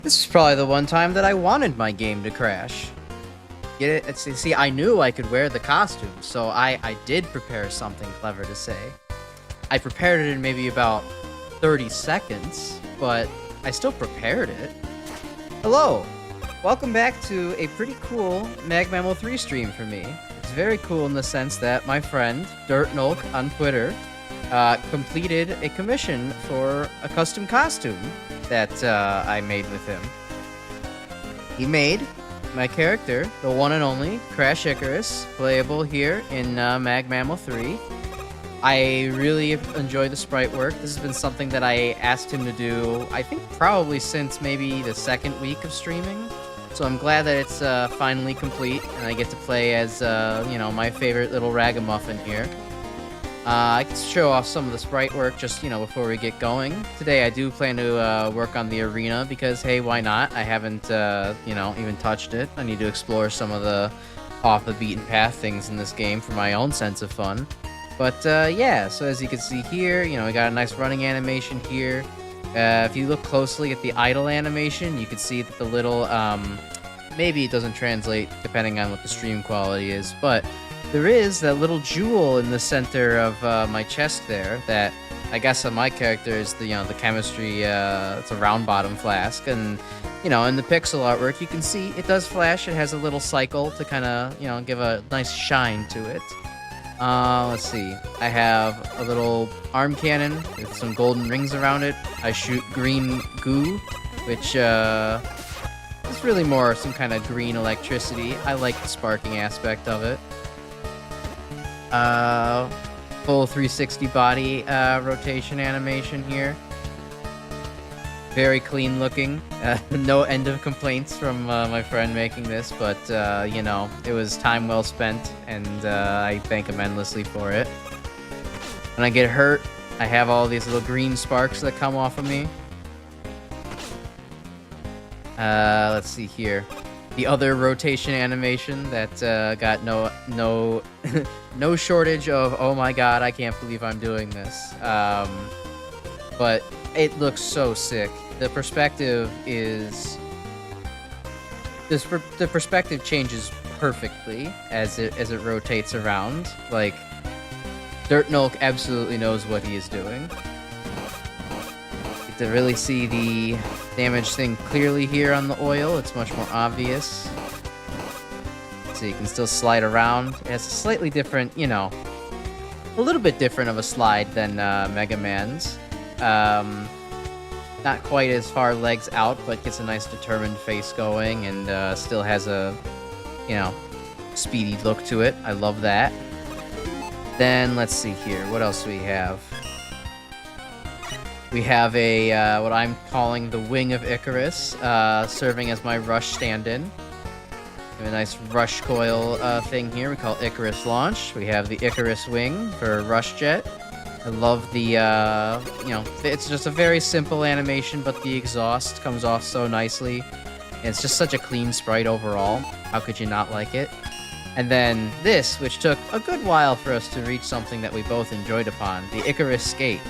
This is probably the one time that I wanted my game to crash. Get it? See, I knew I could wear the costume, so I did prepare something clever to say. I prepared it in maybe about 30 seconds, but I still prepared it. Hello! Welcome back to a pretty cool MaGMML3 stream for me. It's very cool in the sense that my friend, DirtNulk on Twitter, completed a commission for a custom costume that I made with him. He made my character, the one and only Crash Icarus, playable here in MaGMML3. I really enjoy the sprite work. This has been something that I asked him to do, I think probably since maybe the second week of streaming. So I'm glad that it's finally complete, and I get to play as, my favorite little ragamuffin here. I can show off some of the sprite work just, before we get going. Today I do plan to work on the arena because, hey, why not? I haven't, even touched it. I need to explore some of the off-the-beaten-path things in this game for my own sense of fun. But, yeah, so as you can see here, we got a nice running animation here. If you look closely at the idle animation, you can see that the little, maybe it doesn't translate depending on what the stream quality is, but there is that little jewel in the center of my chest there that I guess on my character is the chemistry, it's a round bottom flask, and in the pixel artwork you can see it does flash. It has a little cycle to kind of give a nice shine to it. Let's see, I have a little arm cannon with some golden rings around it. I shoot green goo, which is really more some kind of green electricity. I like the sparking aspect of it. Full 360 body rotation animation here. Very clean looking. No end of complaints from my friend making this, but it was time well spent, and I thank him endlessly for it. When I get hurt, I have all these little green sparks that come off of me. Let's see here. The other rotation animation that got no no shortage of, oh my god, I can't believe I'm doing this. But it looks so sick. The perspective is the perspective changes perfectly as it rotates around. Like, DirtNulk absolutely knows what he is doing. Get to really see the damage thing clearly here on the oil. It's much more obvious. So you can still slide around. It has a slightly different, a little bit different of a slide than Megaman's. Not quite as far legs out, but gets a nice determined face going, and still has a, speedy look to it. I love that. Then let's see here. What else do we have? We have a what I'm calling the wing of Icarus, serving as my rush stand-in. We have a nice rush coil thing here. We call Icarus launch. We have the Icarus wing for rush jet. I love the, it's just a very simple animation, but the exhaust comes off so nicely. And it's just such a clean sprite overall. How could you not like it? And then this, which took a good while for us to reach something that we both enjoyed upon, the Icarus skate.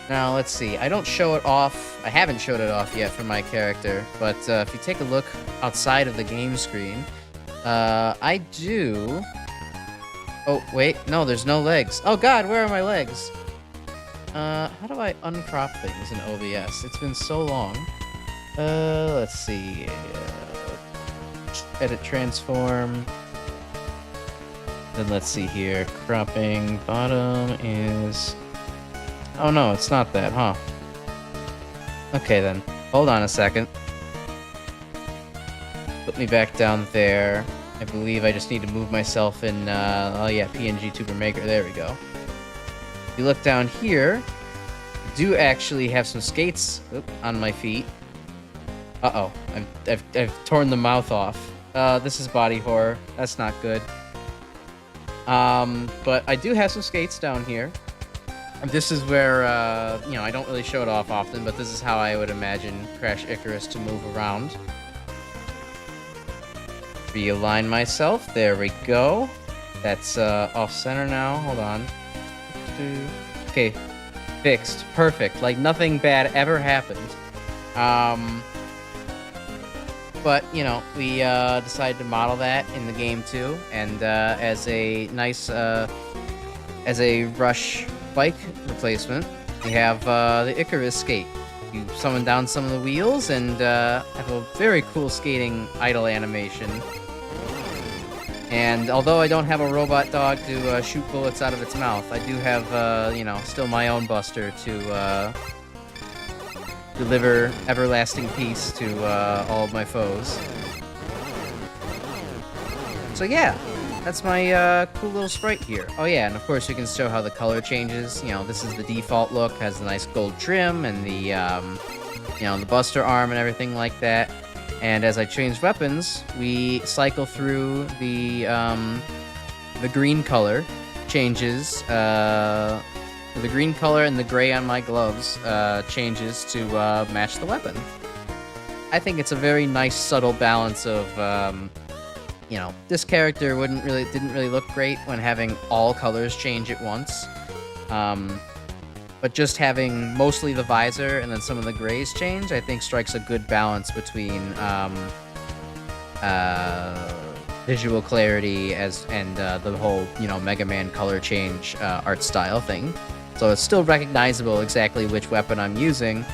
Now, let's see. I don't show it off. I haven't showed it off yet for my character, but if you take a look outside of the game screen, I do... Oh, wait. No, there's no legs. Oh, God, where are my legs? How do I uncrop things in OBS? It's been so long. Let's see. Edit transform. Then let's see here. Cropping bottom is... Oh no, it's not that, huh? Okay then. Hold on a second. Put me back down there. I believe I just need to move myself in, oh yeah, PNG Tuber Maker. There we go. If you look down here, I do actually have some skates on my feet. Uh-oh. I've torn the mouth off. This is body horror. That's not good. But I do have some skates down here. This is where, I don't really show it off often, but this is how I would imagine Crash Icarus to move around. Realign myself. There we go. That's off-center now. Hold on. Okay. Fixed. Perfect. Like, nothing bad ever happened. But, you know, we decided to model that in the game too, and as a nice, as a rush bike replacement, we have the Icarus skate. You summon down some of the wheels and have a very cool skating idle animation. And although I don't have a robot dog to shoot bullets out of its mouth, I do have, you know, still my own Buster to deliver everlasting peace to all of my foes. So yeah, that's my cool little sprite here. Oh yeah, and of course you can show how the color changes. You know, this is the default look, has the nice gold trim and the, you know, the Buster arm and everything like that. And as I change weapons, we cycle through the green color changes. The green color and the gray on my gloves changes to match the weapon. I think it's a very nice subtle balance of, you know, this character didn't really look great when having all colors change at once. But just having mostly the visor and then some of the grays change, I think strikes a good balance between visual clarity and the whole, you know, Mega Man color change art style thing. So it's still recognizable exactly which weapon I'm using,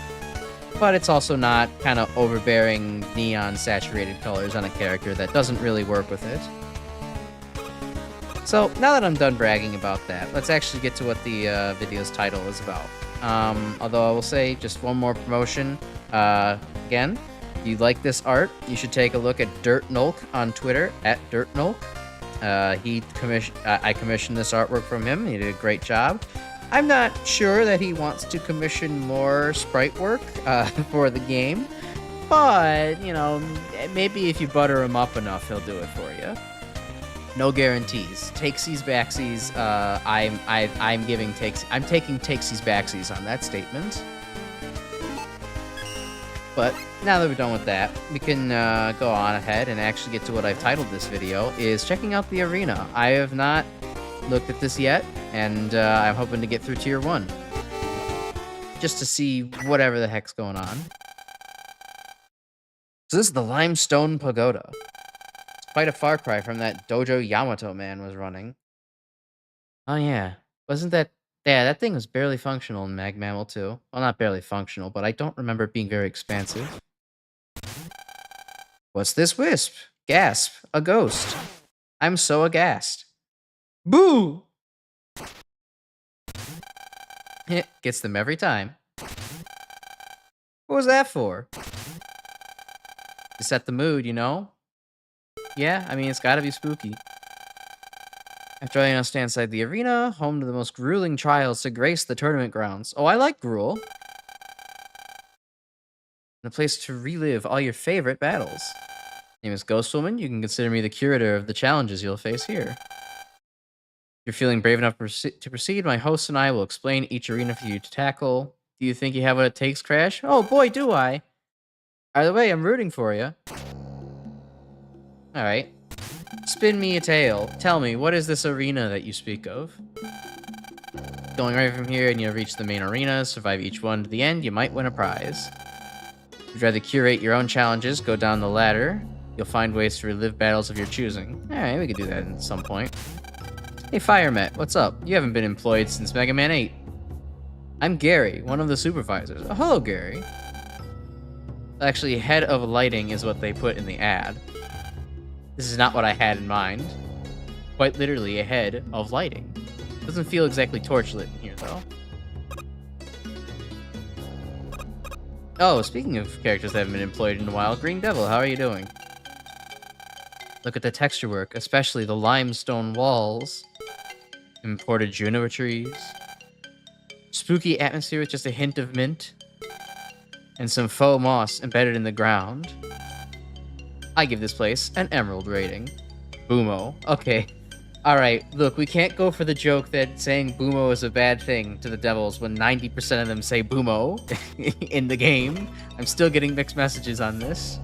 but it's also not kind of overbearing neon saturated colors on a character that doesn't really work with it. So, now that I'm done bragging about that, let's actually get to what the video's title is about. Although I will say, just one more promotion. Again, if you like this art, you should take a look at DirtNulk on Twitter, @DirtNulk. I commissioned this artwork from him. He did a great job. I'm not sure that he wants to commission more sprite work for the game, but, you know, maybe if you butter him up enough, he'll do it for you. No guarantees. Takesies, backsies. I'm taking takesies, backsies on that statement. But now that we're done with that, we can go on ahead and actually get to what I've titled this video, is checking out the arena. I have not looked at this yet, and I'm hoping to get through Tier 1. Just to see whatever the heck's going on. So this is the Limestone Pagoda. Quite a far cry from that Dojo Yamato man was running. Oh yeah, wasn't that... Yeah, that thing was barely functional in MaGMML2. Well, not barely functional, but I don't remember it being very expansive. What's this wisp? Gasp. A ghost. I'm so aghast. Boo! Gets them every time. What was that for? To set the mood, you know? Yeah, I mean, it's gotta be spooky. After I stand inside the arena, home to the most grueling trials to grace the tournament grounds. Oh, I like gruel. And a place to relive all your favorite battles. My name is Ghostwoman. You can consider me the curator of the challenges you'll face here. If you're feeling brave enough to proceed, my host and I will explain each arena for you to tackle. Do you think you have what it takes, Crash? Oh boy, do I. Either way, I'm rooting for you. Alright. Spin me a tale. Tell me, what is this arena that you speak of? Going right from here and you'll reach the main arena, survive each one to the end, you might win a prize. If you'd rather curate your own challenges, go down the ladder. You'll find ways to relive battles of your choosing. Alright, we could do that at some point. Hey Firemet, what's up? You haven't been employed since Mega Man 8. I'm Gary, one of the supervisors. Oh, hello, Gary. Actually, head of lighting is what they put in the ad. This is not what I had in mind. Quite literally a head of lighting. Doesn't feel exactly torchlit in here, though. Oh, speaking of characters that haven't been employed in a while, Green Devil, how are you doing? Look at the texture work, especially the limestone walls. Imported juniper trees. Spooky atmosphere with just a hint of mint. And some faux moss embedded in the ground. I give this place an emerald rating. Boomo. Okay. Alright, look, we can't go for the joke that saying Boomo is a bad thing to the devils when 90% of them say Boomo in the game. I'm still getting mixed messages on this.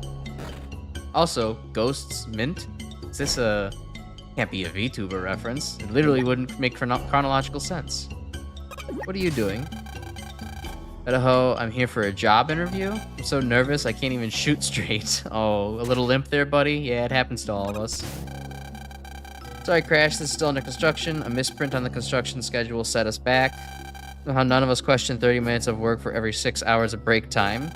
Also, ghosts, mint? Is this a... Can't be a VTuber reference. It literally wouldn't make chronological sense. What are you doing? Idaho, I'm here for a job interview. I'm so nervous I can't even shoot straight. Oh, a little limp there, buddy? Yeah, it happens to all of us. Sorry, Crash, this is still under construction. A misprint on the construction schedule set us back. How none of us question 30 minutes of work for every 6 hours of break time.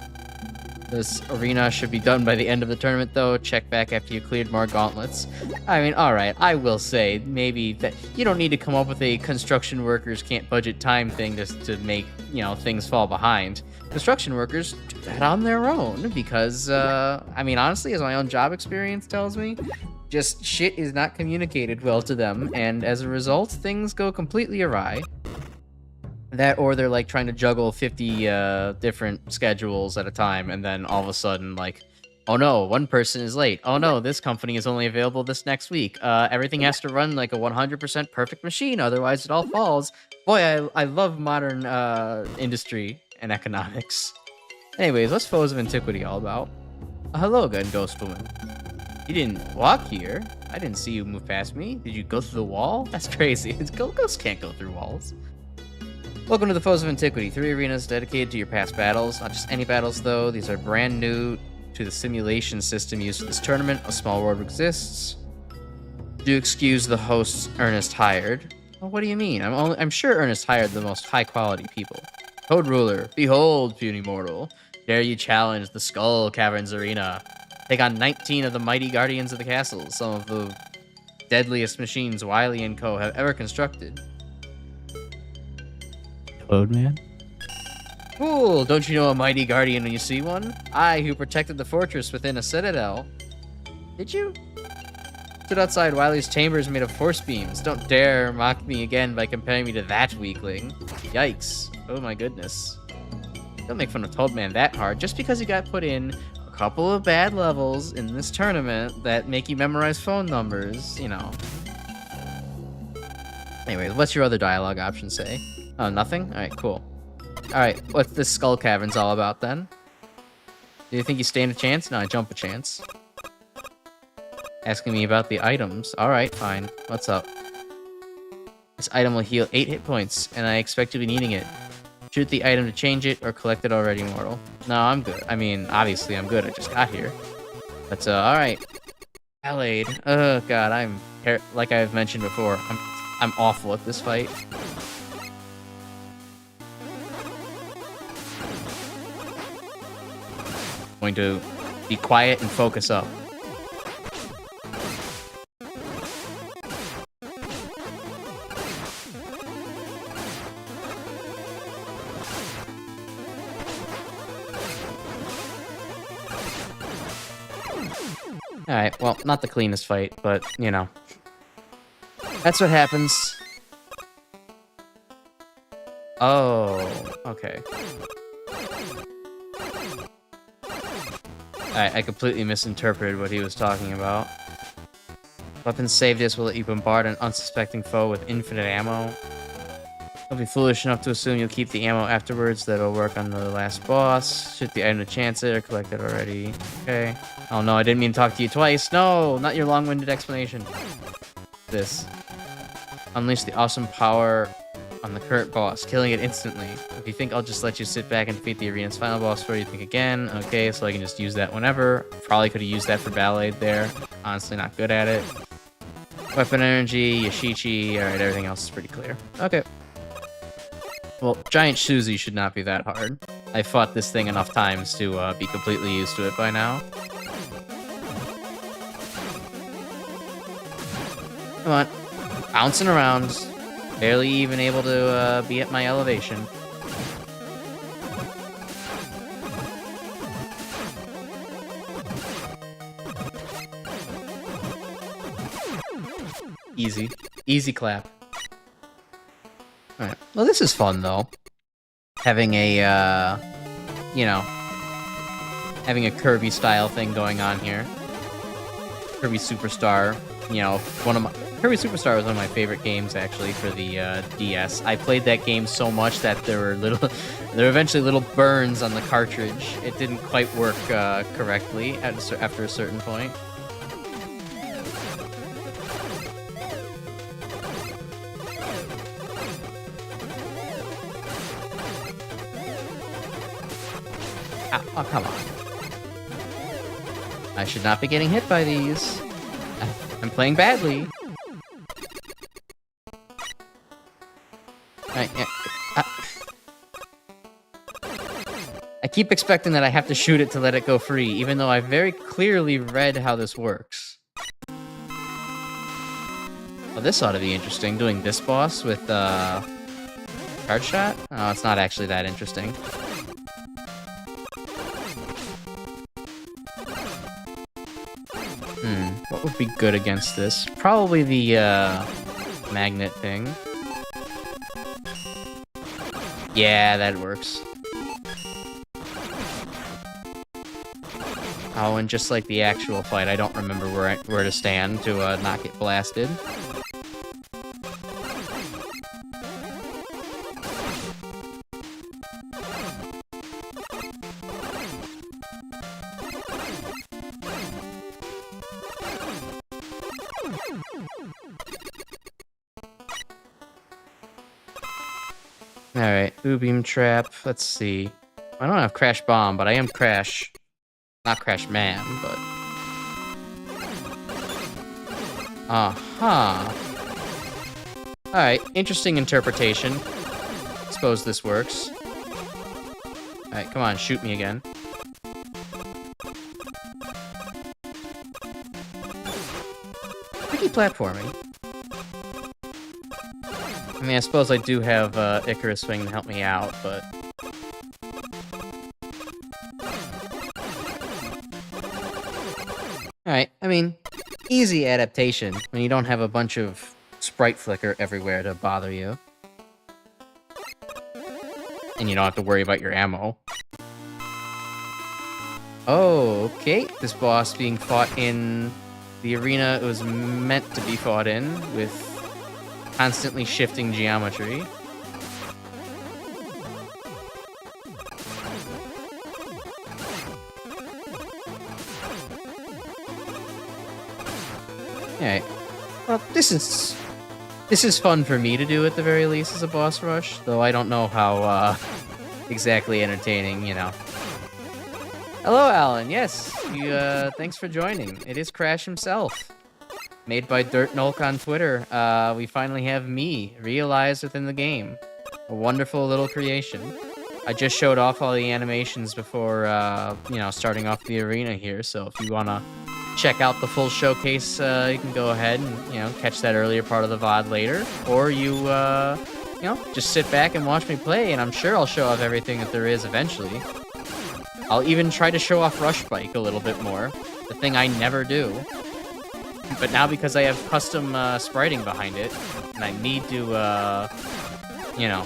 This arena should be done by the end of the tournament, though. Check back after you cleared more gauntlets. I mean, alright, I will say, maybe that you don't need to come up with a construction workers can't budget time thing just to make, you know, things fall behind. Construction workers do that on their own because, I mean, honestly, as my own job experience tells me, just shit is not communicated well to them, and as a result, things go completely awry. That or they're like trying to juggle 50 different schedules at a time, and then all of a sudden, like, oh no, one person is late. Oh no, this company is only available this next week. Everything has to run like a 100% perfect machine, otherwise it all falls. Boy, I love modern industry and economics. Anyways, what's Foes of Antiquity all about? Hello again, Ghost Woman. You didn't walk here. I didn't see you move past me. Did you go through the wall? That's crazy. Ghosts can't go through walls. Welcome to the Foes of Antiquity, 3 arenas dedicated to your past battles. Not just any battles, though. These are brand new to the simulation system used for this tournament. A small world exists. Do excuse the hosts Ernest hired. Well, what do you mean? I'm sure Ernest hired the most high-quality people. Code Ruler, behold, puny mortal. Dare you challenge the Skull Caverns Arena. Take on 19 of the mighty guardians of the castle, some of the deadliest machines Wily & Co. have ever constructed. Code Man? Cool, don't you know a mighty guardian when you see one? I, who protected the fortress within a citadel. Did you? Stood outside Wily's chambers made of force beams. Don't dare mock me again by comparing me to that weakling. Yikes. Oh my goodness. Don't make fun of Toadman that hard, just because you got put in a couple of bad levels in this tournament that make you memorize phone numbers, you know. Anyways, what's your other dialogue option say? Oh, nothing? Alright, cool. Alright, what's this Skull Cavern's all about then? Do you think you stand a chance? No, I jump a chance. Asking me about the items. Alright, fine. What's up? This item will heal 8 hit points, and I expect you'll be needing it. Shoot the item to change it, or collect it already, mortal. No, I'm good. I mean, obviously I'm good. I just got here. But, alright. Allied. Oh, God, like I've mentioned before, I'm awful at this fight. Going to be quiet and focus up. Alright, well, not the cleanest fight, but, you know. That's what happens. Oh, okay. I completely misinterpreted what he was talking about. Weapons saved us will let you bombard an unsuspecting foe with infinite ammo. Don't be foolish enough to assume you'll keep the ammo afterwards. That'll work on the last boss. Shoot the item to chance it or collect it already. Okay. Oh no, I didn't mean to talk to you twice. No, not your long-winded explanation. This. Unleash the awesome power on the current boss, killing it instantly. If you think I'll just let you sit back and defeat the arena's final boss before you think again, okay, so I can just use that whenever. Probably could have used that for Ballade there. Honestly, not good at it. Weapon energy, Yashichi, alright, everything else is pretty clear. Okay. Well, Giant Shuzi should not be that hard. I fought this thing enough times to be completely used to it by now. Come on. Bouncing around. Barely even able to be at my elevation. Easy. Easy clap. Alright. Well, this is fun, though. Having a, you know, having a Kirby-style thing going on here. Kirby Superstar, you know, Kirby Superstar was one of my favorite games, actually, for the DS. I played that game so much that there were eventually little burns on the cartridge. It didn't quite work correctly after a certain point. Ow. Oh, come on. I should not be getting hit by these. I'm playing badly. Right, yeah. I keep expecting that I have to shoot it to let it go free, even though I very clearly read how this works. Well, this ought to be interesting, doing this boss with, card shot? Oh, it's not actually that interesting. What would be good against this? Probably the, magnet thing. Yeah, that works. Oh, and just like the actual fight, I don't remember where to stand to not get blasted. Alright, Beam Trap, let's see. I don't have Crash Bomb, but I am Crash. Not Crash Man, but... Uh-huh. Alright, interesting interpretation. Suppose this works. Alright, come on, shoot me again. Tricky platforming. I mean, I suppose I do have Icarus Swing to help me out, but... Alright, I mean, easy adaptation when you don't have a bunch of sprite flicker everywhere to bother you. And you don't have to worry about your ammo. Oh, okay. This boss being fought in the arena it was meant to be fought in, with constantly shifting geometry. Alright. Well, this is fun for me to do at the very least as a boss rush, though I don't know how exactly entertaining, you know. Hello, Alan. Yes, thanks for joining. It is Crash himself. Made by DirtNulk on Twitter. We finally have me realized within the game. A wonderful little creation. I just showed off all the animations before, you know, starting off the arena here, so if you wanna check out the full showcase, you can go ahead and, you know, catch that earlier part of the VOD later. Or you know, just sit back and watch me play, and I'm sure I'll show off everything that there is eventually. I'll even try to show off Rush Bike a little bit more, the thing I never do. But now because I have custom spriting behind it, and I need to, you know,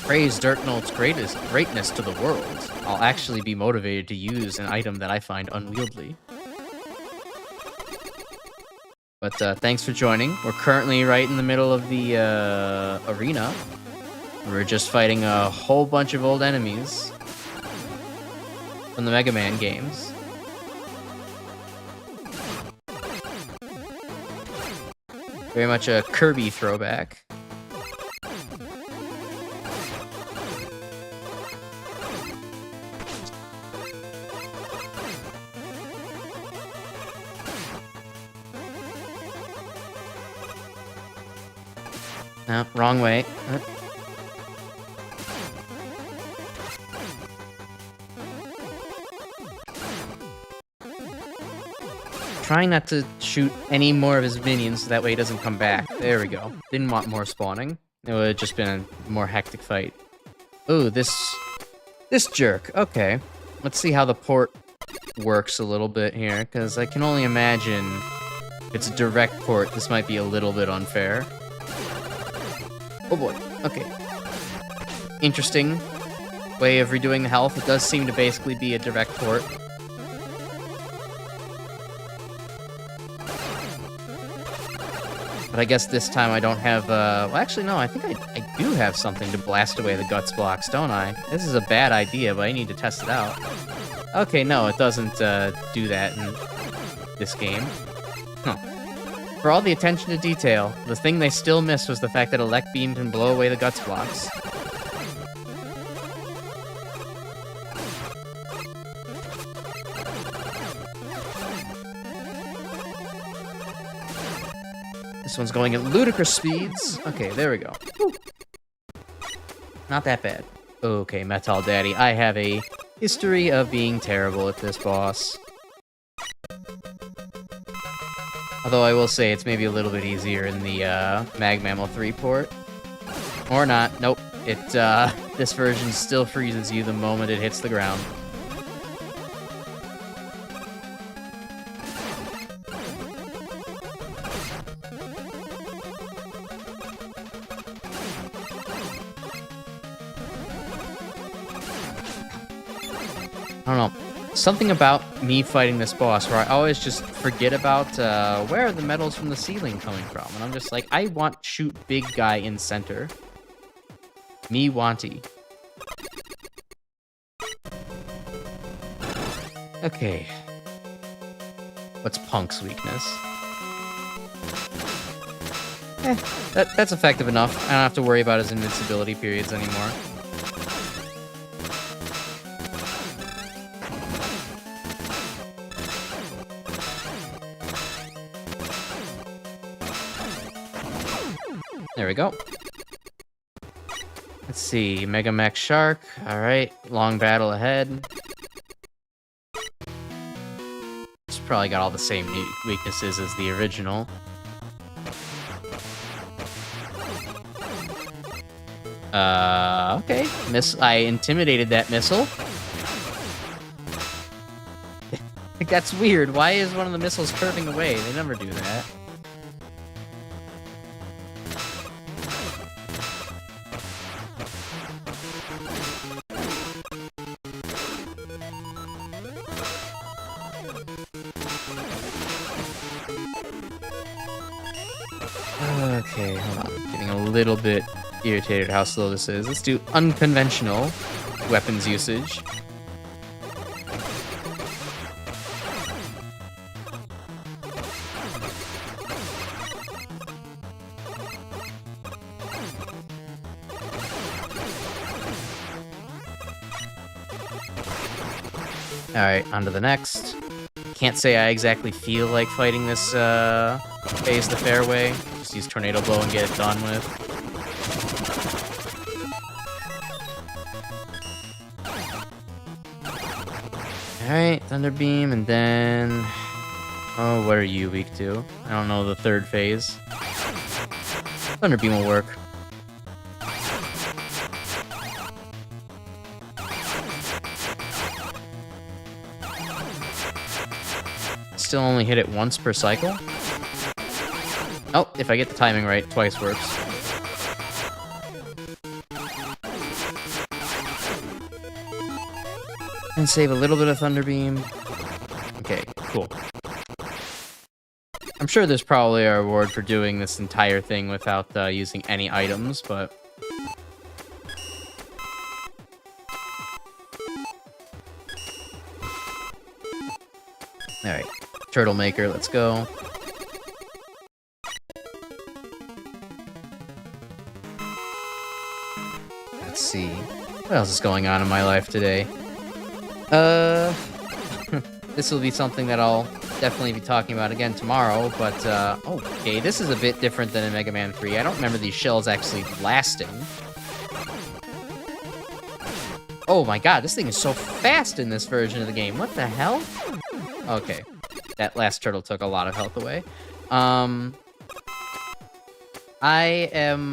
praise DirtNulk's greatness to the world, I'll actually be motivated to use an item that I find unwieldy. But thanks for joining. We're currently right in the middle of the arena. We're just fighting a whole bunch of old enemies from the Megaman games. Very much a Kirby throwback. No, wrong way. Trying not to shoot any more of his minions so that way he doesn't come back. There we go. Didn't want more spawning. It would have just been a more hectic fight. Ooh, this jerk. Okay. Let's see how the port works a little bit here, because I can only imagine if it's a direct port, this might be a little bit unfair. Oh boy. Okay. Interesting way of redoing the health. It does seem to basically be a direct port. But I guess this time I don't have, well, actually, no, I think I do have something to blast away the guts blocks, don't I? This is a bad idea, but I need to test it out. Okay, no, it doesn't, do that in this game. Huh. For all the attention to detail, the thing they still missed was the fact that Elect Beam can blow away the guts blocks. This one's going at ludicrous speeds. Okay, there we go. Woo. Not that bad. Okay, Metal Daddy, I have a history of being terrible at this boss. Although I will say it's maybe a little bit easier in the MaGMML3 port. Or not. Nope. This version still freezes you the moment it hits the ground. I don't know. Something about me fighting this boss where I always just forget about where are the metals from the ceiling coming from. And I'm just like, I want shoot big guy in center. Me wanty. Okay. What's Punk's weakness? That's effective enough. I don't have to worry about his invincibility periods anymore. There we go. Let's see, Mega Mech Shark. Alright, long battle ahead. It's probably got all the same weaknesses as the original. Okay. I intimidated that missile. That's weird. Why is one of the missiles curving away? They never do that. Okay, hold on. Getting a little bit irritated how slow this is. Let's do unconventional weapons usage. Alright, on to the next. Can't say I exactly feel like fighting this phase the fairway. Just use Tornado Blow and get it done with. Alright, Thunder Beam, and then... Oh, what are you weak to? I don't know the third phase. Thunder Beam will work. Still only hit it once per cycle? Oh, if I get the timing right, twice works. And save a little bit of Thunder Beam. Okay, cool. I'm sure there's probably a reward for doing this entire thing without using any items, but... Alright, Turtle Maker, let's go. Let's see. What else is going on in my life today? This will be something that I'll definitely be talking about again tomorrow, but, okay, this is a bit different than in Mega Man 3. I don't remember these shells actually lasting. Oh my god, this thing is so fast in this version of the game. What the hell? Okay, that last turtle took a lot of health away. I am,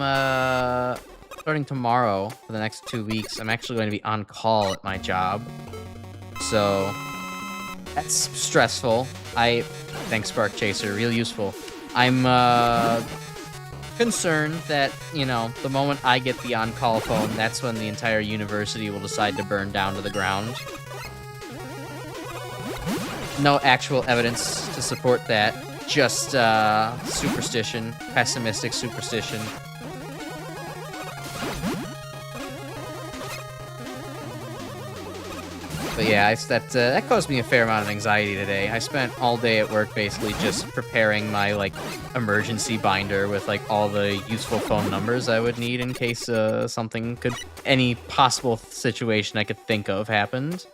starting tomorrow for the next 2 weeks. I'm actually going to be on call at my job. So, that's stressful. Thanks, Spark Chaser, real useful. I'm, concerned that, you know, the moment I get the on-call phone, that's when the entire university will decide to burn down to the ground. No actual evidence to support that. Just, superstition. Pessimistic superstition. But yeah, that caused me a fair amount of anxiety today. I spent all day at work basically just preparing my, like, emergency binder with, like, all the useful phone numbers I would need in case any possible situation I could think of happened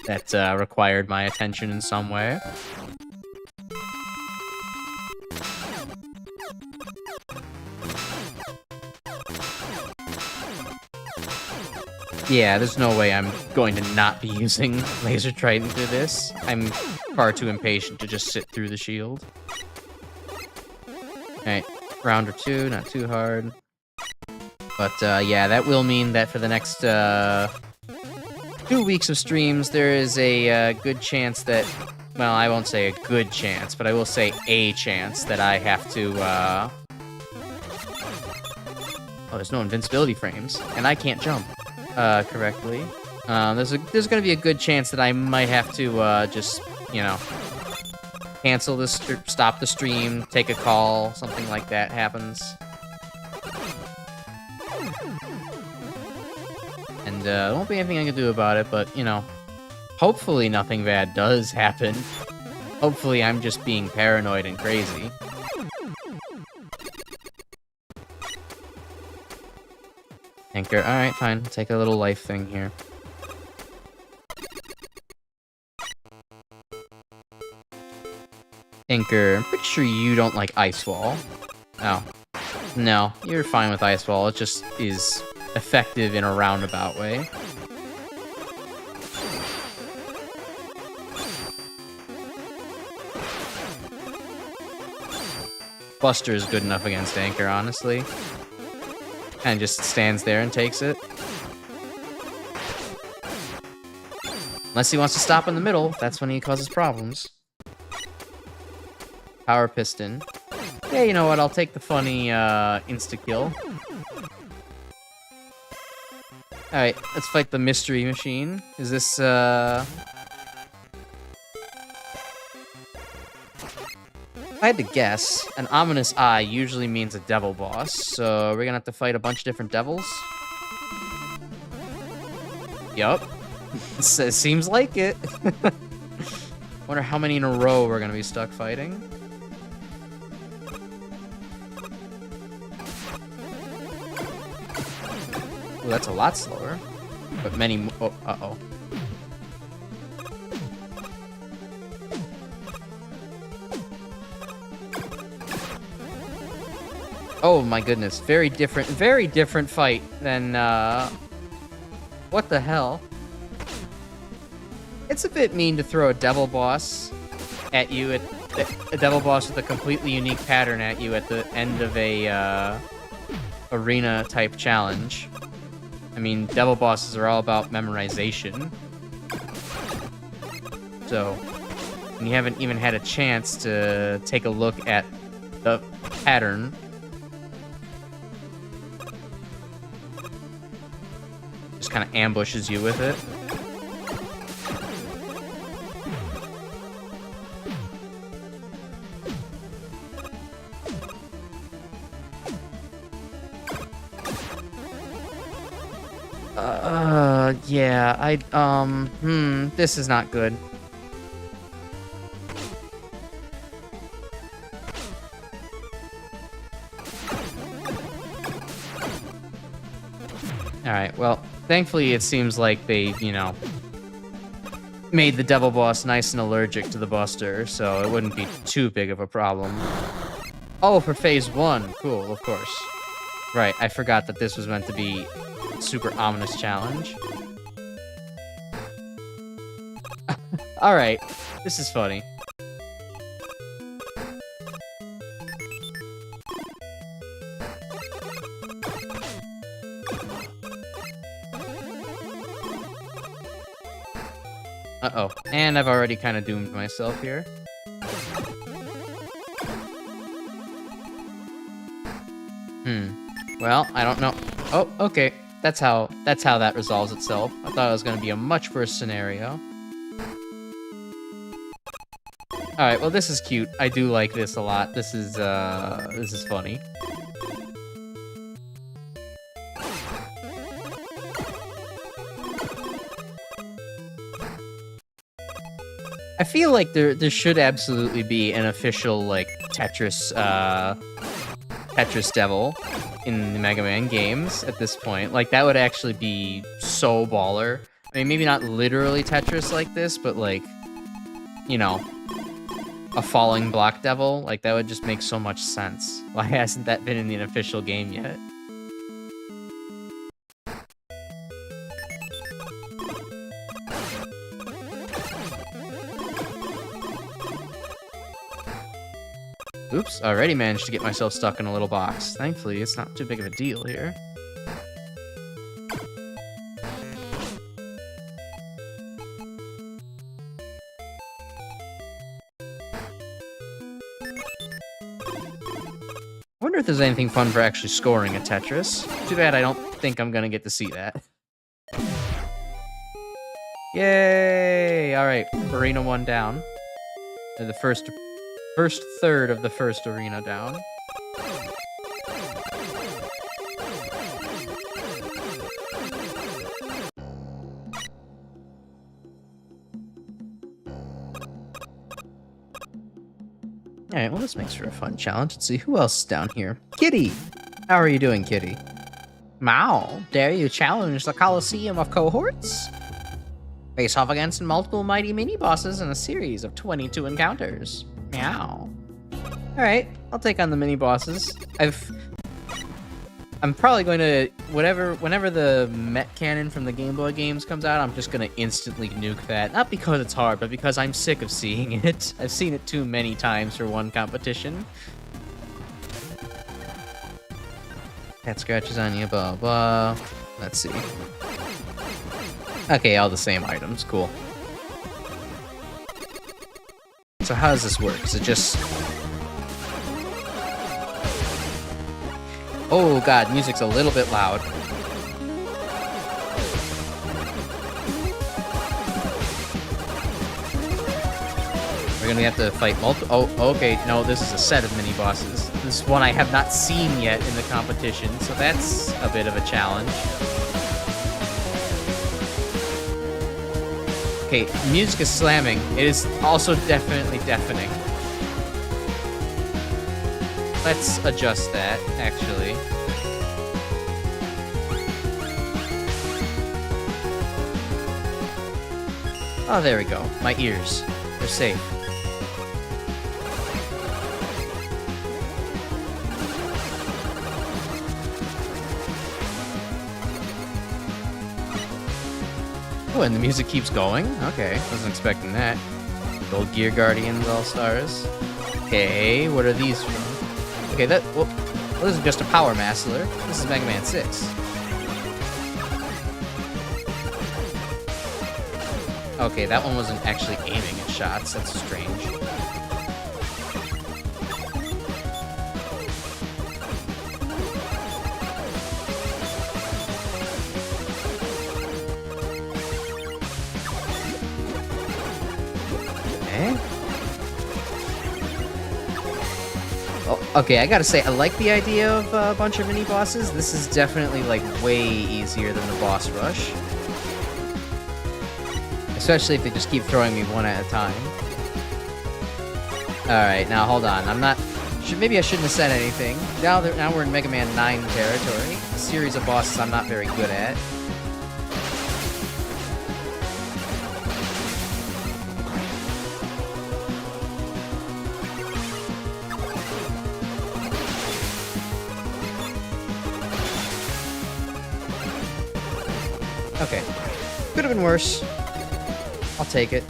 that required my attention in some way. Yeah, there's no way I'm going to not be using Laser Triton through this. I'm far too impatient to just sit through the shield. Alright, round or two, not too hard. But, yeah, that will mean that for the next, 2 weeks of streams, there is a, good chance that... Well, I won't say a good chance, but I will say a chance that I have to, Oh, there's no invincibility frames, and I can't jump, correctly. There's gonna be a good chance that I might have to, just, you know, cancel this, stop the stream, take a call, something like that happens. And, there won't be anything I can do about it, but, you know, hopefully nothing bad does happen. Hopefully I'm just being paranoid and crazy. Anchor, alright, fine. Take a little life thing here. Anchor, I'm pretty sure you don't like Ice Wall. Oh. No, you're fine with Ice Wall. It just is effective in a roundabout way. Buster is good enough against Anchor, honestly. And just stands there and takes it. Unless he wants to stop in the middle, that's when he causes problems. Power Piston. Yeah, you know what, I'll take the funny, insta-kill. Alright, let's fight the Mystery Machine. Is this, If I had to guess, an ominous eye usually means a devil boss, so we're gonna have to fight a bunch of different devils. Yup. It seems like it. Wonder how many in a row we're gonna be stuck fighting. Ooh, that's a lot slower. But many... Oh, uh-oh. Oh my goodness, very different fight than, what the hell? It's a bit mean to throw a devil boss at you, a devil boss with a completely unique pattern at you at the end of a, arena-type challenge. I mean, devil bosses are all about memorization. So, when you haven't even had a chance to take a look at the pattern, just kind of ambushes you with it. Yeah, this is not good. Alright, well, thankfully it seems like they, you know, made the devil boss nice and allergic to the Buster, so it wouldn't be too big of a problem. Oh, for phase 1. Cool, of course. Right, I forgot that this was meant to be a super ominous challenge. Alright, this is funny. Uh-oh, and I've already kind of doomed myself here. Well, I don't know. Oh, okay. That's how that resolves itself. I thought it was going to be a much worse scenario. Alright, well this is cute. I do like this a lot. This is funny. I feel like there should absolutely be an official, like, Tetris Devil in the Mega Man games at this point. Like, that would actually be so baller. I mean, maybe not literally Tetris like this, but, like, you know, a falling block devil. Like, that would just make so much sense. Why hasn't that been in the official game yet? Oops, already managed to get myself stuck in a little box. Thankfully, it's not too big of a deal here. I wonder if there's anything fun for actually scoring a Tetris. Too bad I don't think I'm gonna get to see that. Yay! Alright, Arena 1 down. The first third of the first arena down. Alright, well this makes for a fun challenge. Let's see, who else is down here? Kitty! How are you doing, Kitty? Mao, dare you challenge the Colosseum of Cohorts? Face off against multiple mighty mini-bosses in a series of 22 encounters. Meow. Alright, I'll take on the mini-bosses. I'm probably going to... Whenever the Met Cannon from the Game Boy games comes out, I'm just going to instantly nuke that. Not because it's hard, but because I'm sick of seeing it. I've seen it too many times for one competition. Cat scratches on you, blah, blah. Let's see. Okay, all the same items. Cool. So how does this work? Is it just... Oh god, music's a little bit loud. We're gonna have to fight multiple... Oh, okay, no, this is a set of mini-bosses. This is one I have not seen yet in the competition, so that's a bit of a challenge. Okay, music is slamming. It is also definitely deafening. Let's adjust that, actually. Oh, there we go. My ears. They're safe. Oh, and the music keeps going? Okay, wasn't expecting that. Gold Gear Guardians All-Stars. Okay, what are these from? Okay, that... Well, this is just a Power Massler. This is Megaman 6. Okay, that one wasn't actually aiming at shots. That's strange. Okay, I gotta say, I like the idea of a bunch of mini-bosses. This is definitely, like, way easier than the boss rush. Especially if they just keep throwing me one at a time. Alright, now hold on. I'm not... Maybe I shouldn't have said anything. Now we're in Mega Man 9 territory. A series of bosses I'm not very good at. Okay. Could have been worse. I'll take it.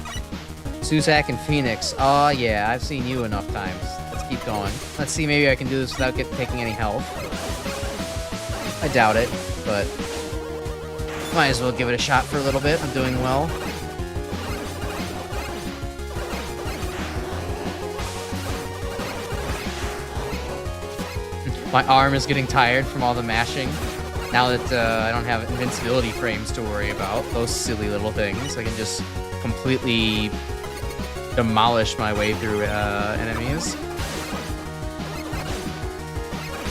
Suzak and Phoenix. Oh, yeah, I've seen you enough times. Let's keep going. Let's see, maybe I can do this without taking any health. I doubt it, but... Might as well give it a shot for a little bit. I'm doing well. My arm is getting tired from all the mashing. Now that I don't have invincibility frames to worry about, those silly little things, I can just completely demolish my way through enemies.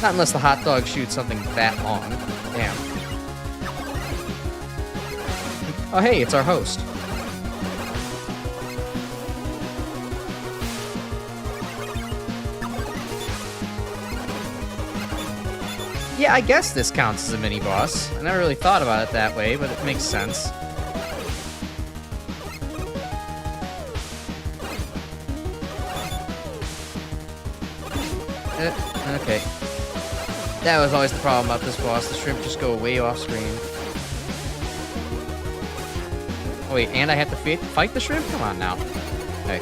Not unless the hot dog shoots something that long. Damn. Oh hey, it's our host. Yeah, I guess this counts as a mini-boss. I never really thought about it that way, but it makes sense. Okay. That was always the problem about this boss. The shrimp just go way off screen. Oh wait, and I have to fight the shrimp? Come on now. Okay.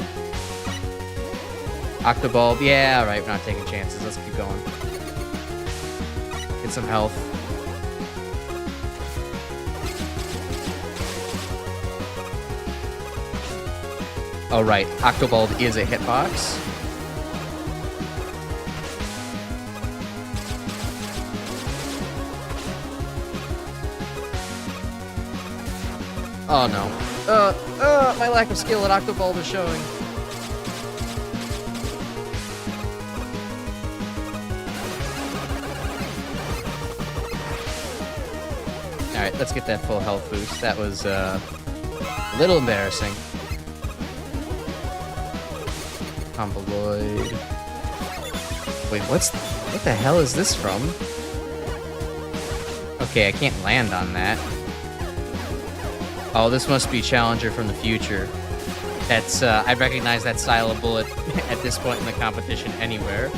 Octobulb, yeah, alright, we're not taking chances. Let's keep going. Get some health. Alright, Octobulb is a hitbox. Oh no. My lack of skill at Octobulb is showing. Alright, let's get that full health boost. That was a little embarrassing. Comboid. Wait, what the hell is this from? Okay, I can't land on that. Oh, this must be Challenger from the future. That's, I recognize that style of bullet at this point in the competition anywhere.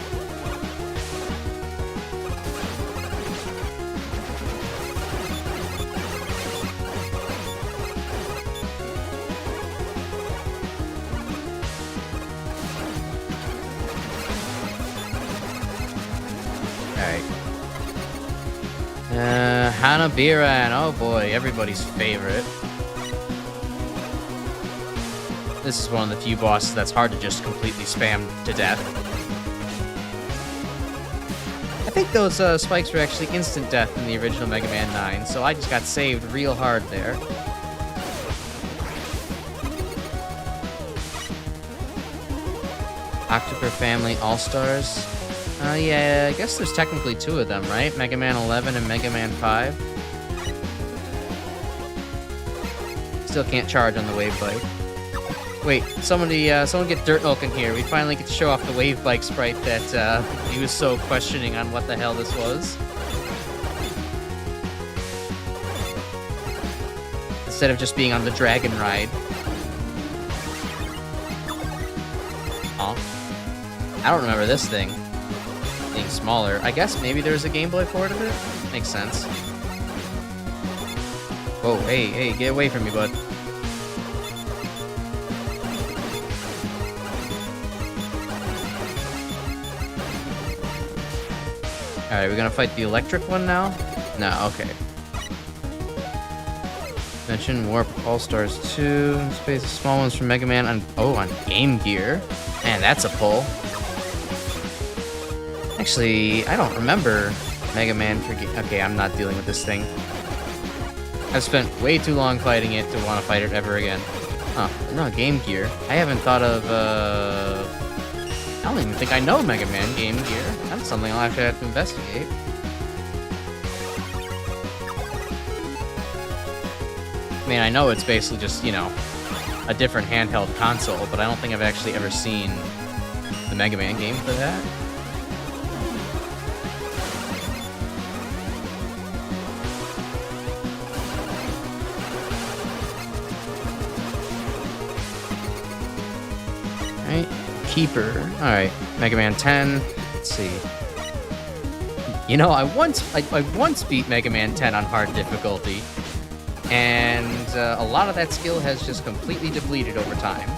VtuberEN, oh boy, everybody's favorite. This is one of the few bosses that's hard to just completely spam to death. I think those spikes were actually instant death in the original Mega Man 9, so I just got saved real hard there. October Family All-Stars. Yeah, I guess there's technically two of them, right? Mega Man 11 and Mega Man 5. Still can't charge on the wave bike. Wait, someone get Dirt Milk in here. We finally get to show off the wave bike sprite that he was so questioning on what the hell this was. Instead of just being on the dragon ride. Oh. I don't remember this thing being smaller. I guess maybe there's a Game Boy port of it? Makes sense. Whoa, hey, get away from me, bud. Alright, we're gonna fight the electric one now? No, okay. Mention Warp All-Stars 2. Space small ones from Mega Man on Game Gear. Man, that's a pull. Actually, I don't remember Mega Man for okay, I'm not dealing with this thing. I've spent way too long fighting it to want to fight it ever again. Huh, no, Game Gear. I haven't thought of, I don't even think I know Mega Man Game Gear. That's something I'll actually have to investigate. I mean, I know it's basically just, you know, a different handheld console, but I don't think I've actually ever seen the Mega Man game for that. Alright, Keeper. Alright, Mega Man 10. Let's see. You know, I once beat Mega Man 10 on hard difficulty, and a lot of that skill has just completely depleted over time.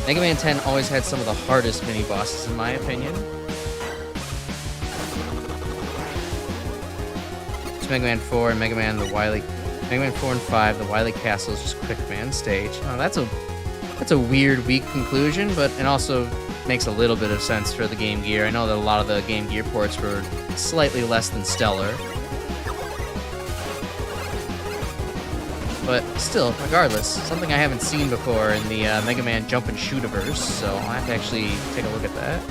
Mega Man 10 always had some of the hardest mini-bosses, in my opinion. It's Mega Man 4 and Mega Man 4 and 5, the Wily Castle is just Quick Man stage. Oh, that's a weird, weak conclusion, but it also makes a little bit of sense for the Game Gear. I know that a lot of the Game Gear ports were slightly less than stellar. But still, regardless, something I haven't seen before in the Mega Man Jump and Shootiverse, so I'll have to actually take a look at that.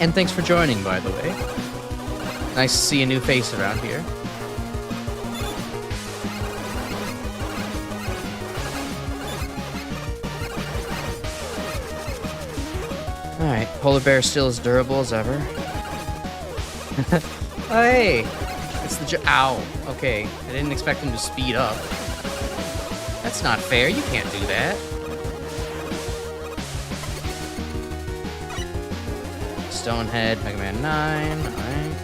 And thanks for joining, by the way. Nice to see a new face around here. Alright, Polar Bear still as durable as ever. Oh, hey! It's the ow. Okay, I didn't expect him to speed up. That's not fair, you can't do that. Stonehead, Mega Man 9, alright.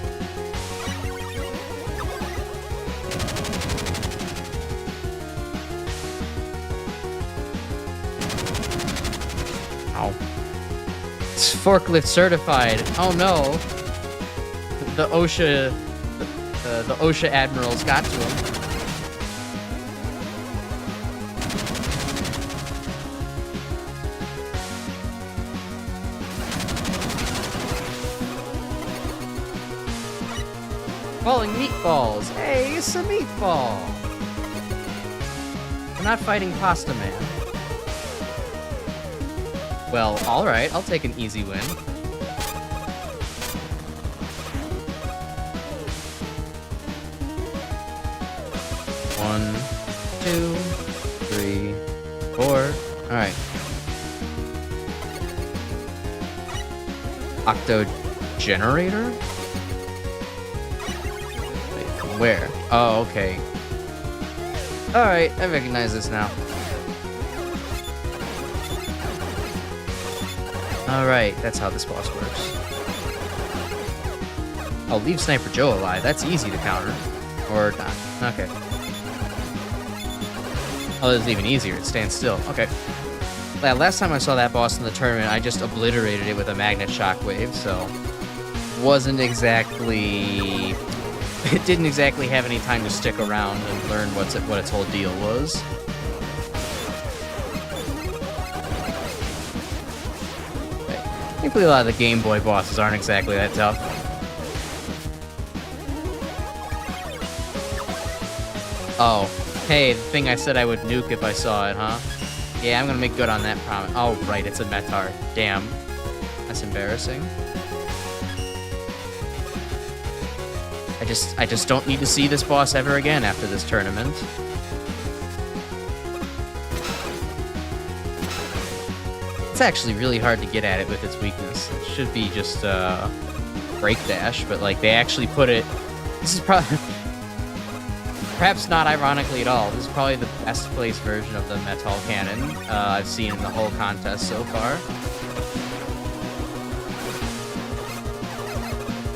Ow. It's forklift certified. Oh no. The OSHA... The OSHA admirals got to him. Falling meatballs. Hey, it's a meatball. We're not fighting Pasta Man. Well, alright, I'll take an easy win. One, two, three, four. Alright. Octo generator? Wait, from where? Oh, okay. Alright, I recognize this now. Alright, that's how this boss works. I'll leave Sniper Joe alive. That's easy to counter. Or not. Okay. Oh, it's even easier. It stands still. Okay. Yeah, last time I saw that boss in the tournament, I just obliterated it with a magnet shockwave, so... Wasn't exactly... It didn't exactly have any time to stick around and learn what its whole deal was. Thankfully, a lot of the Game Boy bosses aren't exactly that tough. Oh, hey, the thing I said I would nuke if I saw it, huh? Yeah, I'm gonna make good on that promise. Oh, right, it's a Metar. Damn. That's embarrassing. I just don't need to see this boss ever again after this tournament. It's actually really hard to get at it with its weakness. It should be just break dash, but like they actually put it. This is probably perhaps not ironically at all. This is probably the best placed version of the Metal Cannon I've seen in the whole contest so far.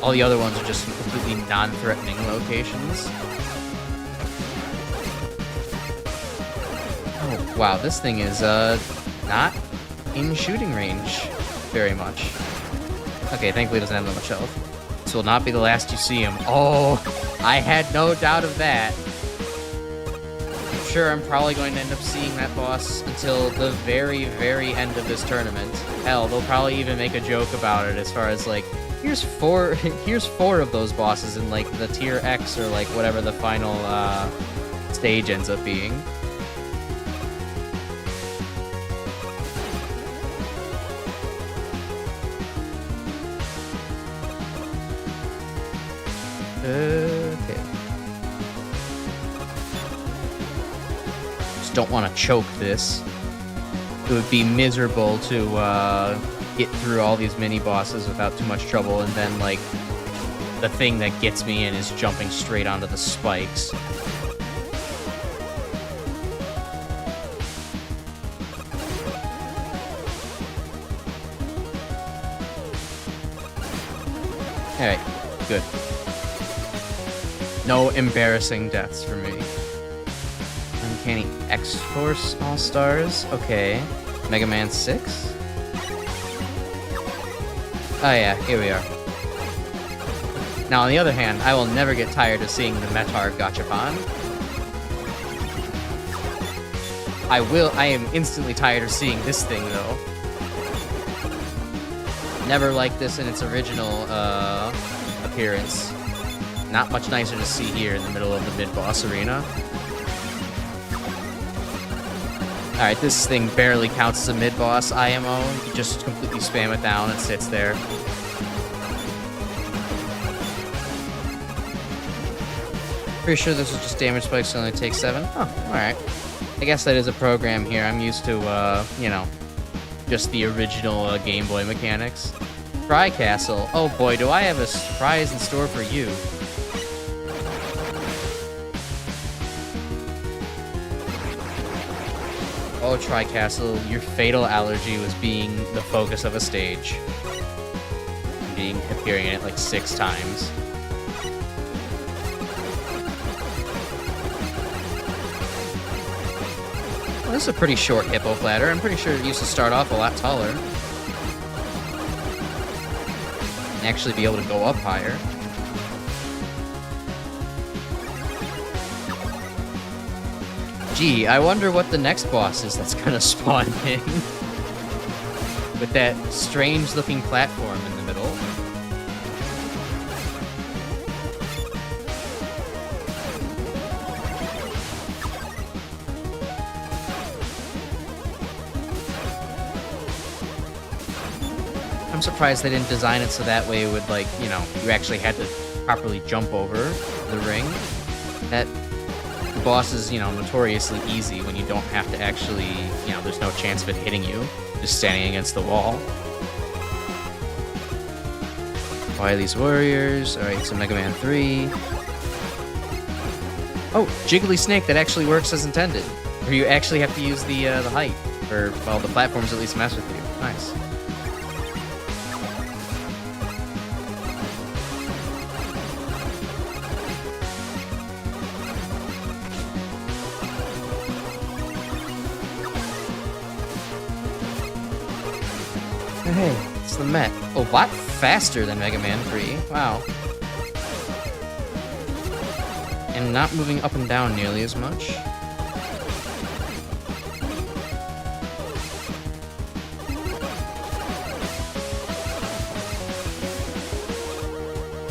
All the other ones are just completely non-threatening locations. Oh wow, this thing is not in shooting range very much. Okay, thankfully it doesn't have that much health. This will not be the last you see him. Oh, I had no doubt of that. I'm sure I'm probably going to end up seeing that boss until the very, very end of this tournament. Hell, they'll probably even make a joke about it as far as like, here's four of those bosses in like the tier X or like whatever the final stage ends up being. Okay. Just don't want to choke this. It would be miserable to get through all these mini bosses without too much trouble, and then like the thing that gets me in is jumping straight onto the spikes. Alright, good. No embarrassing deaths for me. Uncanny X-Force All-Stars. Okay. Megaman 6? Oh yeah, here we are. Now on the other hand, I will never get tired of seeing the Metar Gachapon. I am instantly tired of seeing this thing though. Never liked this in its original appearance. Not much nicer to see here in the middle of the mid-boss arena. Alright, this thing barely counts as a mid-boss IMO. You just completely spam it down and it sits there. Pretty sure this is just damage spikes, so it only takes 7. Oh, alright. I guess that is a program here. I'm used to, you know, just the original Game Boy mechanics. Tri-Castle. Oh boy, do I have a surprise in store for you. Oh, Tri-Castle, your fatal allergy was being the focus of a stage. Appearing in it like 6 times. This is a pretty short hippo platter. I'm pretty sure it used to start off a lot taller. And actually be able to go up higher. Gee, I wonder what the next boss is that's gonna spawn in. With that strange looking platform in the middle. I'm surprised they didn't design it so that way it would, like, you know, you actually had to properly jump over the ring. That the boss is, you know, notoriously easy when you don't have to actually, you know, there's no chance of it hitting you, just standing against the wall. Why these warriors? Alright, so MaGMML3. Oh, Jiggly Snake, that actually works as intended. Or you actually have to use the height. Or, well, the platforms at least mess with you. Nice. Hey, it's the Met. A lot faster than MaGMML3. Wow. And not moving up and down nearly as much.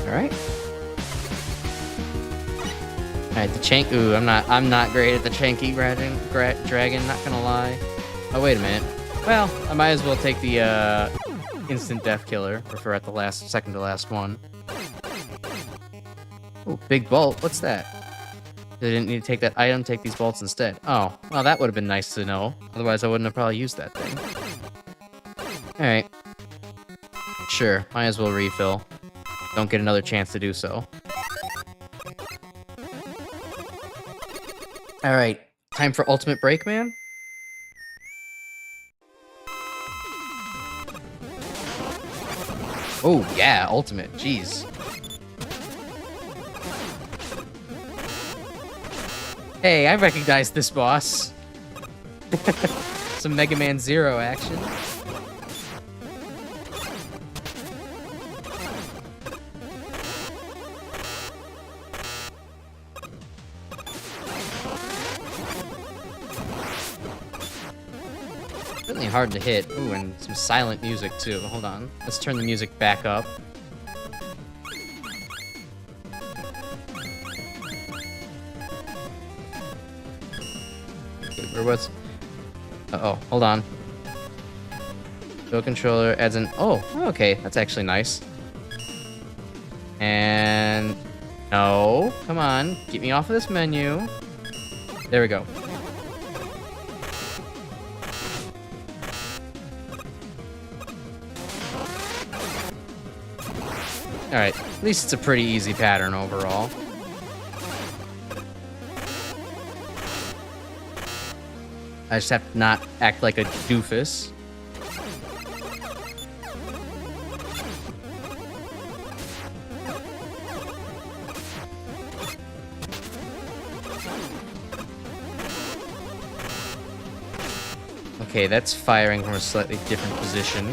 Alright. Alright, the Chank. Ooh, I'm not great at the Chanky dragon, not gonna lie. Oh, wait a minute. Well, I might as well take the instant death killer, if we're at the second to last one. Ooh, big bolt. What's that? They didn't need to take that item, take these bolts instead. Oh, well, that would have been nice to know. Otherwise, I wouldn't have probably used that thing. Alright. Sure, might as well refill. Don't get another chance to do so. Alright, time for Ultimate Break, man? Oh, yeah, ultimate. Jeez. Hey, I recognize this boss. Some Mega Man Zero action. Really hard to hit. Ooh, and some silent music too. Hold on. Let's turn the music back up. Okay, where was... Uh-oh, hold on. Dual controller adds an... Oh, okay. That's actually nice. And... No. Come on. Get me off of this menu. There we go. Alright, at least it's a pretty easy pattern overall. I just have to not act like a doofus. Okay, that's firing from a slightly different position.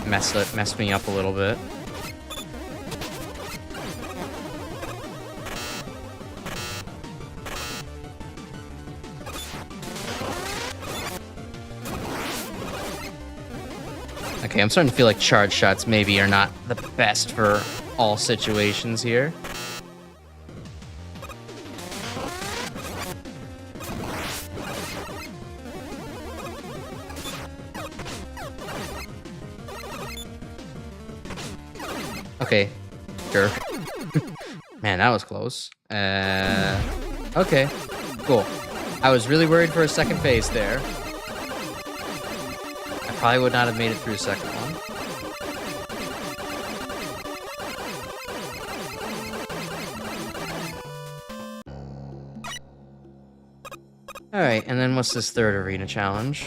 Messed me up a little bit. Okay, I'm starting to feel like charge shots maybe are not the best for all situations here. Okay, sure. Man, that was close. Okay, cool. I was really worried for a second phase there. Probably would not have made it through the second one. Alright, and then what's this third arena challenge?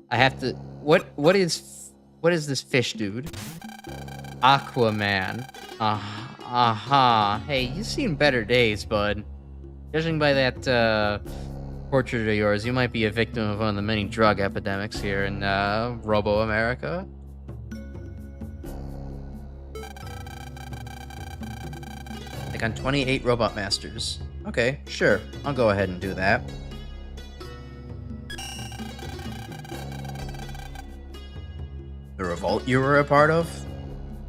I have to... What is this fish dude? Aquaman. Aha. Hey, you've seen better days, bud. Judging by that portrait of yours, you might be a victim of one of the many drug epidemics here in Robo America. Like on 28 Robot Masters. Okay, sure. I'll go ahead and do that. The revolt you were a part of?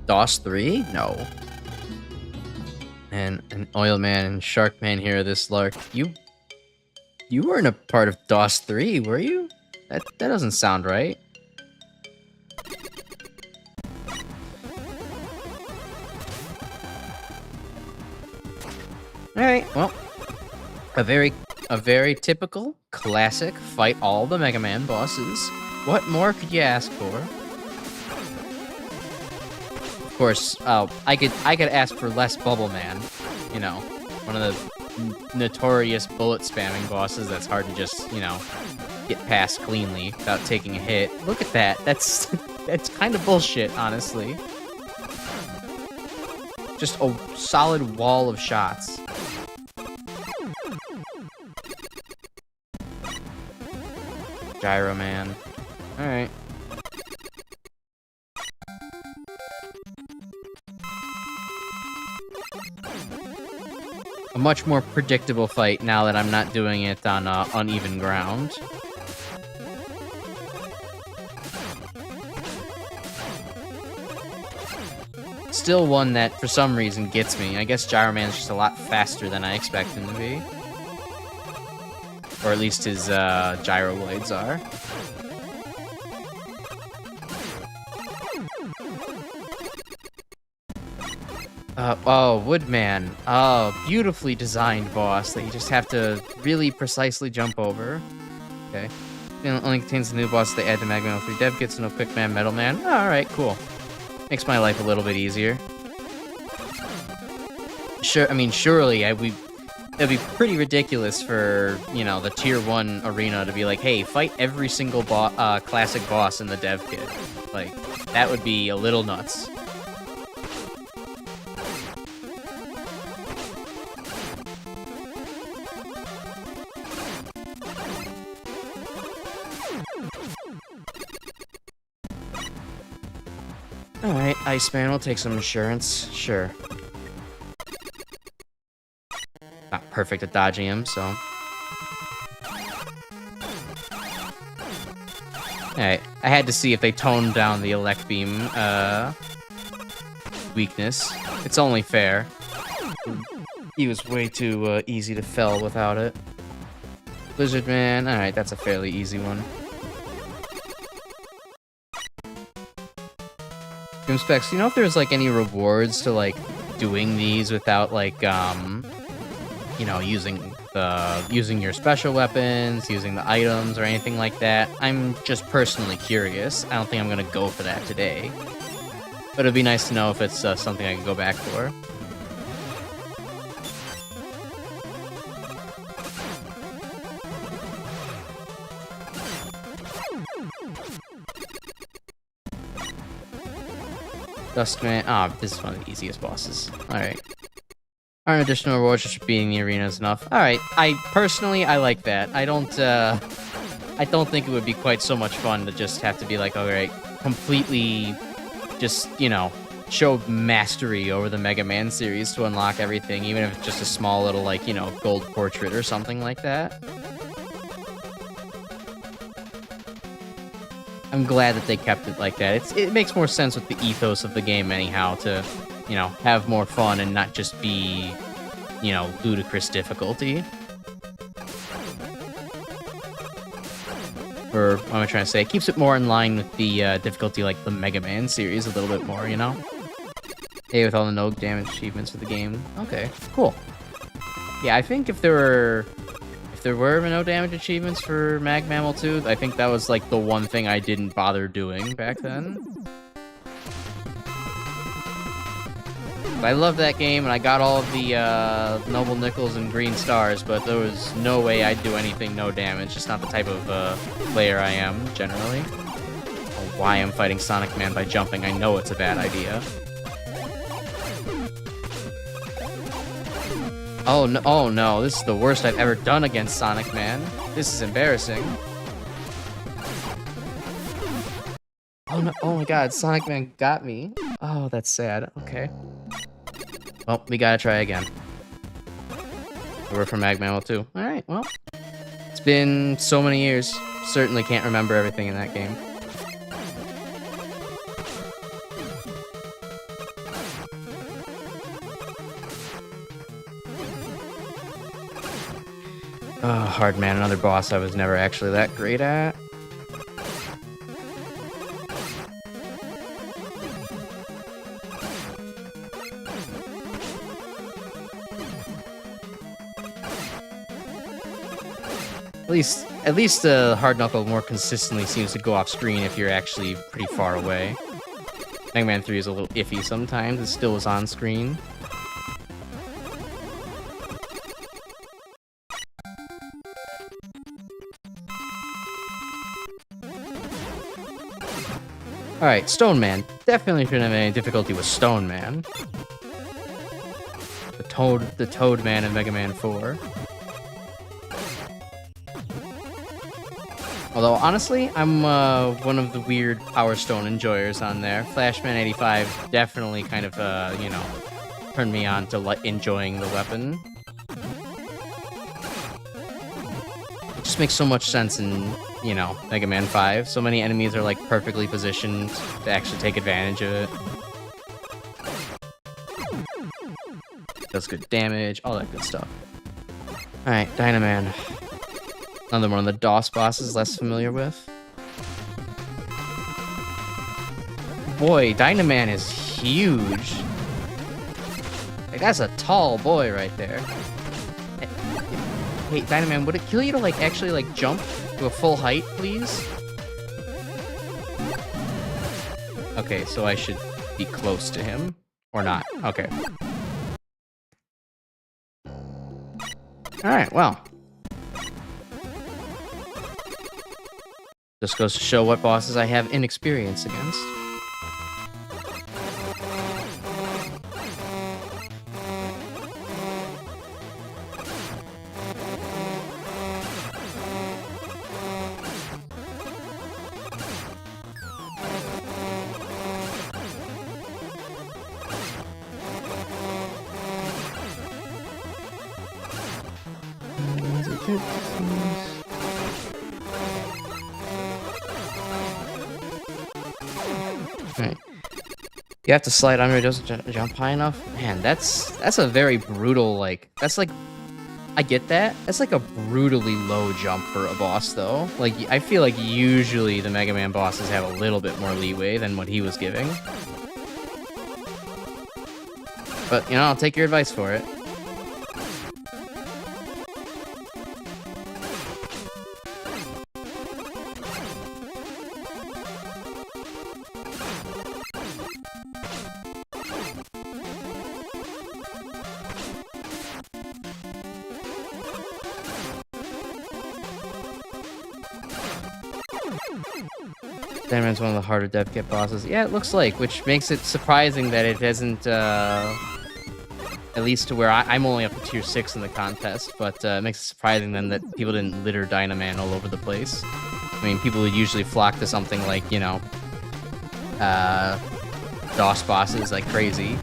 DOS 3? No. And an Oil Man and Shark Man here, this lark. You weren't a part of DOS 3, were you? That doesn't sound right. Alright, well. A very typical, classic, fight all the Mega Man bosses. What more could you ask for? Of course, I could ask for less Bubble Man. You know, one of the notorious bullet spamming bosses that's hard to just, you know, get past cleanly without taking a hit. Look at that. That's kind of bullshit, honestly. Just a solid wall of shots. Gyro Man. Alright. A much more predictable fight now that I'm not doing it on uneven ground. Still one that, for some reason, gets me. I guess Gyro Man's just a lot faster than I expect him to be. Or at least his gyro blades are. Oh, Woodman. Oh, beautifully designed boss that you just have to really precisely jump over. Okay. It only contains the new boss they add to MaGMML3 dev kits, no Quick Man, Metal Man. Oh, alright, cool. Makes my life a little bit easier. Sure, I mean, surely it'd be pretty ridiculous for, you know, the tier 1 arena to be like, hey, fight every single classic boss in the dev kit. Like, that would be a little nuts. Alright, Iceman, we'll take some insurance. Sure. Not perfect at dodging him, so... Alright, I had to see if they toned down the Elect Beam, weakness. It's only fair. He was way too, easy to fell without it. Lizard Man, alright, that's a fairly easy one. Specs, you know if there's, like, any rewards to, like, doing these without, like, you know, using your special weapons, using the items, or anything like that? I'm just personally curious. I don't think I'm gonna go for that today. But it'd be nice to know if it's something I can go back for. Dustman. Ah, this is one of the easiest bosses. Alright. Aren't additional rewards just for beating the arena is enough? Alright, personally, I like that. I don't think it would be quite so much fun to just have to be like, alright, completely just, you know, show mastery over the Mega Man series to unlock everything, even if it's just a small little, like, you know, gold portrait or something like that. I'm glad that they kept it like that. It makes more sense with the ethos of the game anyhow to, you know, have more fun and not just be, you know, ludicrous difficulty. Or what am I trying to say? It keeps it more in line with the difficulty like the Mega Man series a little bit more, you know? Hey, with all the no damage achievements for the game. Okay, cool. Yeah, I think if there were no damage achievements for MaGMML2, I think that was like the one thing I didn't bother doing back then. I love that game, and I got all of the Noble Nickels and Green Stars, but there was no way I'd do anything no damage. Just not the type of player I am, generally. Or why I'm fighting Sonic Man by jumping. I know it's a bad idea. Oh no, this is the worst I've ever done against Sonic Man. This is embarrassing. Oh no, oh my god, Sonic Man got me. Oh, that's sad. Okay. Well, we gotta try again. We're from MaGMML3. Alright, well. It's been so many years. Certainly can't remember everything in that game. Oh, hard man, another boss I was never actually that great at. At least hard knuckle more consistently seems to go off screen if you're actually pretty far away. Megaman 3 is a little iffy sometimes. It still is on screen. Alright, Stone Man. Definitely shouldn't have any difficulty with Stone Man. The Toad Man in Mega Man 4. Although, honestly, I'm one of the weird Power Stone enjoyers on there. Flashman 85 definitely kind of, you know, turned me on to enjoying the weapon. It just makes so much sense in, you know, Mega Man 5. So many enemies are, like, perfectly positioned to actually take advantage of it. Does good damage, all that good stuff. Alright, Dynaman. Another one of the DOS bosses less familiar with. Boy, Dynaman is huge. Like, that's a tall boy right there. Hey, Dynaman, would it kill you to, like, actually, like, jump to a full height, please? Okay, so I should be close to him. Or not. Okay. Alright, well. Just goes to show what bosses I have inexperience against. Right. You have to slide under, it doesn't jump high enough. Man, that's a very brutal, like, that's like, I get that. That's like a brutally low jump for a boss, though. Like, I feel like usually the Mega Man bosses have a little bit more leeway than what he was giving. But, you know, I'll take your advice for it. Dynaman's one of the harder dev kit bosses. Yeah, it looks like, which makes it surprising that it hasn't, at least to where I'm only up to tier 6 in the contest, but it makes it surprising then that people didn't litter Dynaman all over the place. I mean, people would usually flock to something like, you know, DOS bosses like crazy.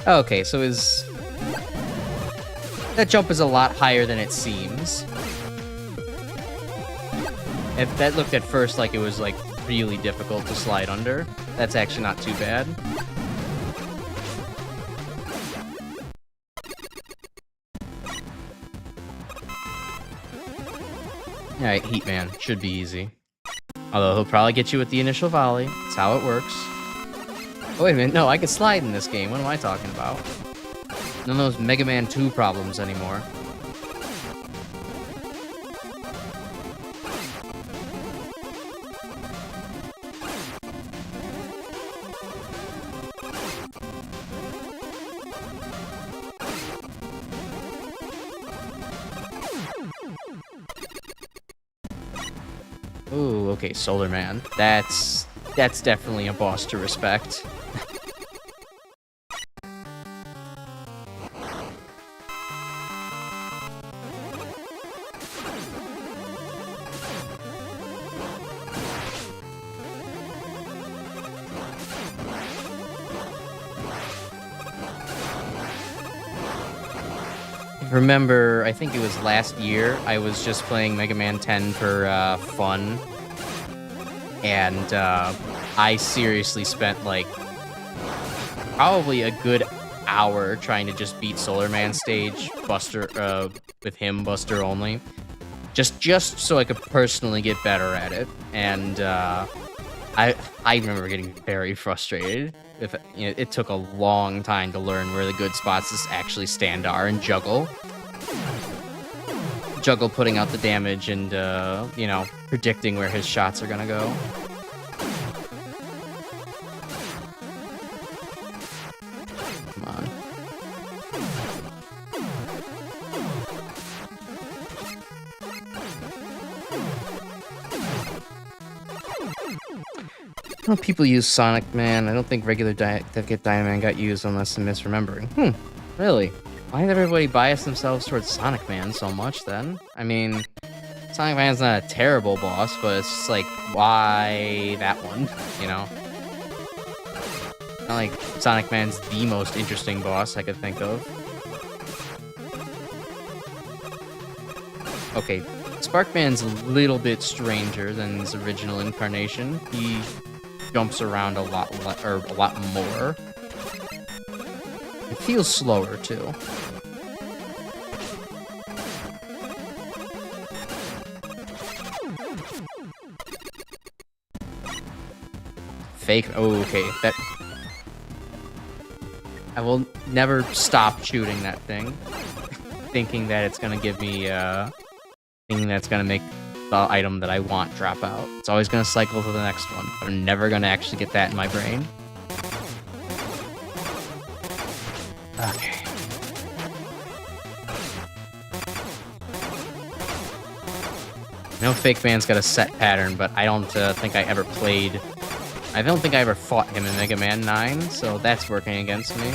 Oh. Okay, so that jump is a lot higher than it seems. If that looked at first like it was like really difficult to slide under, that's actually not too bad. Alright, Heat Man. Should be easy. Although he'll probably get you with the initial volley. That's how it works. Oh, wait a minute. No, I can slide in this game. What am I talking about? None of those Mega Man 2 problems anymore. Ooh, okay, Solar Man. That's That's definitely a boss to respect. Remember, I think it was last year, I was just playing Mega Man 10 for fun, and I seriously spent like probably a good hour trying to just beat Solar Man stage Buster with him Buster only, just so I could personally get better at it. And I remember getting very frustrated. It took a long time to learn where the good spots to actually stand are and juggle putting out the damage and predicting where his shots are gonna go. Come on. Well, people use Sonic Man. I don't think regular Dynaman got used unless I'm misremembering. Really? Why did everybody bias themselves towards Sonic Man so much then? I mean, Sonic Man's not a terrible boss, but it's just like, why that one, you know? Not like Sonic Man's the most interesting boss I could think of. Okay, Sparkman's a little bit stranger than his original incarnation. He jumps around a lot more. It feels slower too. Fake. Oh, okay. That. I will never stop shooting that thing, thinking that it's gonna give me, thinking that's gonna make the item that I want drop out. It's always gonna cycle to the next one, but I'm never gonna actually get that in my brain. Okay. I know Fake Man's got a set pattern, but I don't think I ever played... I don't think I ever fought him in Mega Man 9, so that's working against me.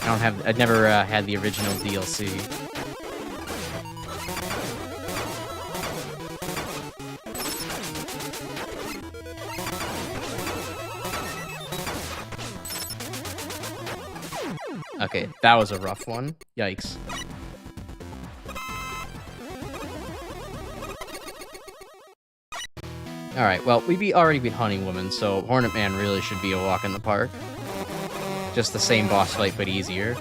I've never had the original DLC. Okay, that was a rough one. Yikes. Alright, well, we already beat Honey Woman, so Hornet Man really should be a walk in the park. Just the same boss fight, but easier.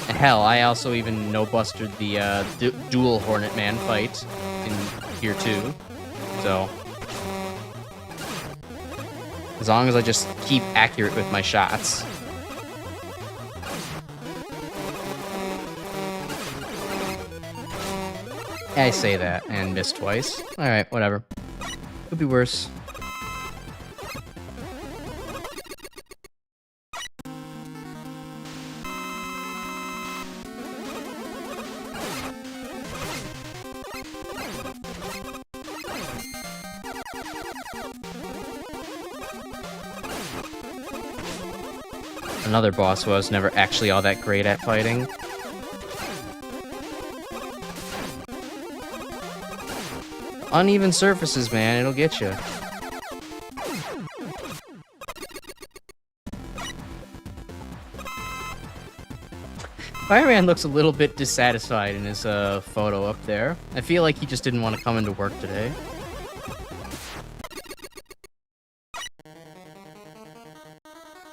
And hell, I also even no-bustered the dual Hornet Man fight in Tier 2, so... as long as I just keep accurate with my shots. I say that and miss twice. Alright, whatever. Could be worse. Another boss who I was never actually all that great at fighting. Uneven surfaces, man, it'll get you. Fireman looks a little bit dissatisfied in his photo up there. I feel like he just didn't want to come into work today.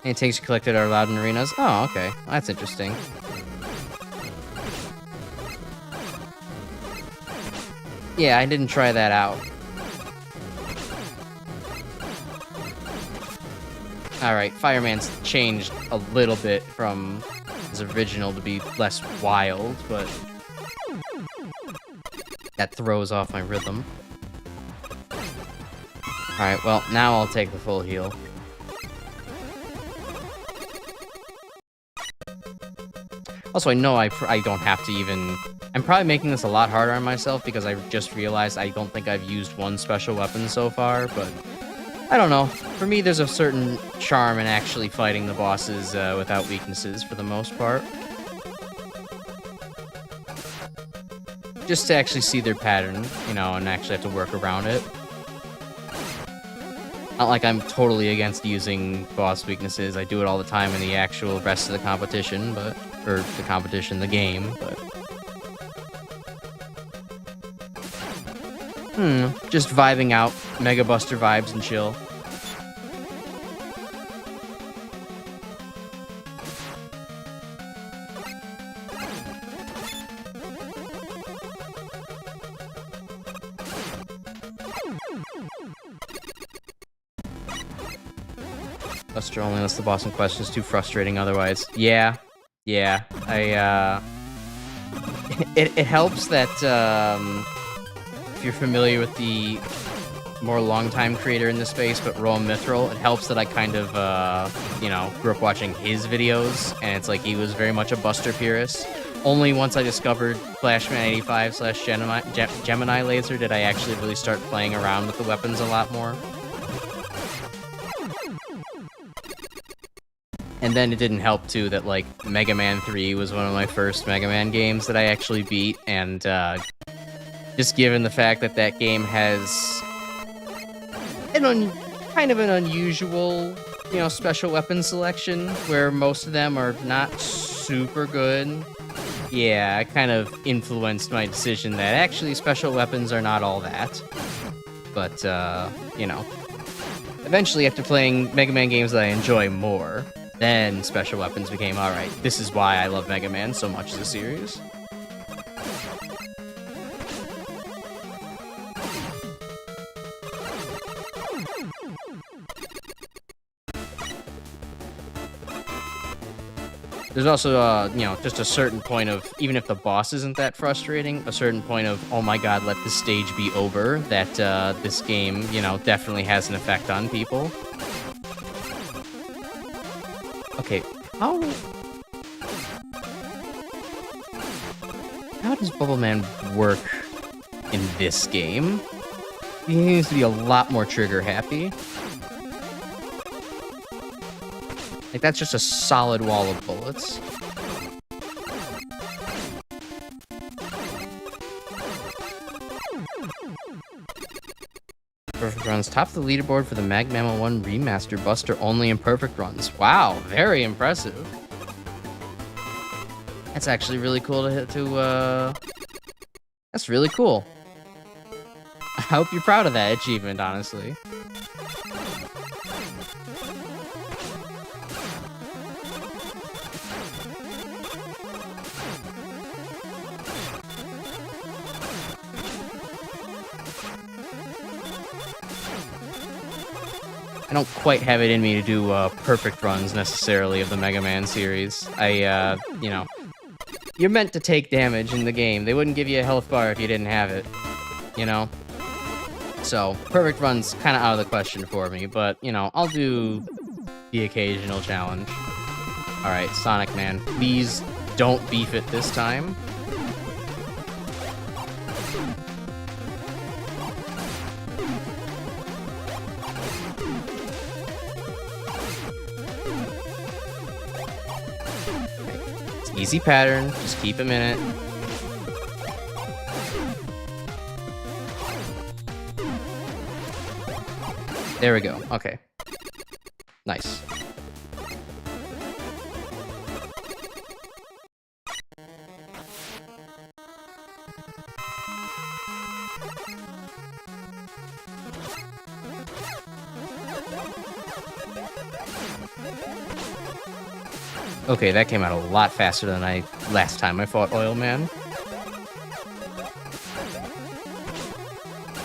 Any tanks you collected are allowed in arenas? Oh, okay. That's interesting. Yeah, I didn't try that out. Alright, Fireman's changed a little bit from his original to be less wild, but that throws off my rhythm. Alright, well, now I'll take the full heal. Also, I know I don't have to even I'm probably making this a lot harder on myself because I just realized I don't think I've used one special weapon so far, but I don't know. For me, there's a certain charm in actually fighting the bosses without weaknesses for the most part. Just to actually see their pattern, you know, and actually have to work around it. Not like I'm totally against using boss weaknesses. I do it all the time in the actual rest of the competition, but... or the competition, the game, but... just vibing out, Mega Buster vibes and chill. Buster only unless the boss in question is too frustrating otherwise. Yeah. It helps that, if you're familiar with the more long-time creator in the space, but Roam Mithril, it helps that I kind of, you know, grew up watching his videos, and it's like he was very much a Buster purist. Only once I discovered Flashman85/Gemini Laser did I actually really start playing around with the weapons a lot more. And then it didn't help, too, that, like, MaGMML3 was one of my first Mega Man games that I actually beat, and, just given the fact that that game has kind of an unusual, you know, special weapon selection, where most of them are not super good, yeah, it kind of influenced my decision that actually special weapons are not all that. But, you know, eventually after playing Mega Man games that I enjoy more, then special weapons became, alright, this is why I love Mega Man so much as a series. There's also, you know, just a certain point of, even if the boss isn't that frustrating, a certain point of, oh my god, let this stage be over, that this game, you know, definitely has an effect on people. Okay, how does Bubble Man work in this game? He seems to be a lot more trigger happy. Like, that's just a solid wall of bullets. Perfect runs. Top of the leaderboard for the MaGMML3 Remaster Buster only in perfect runs. Wow, very impressive. That's actually really cool that's really cool. I hope you're proud of that achievement, honestly. I don't quite have it in me to do perfect runs necessarily of the Mega Man series. You know, you're meant to take damage in the game. They wouldn't give you a health bar if you didn't have it, you know? So, perfect run's kind of out of the question for me, but, you know, I'll do the occasional challenge. Alright, Sonic Man, please don't beef it this time. Easy pattern, just keep him in it. There we go, okay. Nice. Okay, that came out a lot faster than last time I fought Oil Man.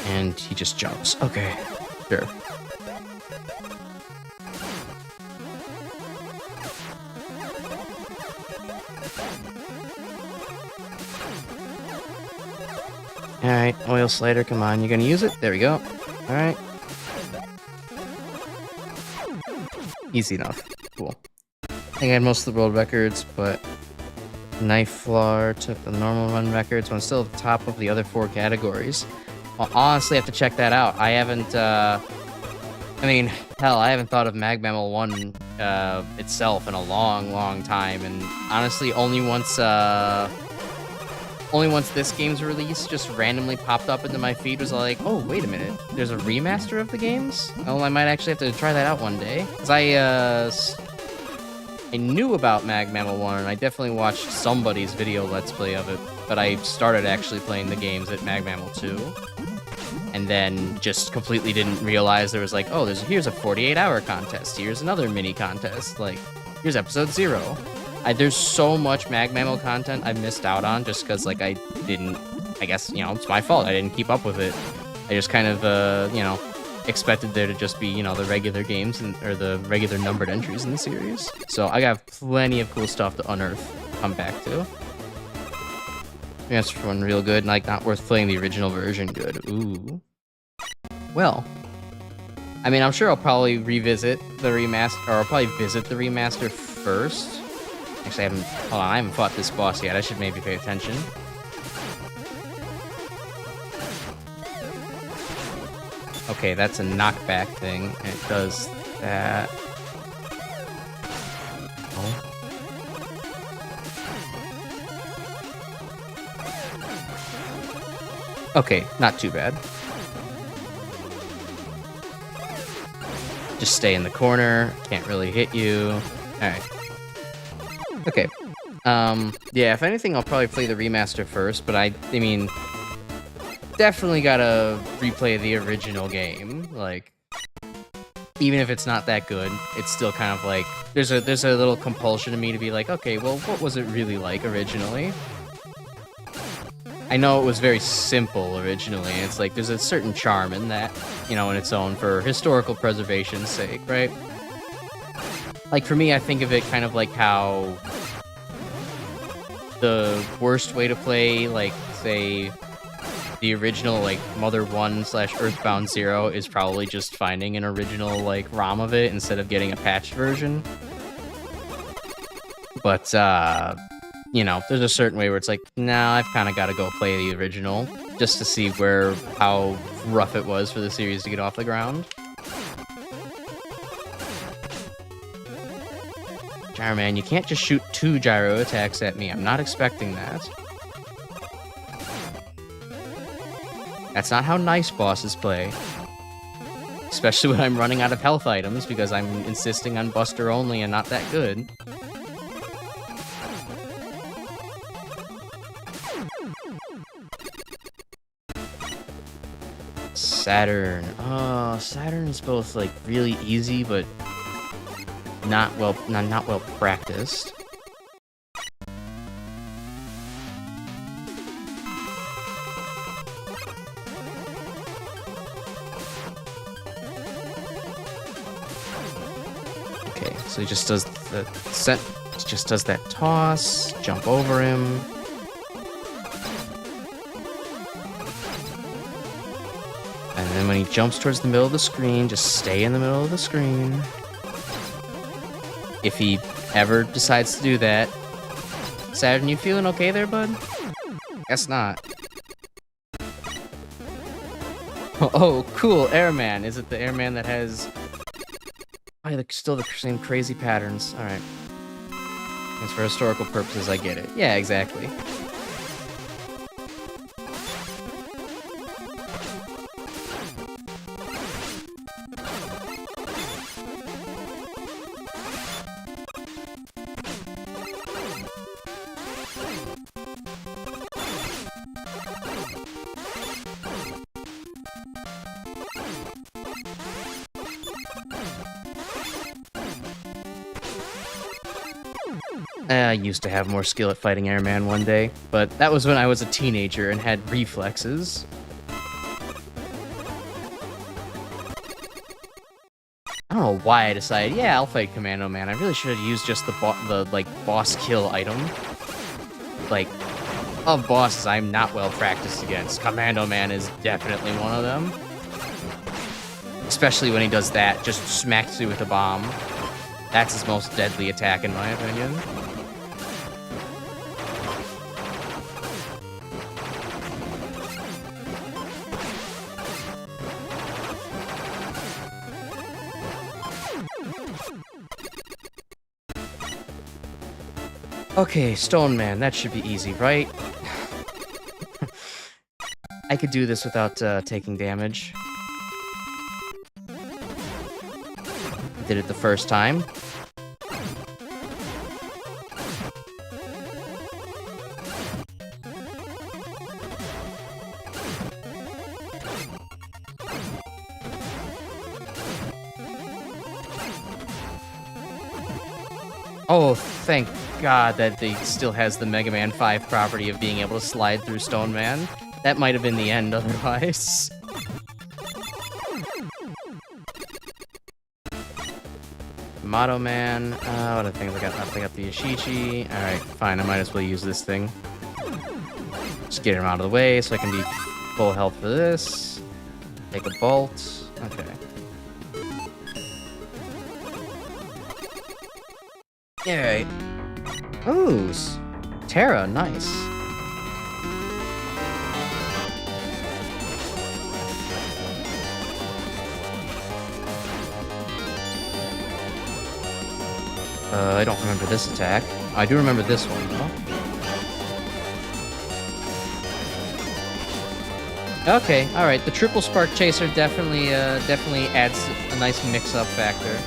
And he just jumps. Okay, sure. Alright, Oil Slider, come on, you're gonna use it? There we go. Alright. Easy enough. Cool. I think I had most of the world records, but Knife Floor took the normal run record, so I'm still at the top of the other 4 categories. I'll honestly have to check that out. I haven't, I mean, hell, I haven't thought of MaGMML3 itself in a long, long time, and honestly, only once this game's released just randomly popped up into my feed was like, oh, wait a minute, there's a remaster of the games? Oh, I might actually have to try that out one day. Because I knew about MaGMML1, and I definitely watched somebody's video Let's Play of it, but I started actually playing the games at MaGMML2, and then just completely didn't realize there was like, oh, here's a 48-hour contest, here's another mini contest, like, here's episode 0. There's so much MaGMML content I missed out on just because, like, I guess, you know, it's my fault, I didn't keep up with it. I just kind of, you know, expected there to just be, you know, the regular games or the regular numbered entries in the series. So I got plenty of cool stuff to unearth, come back to. That's one real good, like not worth playing the original version good. Ooh. Well, I mean, I'm sure I'll probably revisit the remaster, or I'll probably visit the remaster first. Actually, I haven't fought this boss yet. I should maybe pay attention. Okay, that's a knockback thing, and it does that. Oh. Okay, not too bad. Just stay in the corner, can't really hit you. Alright. Okay. Yeah, if anything, I'll probably play the remaster first, but I mean, definitely gotta replay the original game. Like, even if it's not that good, it's still kind of like there's a little compulsion in me to be like, okay, well, what was it really like originally? I know it was very simple originally, and it's like there's a certain charm in that, you know, in its own for historical preservation's sake, right? Like, for me, I think of it kind of like how the worst way to play, like, say, the original, like, Mother 1/Earthbound 0 is probably just finding an original, like, ROM of it instead of getting a patched version. But, you know, there's a certain way where it's like, nah, I've kind of got to go play the original just to see how rough it was for the series to get off the ground. Gyro Man, you can't just shoot 2 gyro attacks at me. I'm not expecting that. That's not how nice bosses play. Especially when I'm running out of health items because I'm insisting on Buster only and not that good. Saturn. Oh, Saturn's both like really easy, but not well practiced. Okay, so he just does that toss, jump over him. And then when he jumps towards the middle of the screen, just stay in the middle of the screen. If he ever decides to do that. Saturn, you feeling okay there, bud? Guess not. Oh, cool, Airman. Is it the Airman that has... Oh, still the same crazy patterns. Alright. It's for historical purposes, I get it. Yeah, exactly. I used to have more skill at fighting Airman one day, but that was when I was a teenager and had reflexes. I don't know why I decided, yeah, I'll fight Commando Man. I really should have used just the like boss kill item. Like, of bosses I'm not well practiced against, Commando Man is definitely one of them. Especially when he does that, just smacks you with a bomb. That's his most deadly attack in my opinion. Okay, Stone Man, that should be easy, right? I could do this without taking damage. Did it the first time. Oh, thank God that they still has the Megaman 5 property of being able to slide through Stone Man. That might have been the end otherwise. Motto Man. What other things I got? I got the Ishichi. Alright, fine. I might as well use this thing. Just get him out of the way so I can be full health for this. Take a bolt. Okay. Alright. Ooh, Terra, nice. I don't remember this attack. I do remember this one, though. Okay, alright. The triple spark chaser definitely adds a nice mix-up factor.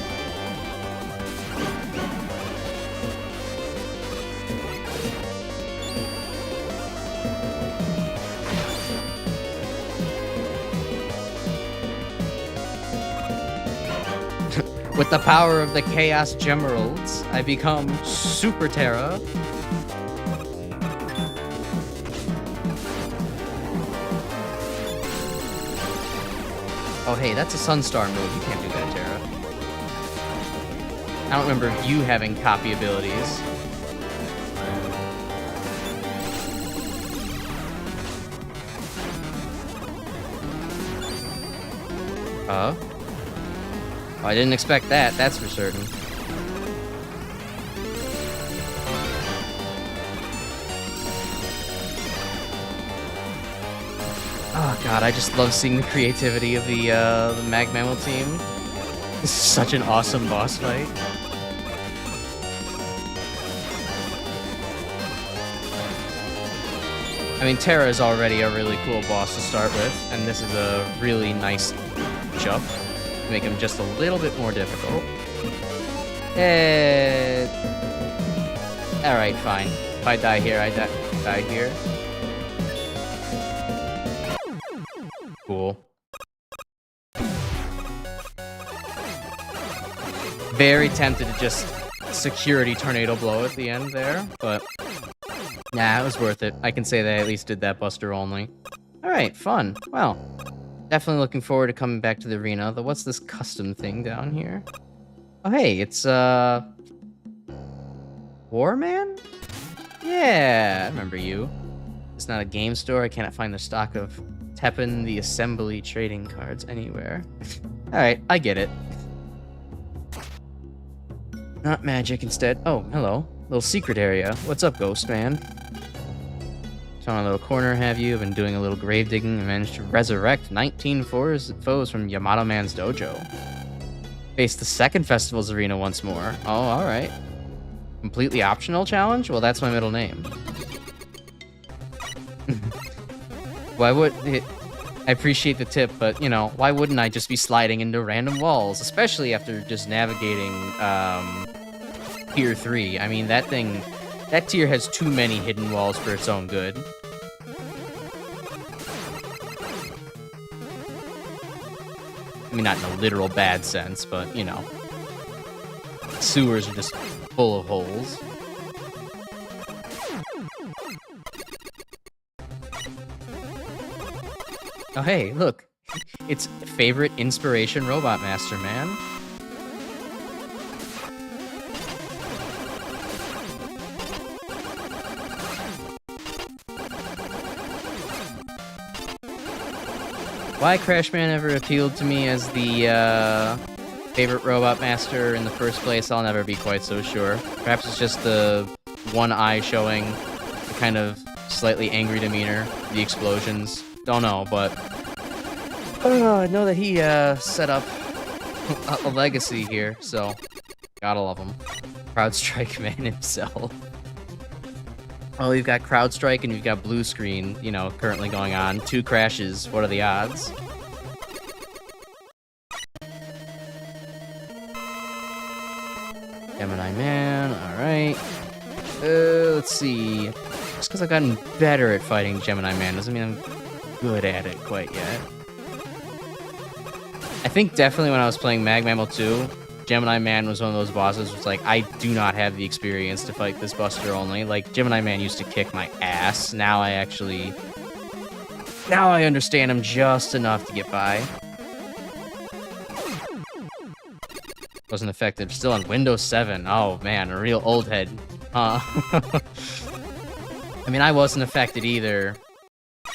With the power of the Chaos Gemeralds, I become Super Terra. Oh hey, that's a Sunstar move. You can't do that, Terra. I don't remember you having copy abilities. Oh, I didn't expect that, that's for certain. Oh god, I just love seeing the creativity of the MaGMML team. This is such an awesome boss fight. I mean, Terra is already a really cool boss to start with, and this is a really nice jump. Make him just a little bit more difficult. Alright, fine. If I die here, I die here. Cool. Very tempted to just security tornado blow at the end there, but nah, it was worth it. I can say that I at least did that buster only. Alright, fun. Well. Definitely looking forward to coming back to the arena. Though, what's this custom thing down here? Oh, hey, it's, Warman? Yeah, I remember you. It's not a game store. I cannot find the stock of Teppen the Assembly trading cards anywhere. Alright, I get it. Not magic instead. Oh, hello. Little secret area. What's up, Ghost Man? So on a little corner, have you been doing a little grave digging and managed to resurrect 19 foes from Yamato Man's dojo? Face the second festival's arena once more. Oh, alright. Completely optional challenge? Well, that's my middle name. Why would it... I appreciate the tip, but, you know, why wouldn't I just be sliding into random walls? Especially after just navigating, Tier 3. I mean, that thing... That tier has too many hidden walls for its own good. I mean, not in a literal bad sense, but, you know. Sewers are just full of holes. Oh, hey, look. It's favorite inspiration Robot Master, man. Why Crashman ever appealed to me as the favorite Robot Master in the first place, I'll never be quite so sure. Perhaps it's just the one eye showing the kind of slightly angry demeanor, the explosions. Don't know, but I know that he set up a legacy here, so gotta love him. Proud Strike Man himself. Oh, you've got Crowd Strike and you've got Blue Screen, you know, currently going on. 2 crashes. What are the odds? Gemini Man, alright. Let's see. Just because I've gotten better at fighting Gemini Man doesn't mean I'm good at it quite yet. I think definitely when I was playing MaGMML3, Gemini Man was one of those bosses was like, I do not have the experience to fight this Buster only. Like, Gemini Man used to kick my ass. Now I understand him just enough to get by. Wasn't affected. Still on Windows 7. Oh, man, a real old head. I mean, I wasn't affected either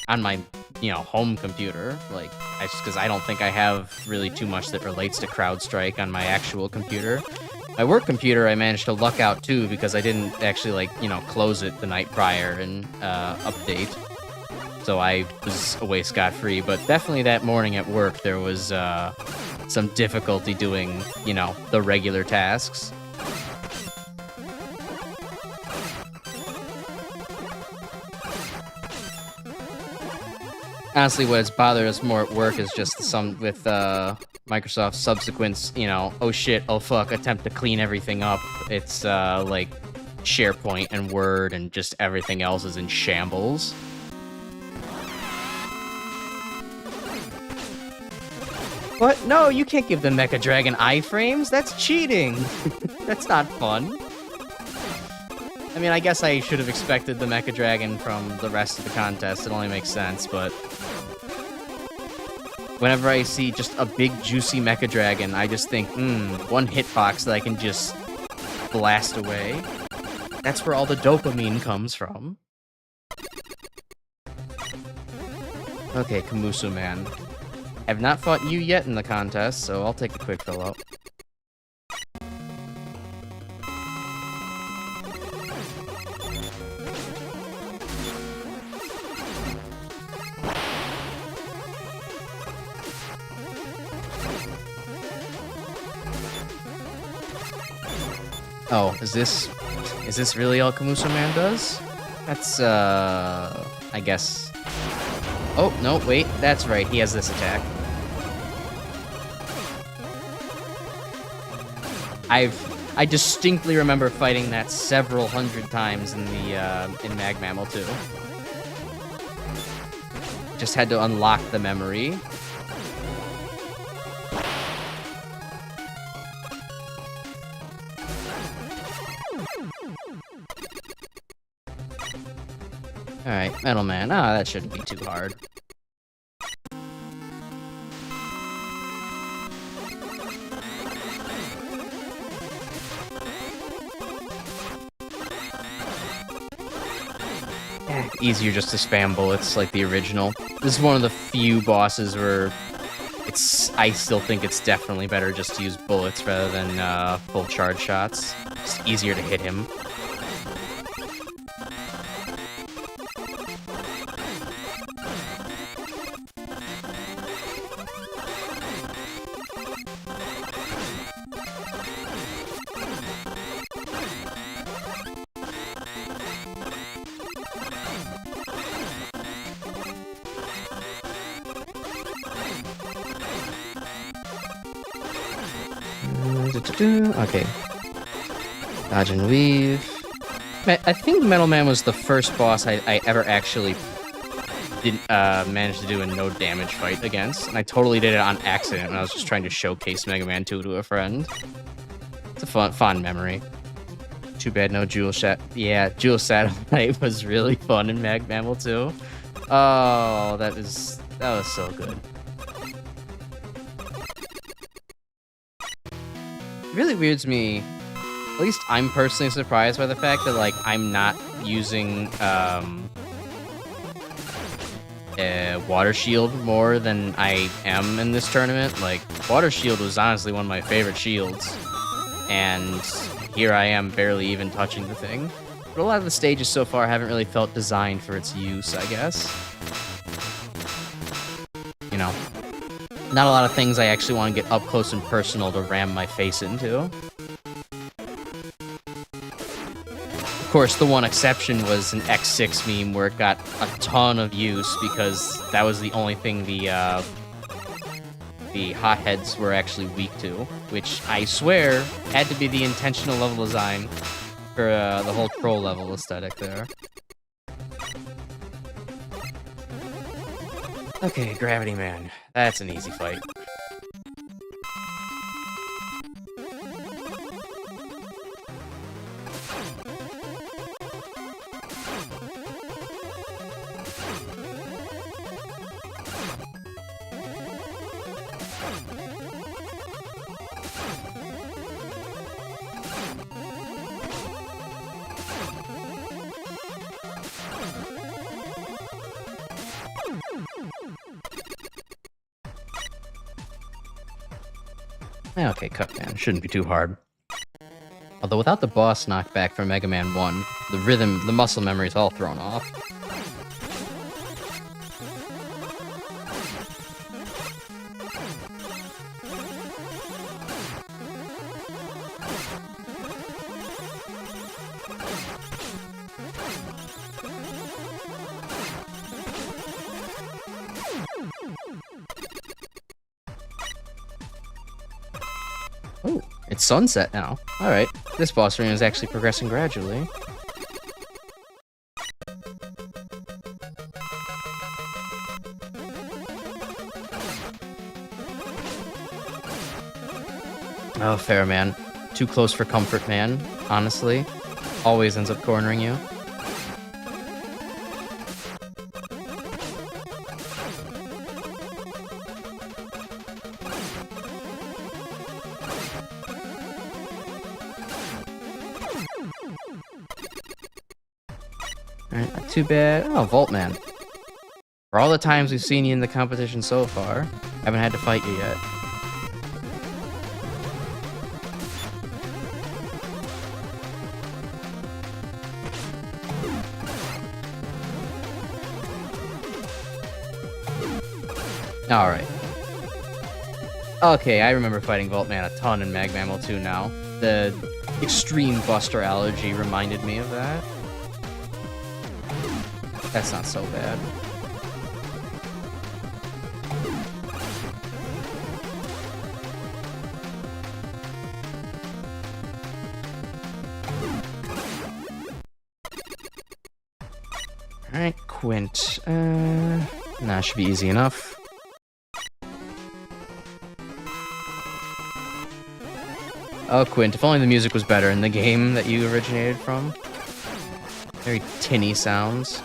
on my, you know, home computer. Like, just because I don't think I have really too much that relates to CrowdStrike on my actual computer. My work computer, I managed to luck out too because I didn't actually, like, you know, close it the night prior and update. So I was away scot-free. But definitely that morning at work, there was some difficulty doing, you know, the regular tasks. Honestly, what has bothered us more at work is just some with Microsoft's subsequent, you know, oh shit, oh fuck, attempt to clean everything up. It's like SharePoint and Word and just everything else is in shambles. What? No, you can't give the Mecha Dragon iframes. That's cheating. That's not fun. I mean, I guess I should have expected the Mecha Dragon from the rest of the contest. It only makes sense, but whenever I see just a big, juicy Mecha Dragon, I just think, one hitbox that I can just blast away. That's where all the dopamine comes from. Okay, Kamusu Man. I have not fought you yet in the contest, so I'll take a quick fill out. Oh, is this really all Kamusu Man does? That's, I guess. Oh, no, wait, that's right, he has this attack. I distinctly remember fighting that several hundred times in the, in MaGMML3. Just had to unlock the memory. Alright, Metal Man. Ah, that shouldn't be too hard. Easier just to spam bullets like the original. This is one of the few bosses where I still think it's definitely better just to use bullets rather than full charge shots. It's easier to hit him. Okay. Dodge and weave. I think Metal Man was the first boss I ever actually didn't manage to do a no damage fight against, and I totally did it on accident when I was just trying to showcase Mega Man 2 to a friend. It's a fun memory. Too bad no Jewel Sat. Yeah, Jewel Satellite was really fun in MaGMML2. Oh, that was so good. It really weirds me. At least I'm personally surprised by the fact that, like, I'm not using Water Shield more than I am in this tournament. Like, Water Shield was honestly one of my favorite shields, and here I am barely even touching the thing. But a lot of the stages so far haven't really felt designed for its use, I guess. You know, not a lot of things I actually want to get up close and personal to ram my face into. Of course, the one exception was an X6 meme where it got a ton of use because that was the only thing the hotheads were actually weak to, which I swear had to be the intentional level design for the whole troll level aesthetic there. Okay, Gravity Man. That's an easy fight. Okay, Cutman. Shouldn't be too hard. Although without the boss knockback from Mega Man 1, the rhythm, the muscle memory is all thrown off. Oh, it's sunset now. Alright, this boss arena is actually progressing gradually. Oh, fair, man. Too close for comfort, man. Honestly. Always ends up cornering you. Alright, not too bad. Oh, Voltman. For all the times we've seen you in the competition so far, haven't had to fight you yet. Alright. Okay, I remember fighting Voltman a ton in MaGMML3 now. The extreme buster allergy reminded me of that. That's not so bad. Alright, Quint. Nah, should be easy enough. Oh, Quint, if only the music was better in the game that you originated from. Very tinny sounds.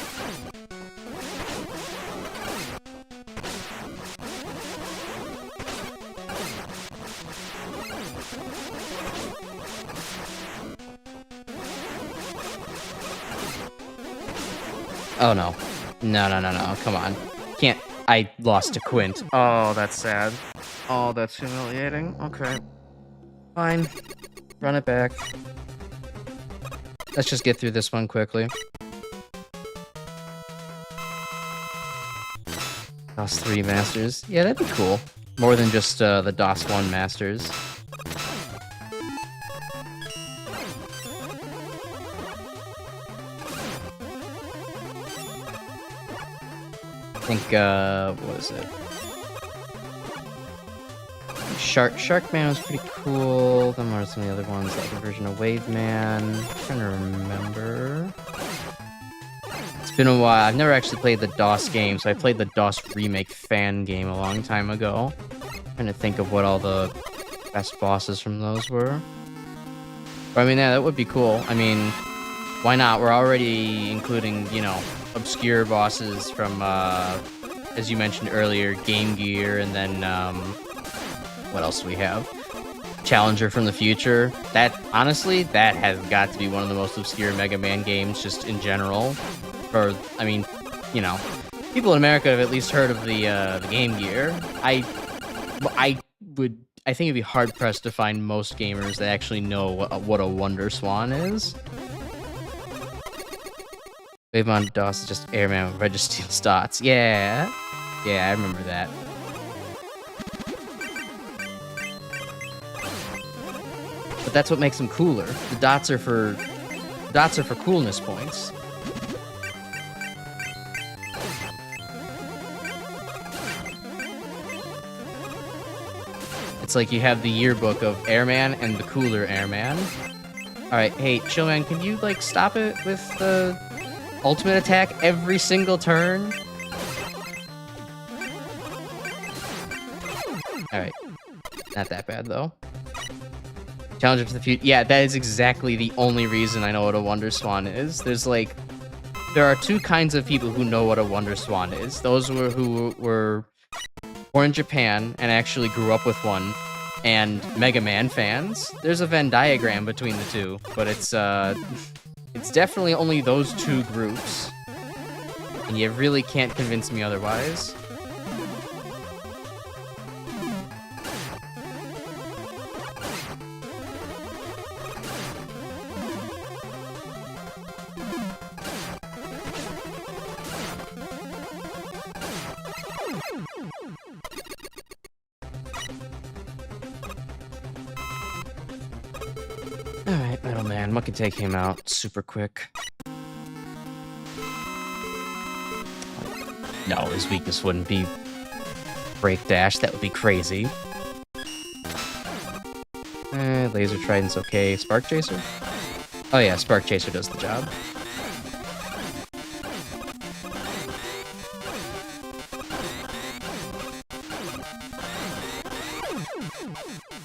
Oh no. No, come on. Can't. I lost to Quint. Oh, that's sad. Oh, that's humiliating. Okay. Fine. Run it back. Let's just get through this one quickly. DOS 3 Masters. Yeah, that'd be cool. More than just the DOS 1 Masters. I think, what was it? Sharkman was pretty cool. Then what are some of the other ones? Like a version of Waveman. I'm trying to remember. It's been a while. I've never actually played the DOS game, so I played the DOS remake fan game a long time ago. Trying to think of what all the best bosses from those were. But I mean, yeah, that would be cool. I mean, why not? We're already including, you know, obscure bosses from, as you mentioned earlier, Game Gear, and then, what else do we have? Challenger from the Future. That, honestly, that has got to be one of the most obscure Mega Man games, just in general. Or, I mean, you know, people in America have at least heard of the Game Gear. I think it'd be hard-pressed to find most gamers that actually know what a Wonder Swan is. Wavemon DOS is just Airman with Red Steel Stots. Yeah, I remember that. But that's what makes them cooler. The dots are for Dots are for coolness points. It's like you have the yearbook of Airman and the cooler Airman. Alright, hey, Chillman, can you, like, stop it with the ultimate attack every single turn? Alright. Not that bad, though. Challenge for the future. Yeah, that is exactly the only reason I know what a Wonder Swan is. There's, like... There are two kinds of people who know what a Wonder Swan is. Those who were born in Japan and actually grew up with one, and Megaman fans. There's a Venn diagram between the two, but it's definitely only those two groups, and you really can't convince me otherwise. Alright, Metal Man. Muck can take him out super quick. No, his weakness wouldn't be Break Dash. That would be crazy. Laser Trident's okay. Spark Chaser? Oh yeah, Spark Chaser does the job.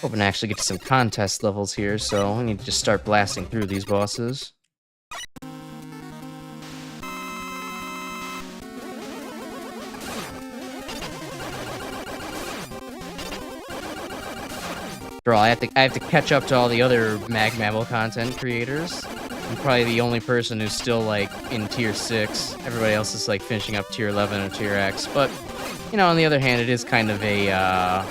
Hoping to actually get to some contest levels here, so I need to just start blasting through these bosses. Girl, I have to catch up to all the other MaGMML content creators. I'm probably the only person who's still, like, in tier 6. Everybody else is, like, finishing up tier 11 or tier X. But, you know, on the other hand, it is kind of a,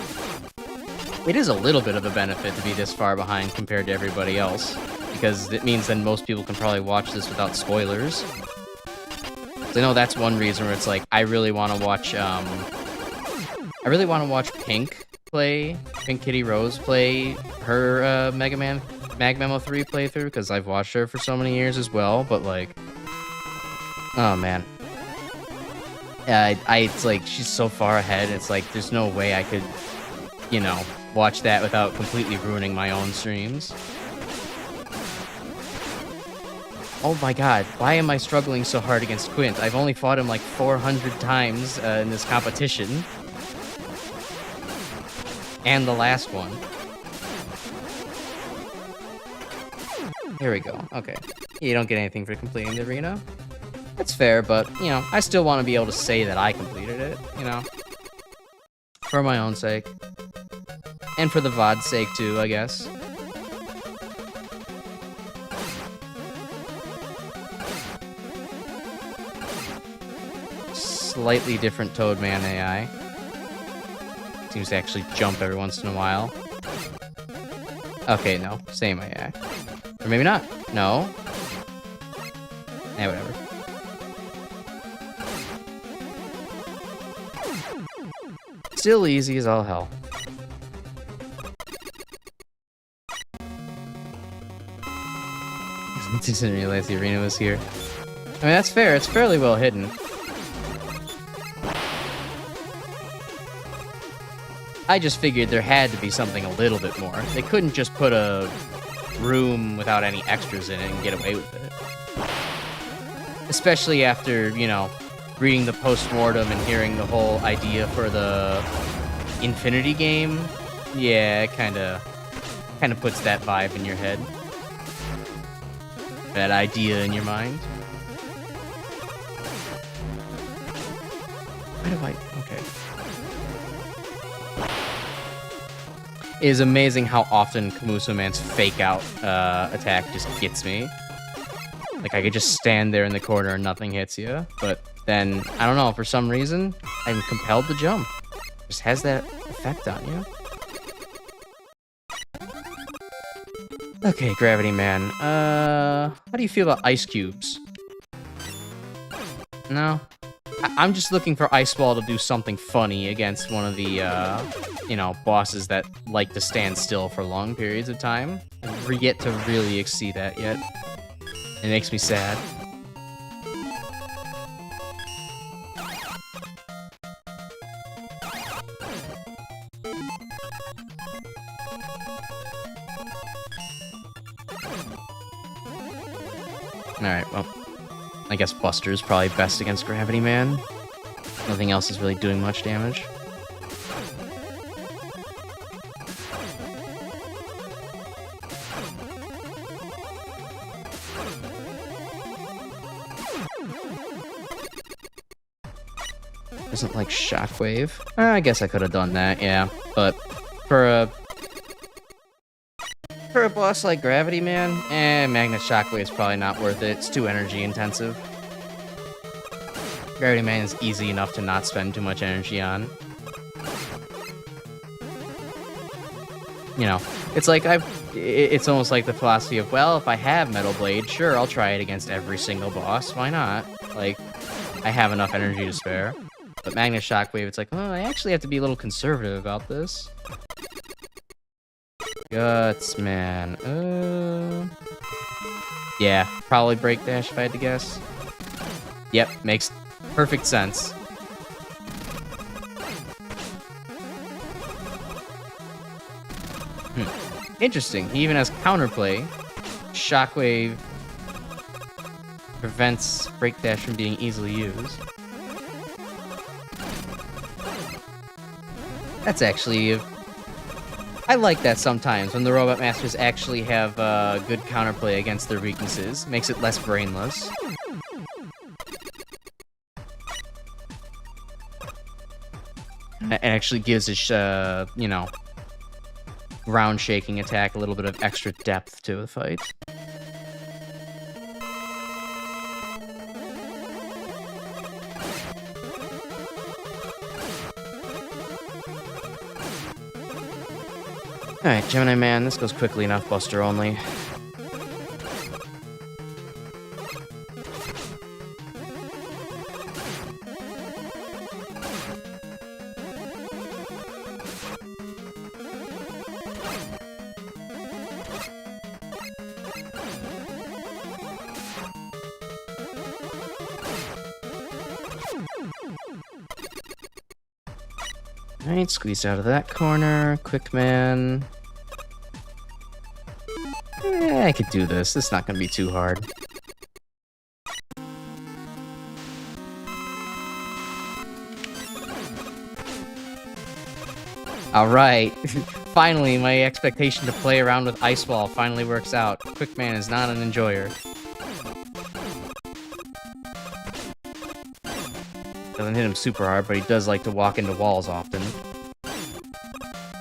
it is a little bit of a benefit to be this far behind compared to everybody else. Because it means then most people can probably watch this without spoilers. So I know that's one reason where it's like, I really want to watch, Pink Kitty Rose play her MaGMML3 playthrough, because I've watched her for so many years as well, but like, oh man. It's like, she's so far ahead, it's like, there's no way I could, you know, watch that without completely ruining my own streams. Oh my god, why am I struggling so hard against Quint? I've only fought him like 400 times in this competition. And the last one. Here we go. Okay. You don't get anything for completing the arena. That's fair, but, you know, I still want to be able to say that I completed it, you know? For my own sake. And for the VOD's sake, too, I guess. Slightly different Toadman AI. Seems to actually jump every once in a while. Okay, no. Same AI. Or maybe not. No. Eh, whatever. Still easy as all hell. Didn't realize the arena was here. I mean, that's fair. It's fairly well hidden. I just figured there had to be something a little bit more. They couldn't just put a room without any extras in it and get away with it. Especially after, you know, reading the post-mortem and hearing the whole idea for the Infinity game. Yeah, it kind of puts that vibe in your head. That idea in your mind. Why do I... Okay. It is amazing how often Kamuso Man's fake out attack just gets me. Like, I could just stand there in the corner and nothing hits you. But then, I don't know, for some reason, I'm compelled to jump. It just has that effect on you. Okay, Gravity Man. How do you feel about ice cubes? No? I'm just looking for Ice Ball to do something funny against one of the, you know, bosses that like to stand still for long periods of time. I've yet to really exceed that yet. It makes me sad. Alright, well, I guess Buster's probably best against Gravity Man. Nothing else is really doing much damage. Doesn't like Shockwave. I guess I could have done that, yeah. But for a boss like Gravity Man, Magnet Shockwave is probably not worth it. It's too energy intensive. Gravity Man is easy enough to not spend too much energy on. You know, it's like it's almost like the philosophy of, well, if I have Metal Blade, sure, I'll try it against every single boss. Why not? Like, I have enough energy to spare. But Magnet Shockwave, it's like, oh, I actually have to be a little conservative about this. Guts, man. Yeah, probably Break Dash if I had to guess. Yep, makes perfect sense. Interesting. He even has counterplay. Shockwave prevents Break Dash from being easily used. That's actually... I like that sometimes, when the Robot Masters actually have good counterplay against their weaknesses. Makes it less brainless. It actually gives his, you know, ground-shaking attack a little bit of extra depth to the fight. Alright, Gemini Man, this goes quickly enough, Buster only. Alright, squeeze out of that corner. Quick Man. I could do this. This is not going to be too hard. Alright. Finally, my expectation to play around with Ice Wall finally works out. Quick Man is not an enjoyer. Doesn't hit him super hard, but he does like to walk into walls often.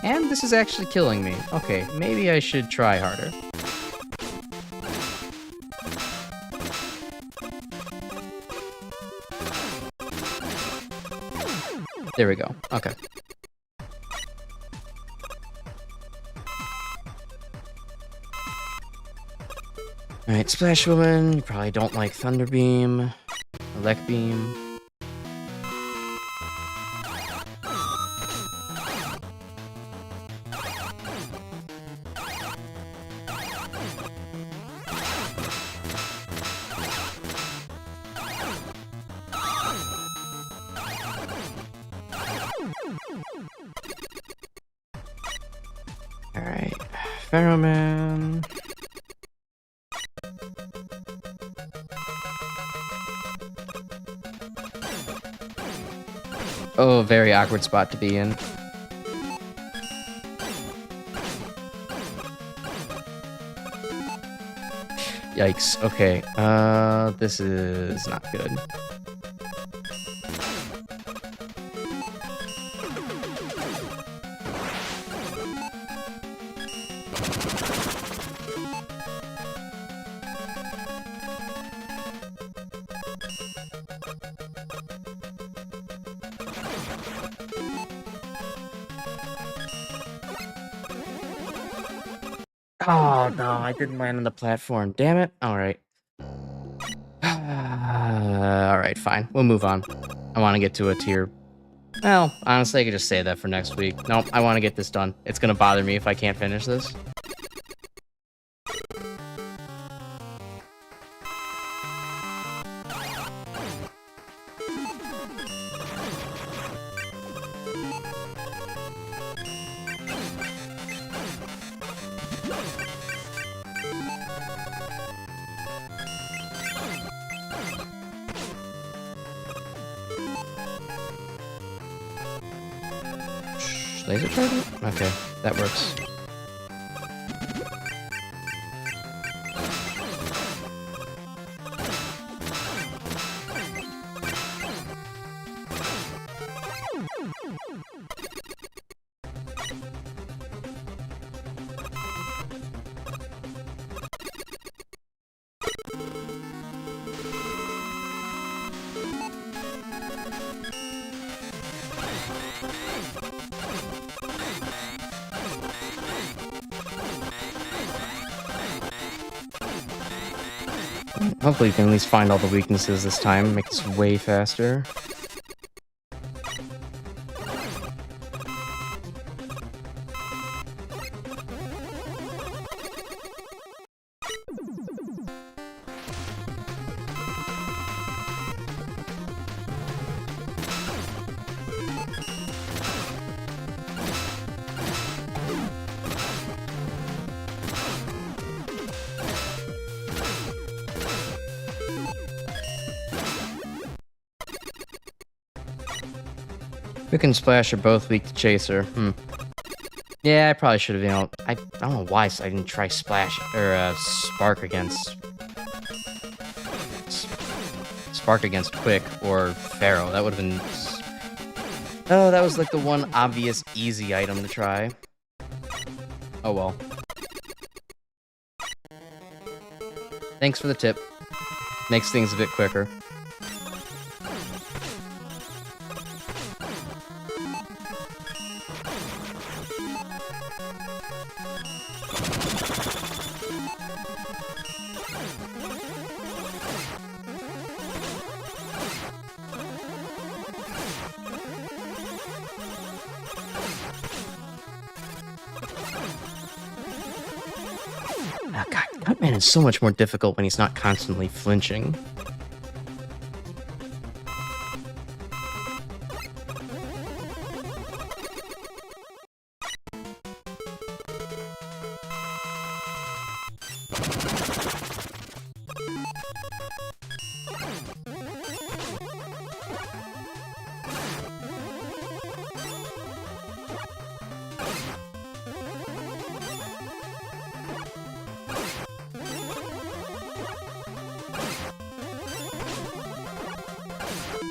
And this is actually killing me. Okay, maybe I should try harder. There we go. Okay. Alright, Splash Woman. You probably don't like Thunder Beam. Elect Beam. Alright, Pharaoh Man. Oh, very awkward spot to be in. Yikes, okay. This is not good. Oh, no, I didn't land on the platform. Damn it. Alright. Alright, fine. We'll move on. I want to get to a tier. Well, honestly, I could just say that for next week. Nope, I want to get this done. It's going to bother me if I can't finish this. Laser target? Okay, that works. Hopefully you can at least find all the weaknesses this time, make this way faster. Quick and Splash are both weak to Chaser. Yeah, I probably should have, I don't know why I didn't try Splash, or, Spark against Quick, or Pharaoh. That would have been... Oh, that was like the one obvious, easy item to try. Oh well. Thanks for the tip. Makes things a bit quicker. Oh, God, Cutman is so much more difficult when he's not constantly flinching.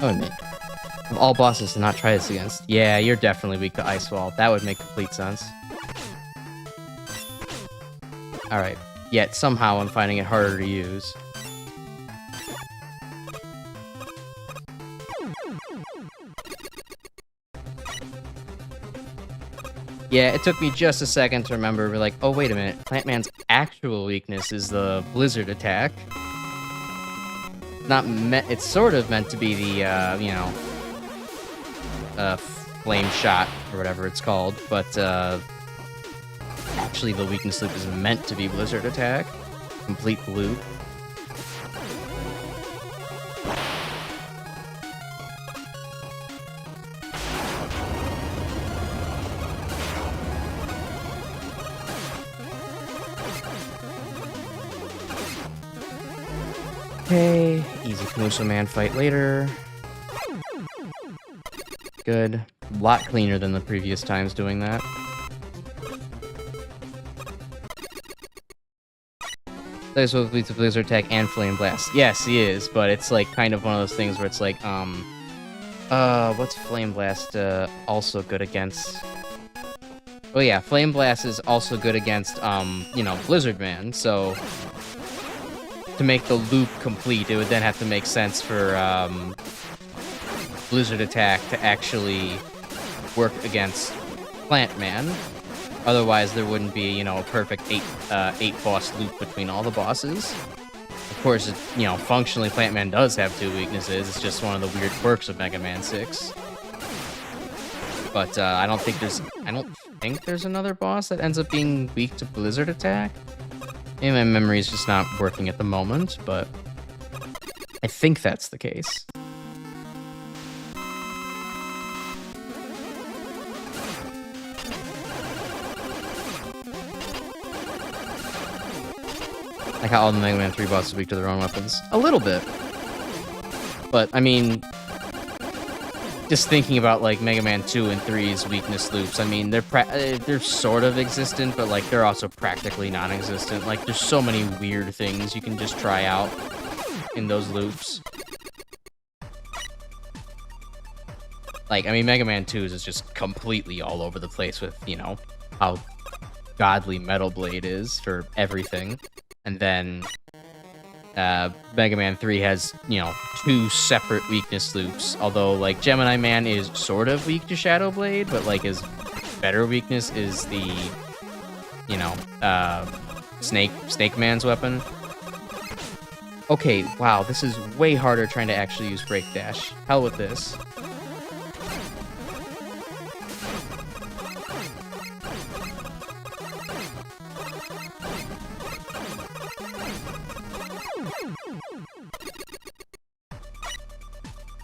Oh, man. Of all bosses to not try this against. Yeah, you're definitely weak to Ice Wall. That would make complete sense. Alright. Yet, somehow I'm finding it harder to use. Yeah, it took me just a second to remember, we're like, oh, wait a minute. Plant Man's actual weakness is the Blizzard attack. It's sort of meant to be the, flame shot, or whatever it's called, but, actually the weakness loop is meant to be Blizzard attack. Complete the loop. Okay, easy Camuso Man fight later. Good. A lot cleaner than the previous times doing that. There's both leads to Blizzard attack and Flame Blast. Yes, he is, but it's like kind of one of those things where it's like, what's Flame Blast also good against? Oh yeah, Flame Blast is also good against, Blizzard Man, so to make the loop complete, it would then have to make sense for Blizzard attack to actually work against Plant Man. Otherwise, there wouldn't be, a perfect eight boss loop between all the bosses. Of course, functionally, Plant Man does have two weaknesses. It's just one of the weird quirks of Mega Man 6. But I don't think there's another boss that ends up being weak to Blizzard attack. Maybe my memory is just not working at the moment, but I think that's the case. Like how all the Mega Man 3 bosses are weak to their own weapons. A little bit. But, I mean, just thinking about, like, Mega Man 2 and 3's weakness loops, I mean, they're sort of existent, but, like, they're also practically non-existent. Like, there's so many weird things you can just try out in those loops. Like, I mean, Mega Man 2's is just completely all over the place with, you know, how godly Metal Blade is for everything. And then Mega Man 3 has, you know, 2 separate weakness loops. Although, like, Gemini Man is sort of weak to Shadow Blade, but, like, his better weakness is the, you know, Snake Man's weapon. Okay, wow, this is way harder trying to actually use Break Dash. Hell with this.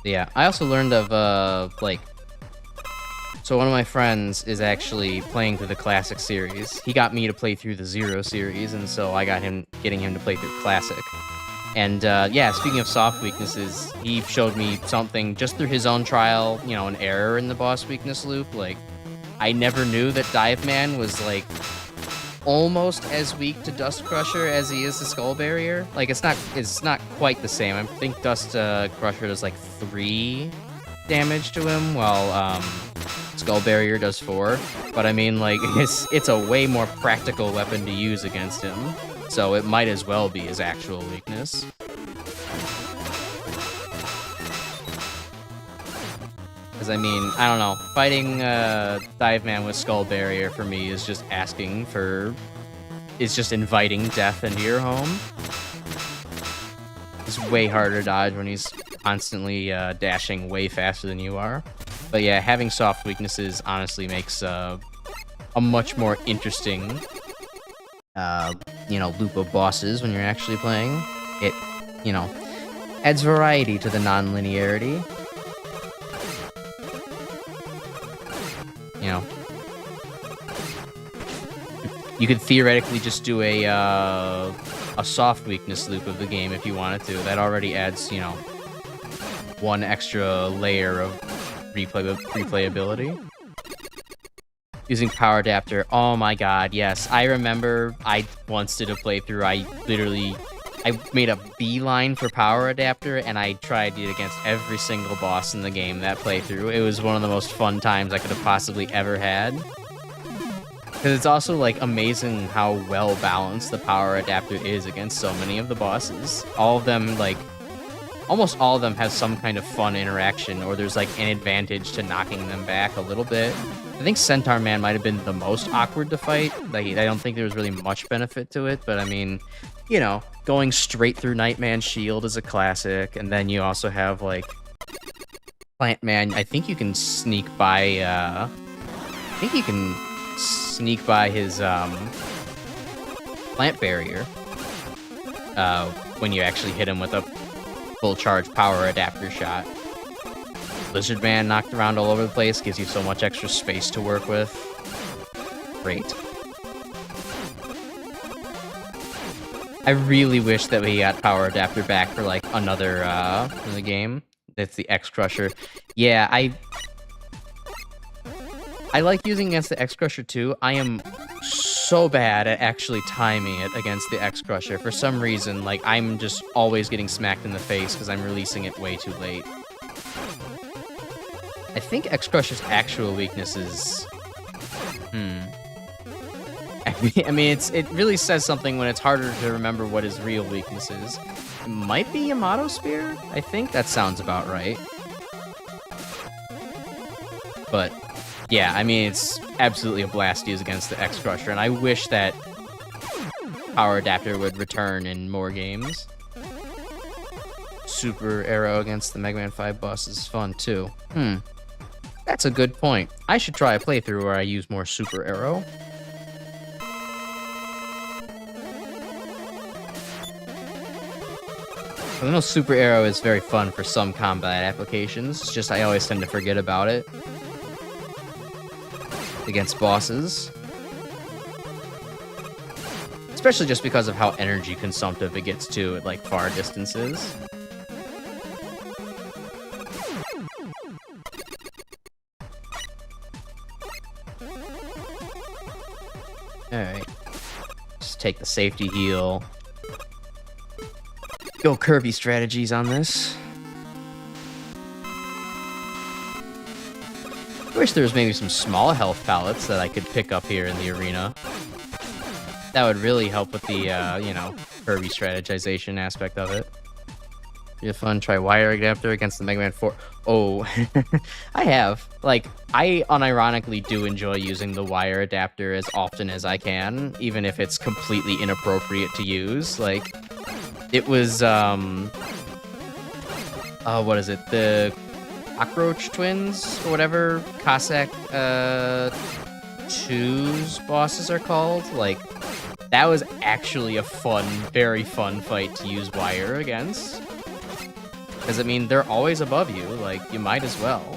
Yeah, I also learned of, like... So one of my friends is actually playing through the Classic series. He got me to play through the Zero series, and so I got getting him to play through Classic. And, yeah, speaking of soft weaknesses, he showed me something just through his own trial, you know, an error in the boss weakness loop. Like, I never knew that Dive Man was, like, almost as weak to Dust Crusher as he is to Skull Barrier. Like, it's not quite the same. I think Dust Crusher does like 3 damage to him, while Skull Barrier does 4. But I mean, like, it's a way more practical weapon to use against him, so it might as well be his actual weakness. Because, I mean, I don't know. Fighting Dive Man with Skull Barrier for me is just asking for... is just inviting death into your home. It's way harder to dodge when he's constantly dashing way faster than you are. But yeah, having soft weaknesses honestly makes a much more interesting, you know, loop of bosses when you're actually playing. It, you know, adds variety to the non-linearity. You know, you could theoretically just do a soft weakness loop of the game if you wanted to. That already adds, you know, 1 extra layer of replayability. Using Power Adapter, oh my god, yes. I remember I once did a playthrough, I made a beeline for Power Adapter, and I tried it against every single boss in the game that playthrough. It was one of the most fun times I could have possibly ever had. Because it's also, like, amazing how well balanced the Power Adapter is against so many of the bosses. All of them, like, almost all of them have some kind of fun interaction, or there's, like, an advantage to knocking them back a little bit. I think Centaur Man might have been the most awkward to fight. Like, I don't think there was really much benefit to it, but I mean, you know, going straight through Nightman's shield is a classic, and then you also have, like, Plant Man. I think you can sneak by, his, Plant Barrier, when you actually hit him with a full charge Power Adapter shot. Lizard Man knocked around all over the place, gives you so much extra space to work with. Great. I really wish that we got Power Adapter back for, like, another game. That's the X Crusher. Yeah, I like using against the X Crusher too. I am so bad at actually timing it against the X Crusher. For some reason, like, I'm just always getting smacked in the face because I'm releasing it way too late. I think X Crusher's actual weakness is... I mean, it really says something when it's harder to remember what his real weakness is. It might be Yamato Spear? I think that sounds about right. But, yeah, I mean, it's absolutely a blast to use against the X Crusher, and I wish that Power Adapter would return in more games. Super Arrow against the Mega Man 5 boss is fun, too. That's a good point. I should try a playthrough where I use more Super Arrow. I know Super Arrow is very fun for some combat applications, it's just I always tend to forget about it against bosses. Especially just because of how energy consumptive it gets to at like far distances. Alright. Just take the safety heal. Go Kirby strategies on this. I wish there was maybe some small health pallets that I could pick up here in the arena. That would really help with the, you know, Kirby strategization aspect of it. Be a fun try wire adapter against the Megaman 4. Oh, I have. Like, I unironically do enjoy using the wire adapter as often as I can, even if it's completely inappropriate to use. Like, it was, what is it? The Cockroach Twins, or whatever Cossack, 2's bosses are called. Like, that was actually a fun, very fun fight to use wire against. Because, I mean, they're always above you. Like, you might as well.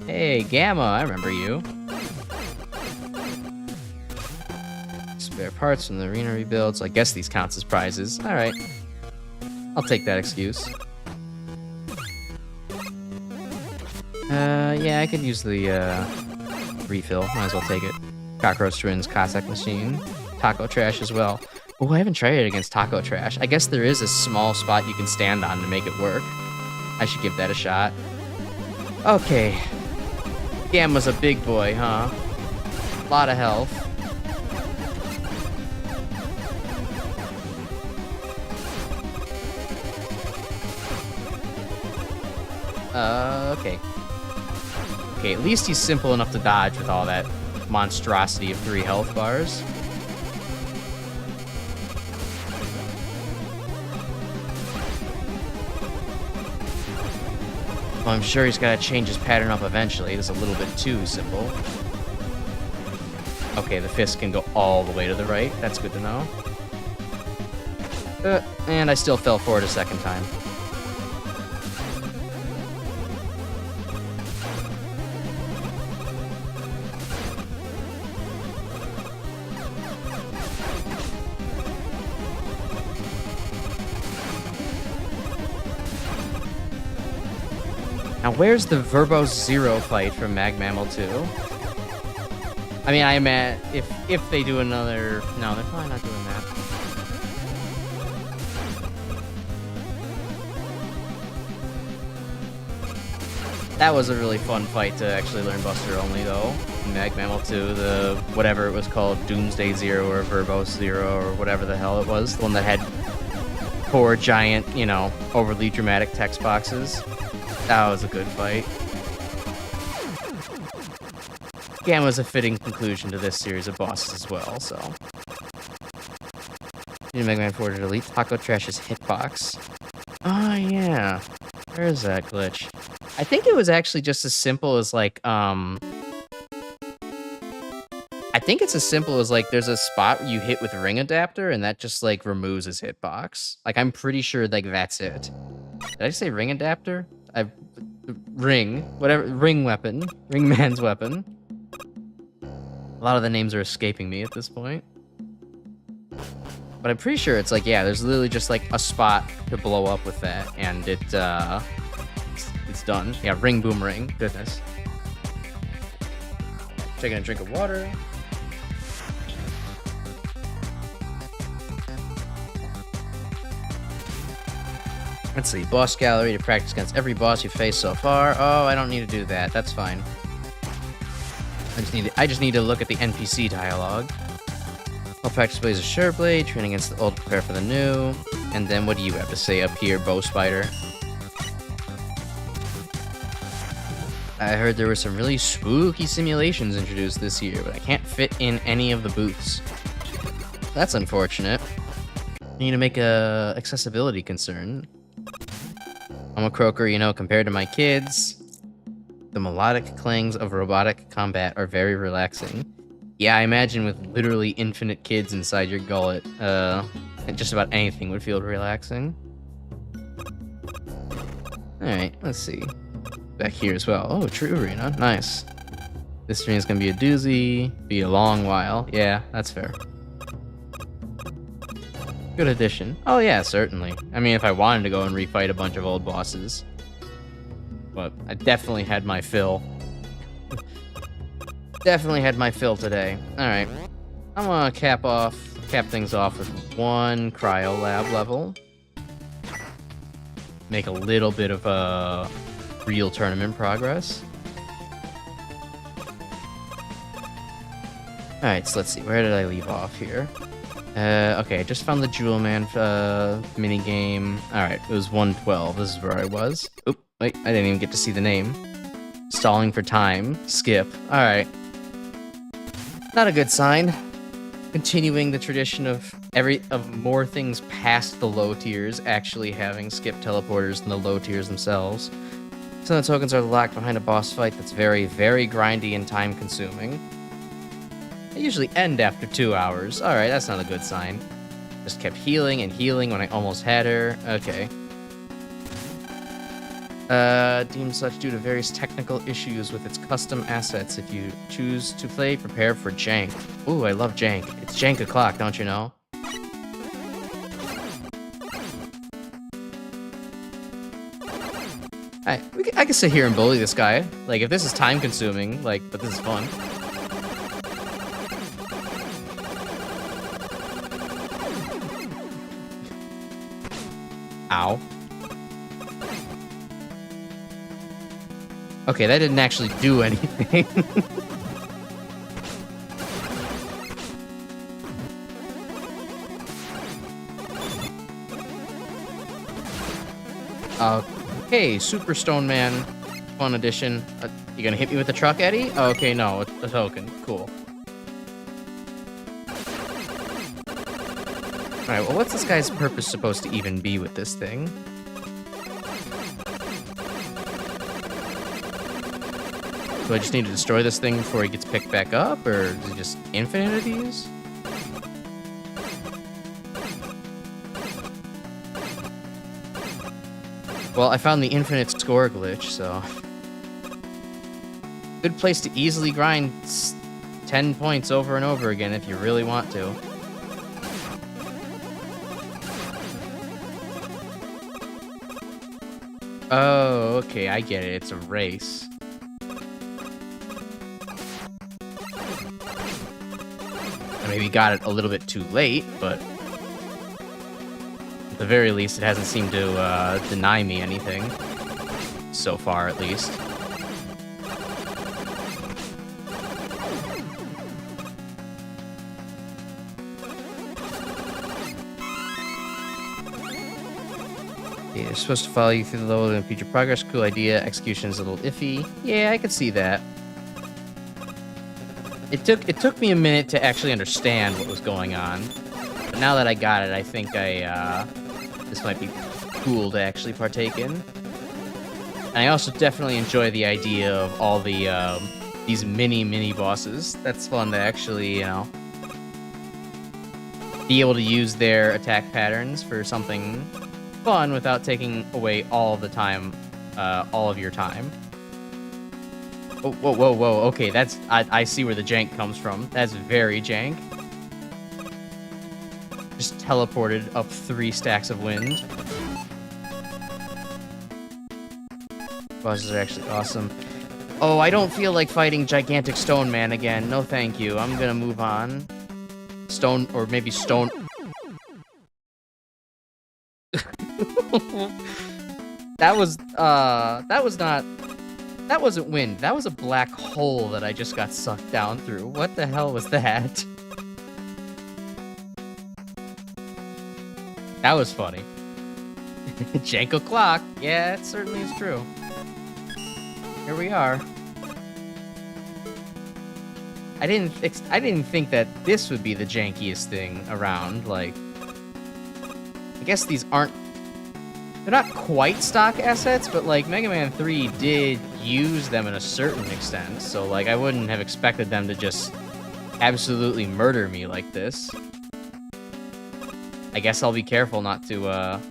Hey, Gamma, I remember you. Spare parts from the arena rebuilds. I guess these counts as prizes. Alright. I'll take that excuse. Yeah, I could use the, refill. Might as well take it. Cockroach Twins, Cossack Machine. Taco Trash as well. Oh, I haven't tried it against Taco Trash. I guess there is a small spot you can stand on to make it work. I should give that a shot. Okay. Gamma's a big boy, huh? A lot of health. Okay. Okay, at least he's simple enough to dodge with all that monstrosity of 3 health bars. Well, I'm sure he's got to change his pattern up eventually. It's a little bit too simple. Okay, the fist can go all the way to the right. That's good to know. And I still fell for it a second time. Now, where's the Verbose Zero fight from MaGMML3? I mean, I meant if they do another... No, they're probably not doing that. That was a really fun fight to actually learn Buster Only, though. MaGMML3, the whatever it was called, Doomsday Zero or Verbose Zero or whatever the hell it was. The one that had 4 giant, you know, overly dramatic text boxes. That was a good fight. Gamma's a fitting conclusion to this series of bosses as well, so. Need Megaman 4 to delete Taco Trash's hitbox. Oh, yeah. Where is that glitch? I think it was actually just as simple as, like, I think it's as simple as, like, there's a spot you hit with ring adapter, and that just, like, removes his hitbox. Like, I'm pretty sure, like, that's it. Did I say ring adapter? Ring. Whatever. Ring weapon. Ring man's weapon. A lot of the names are escaping me at this point. But I'm pretty sure it's like, yeah, there's literally just, like, a spot to blow up with that, and it's done. Yeah, ring boomerang. Goodness. Taking a drink of water. Let's see, boss gallery to practice against every boss you face so far. Oh, I don't need to do that. That's fine. I just need to look at the NPC dialogue. I'll practice Blaze of Sureblade, train against the old, prepare for the new. And then what do you have to say up here, Bow Spider? I heard there were some really spooky simulations introduced this year, but I can't fit in any of the booths. That's unfortunate. I need to make a accessibility concern. I'm a croaker, you know, compared to my kids. The melodic clangs of robotic combat are very relaxing. Yeah, I imagine with literally infinite kids inside your gullet, just about anything would feel relaxing. Alright, let's see. Back here as well. Oh, true arena. Nice. This stream is gonna be a doozy. Be a long while. Yeah, that's fair. Good addition. Oh yeah, certainly. I mean, if I wanted to go and refight a bunch of old bosses. But I definitely had my fill. Definitely had my fill today. Alright. I'm gonna cap things off with one cryo lab level. Make a little bit of real tournament progress. Alright, so let's see. Where did I leave off here? Okay, I just found the Jewel Man minigame. Alright, it was 112. This is where I was. Oop, wait, I didn't even get to see the name. Stalling for time. Skip. Alright. Not a good sign. Continuing the tradition of more things past the low tiers actually having skip teleporters than the low tiers themselves. Some of the tokens are locked behind a boss fight that's very, very grindy and time consuming. They usually end after 2 hours. Alright, that's not a good sign. Just kept healing and healing when I almost had her. Okay. Deemed such due to various technical issues with its custom assets. If you choose to play, prepare for jank. Ooh, I love jank. It's jank o'clock, don't you know? I can sit here and bully this guy. Like, if this is time consuming, like, but this is fun. Ow. Okay, that didn't actually do anything. Okay, Super Stone Man, fun edition. You gonna hit me with a truck, Eddie? Okay, no, a token. Cool. Alright, well, what's this guy's purpose supposed to even be with this thing? Do I just need to destroy this thing before he gets picked back up, or is it just infinite of these? Well, I found the infinite score glitch, so... Good place to easily grind 10 points over and over again if you really want to. Oh, okay, I get it. It's a race. I maybe got it a little bit too late, but... At the very least, it hasn't seemed to deny me anything. So far, at least. Yeah, they're supposed to follow you through the level in future progress. Cool idea. Execution is a little iffy. Yeah, I could see that. It took me a minute to actually understand what was going on. But now that I got it, I think this might be cool to actually partake in. And I also definitely enjoy the idea of all the these mini bosses. That's fun to actually, you know, be able to use their attack patterns for something fun without taking away all of the time, all of your time. Oh, whoa. Okay, that's I see where the jank comes from. That's very jank. Just teleported up 3 stacks of wind. Bosses are actually awesome. Oh, I don't feel like fighting Gigantic Stone Man again. No, thank you. I'm gonna move on. Stone, or maybe Stone... That wasn't wind. That was a black hole that I just got sucked down through. What the hell was that? That was funny. Jank o'clock. Yeah, it certainly is true. Here we are. I didn't think that this would be the jankiest thing around. Like, I guess these aren't... They're not quite stock assets, but like Megaman 3 did use them in a certain extent. So like I wouldn't have expected them to just absolutely murder me like this. I guess I'll be careful not to,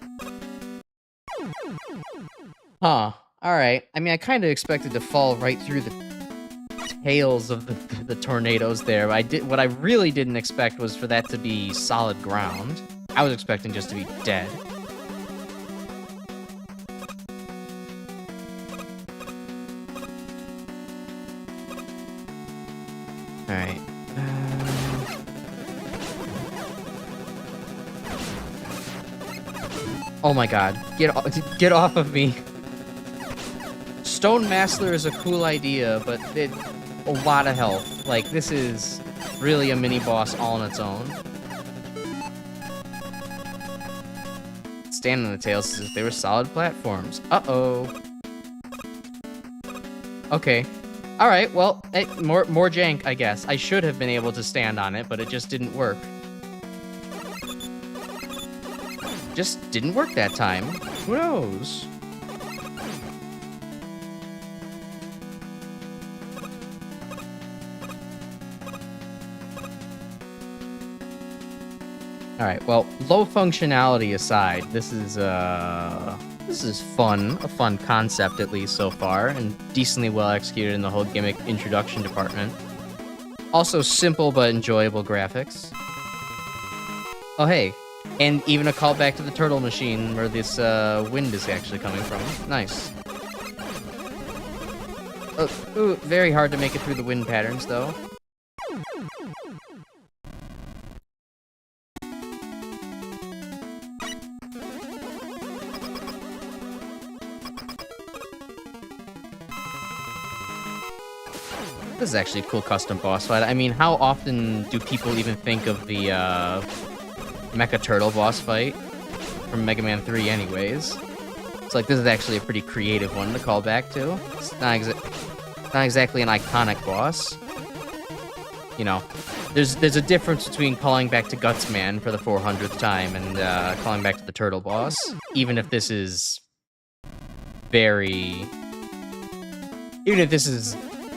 Huh. Alright. I mean, I kind of expected to fall right through the tails of the tornadoes there. What I really didn't expect was for that to be solid ground. I was expecting just to be dead. Alright. Oh my god. Get off of me. Stone Master is a cool idea, but a lot of health. Like, this is really a mini-boss all on its own. Stand on the tails as if they were solid platforms. Uh-oh. Okay. Alright, well, more jank, I guess. I should have been able to stand on it, but it just didn't work. Just didn't work that time. Who knows? Alright, well, low functionality aside, this is fun. A fun concept, at least, so far, and decently well executed in the whole gimmick introduction department. Also simple but enjoyable graphics. Oh, hey. And even a callback to the turtle machine where this wind is actually coming from. Nice. Ooh, very hard to make it through the wind patterns, though. This is actually a cool custom boss fight. I mean, how often do people even think of the Mecha Turtle boss fight from Megaman 3 anyways? It's like, this is actually a pretty creative one to call back to. It's not exactly an iconic boss. You know, there's a difference between calling back to Gutsman for the 400th time and calling back to the Turtle boss. Even if this is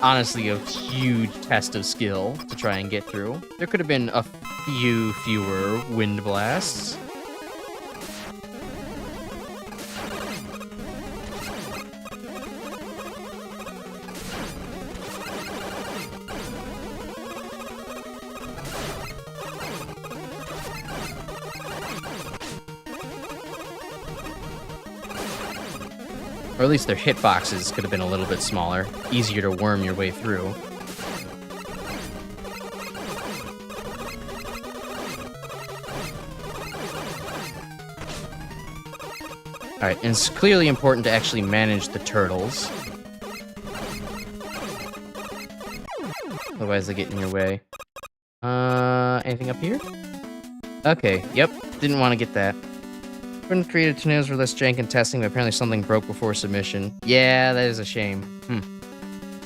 honestly a huge test of skill to try and get through. There could have been a few fewer wind blasts. Or at least their hitboxes could have been a little bit smaller, easier to worm your way through. Alright, and it's clearly important to actually manage the turtles. Otherwise they get in your way. Anything up here? Okay, yep, didn't want to get that. Couldn't create tornadoes for less jank and testing, but apparently something broke before submission. Yeah, that is a shame.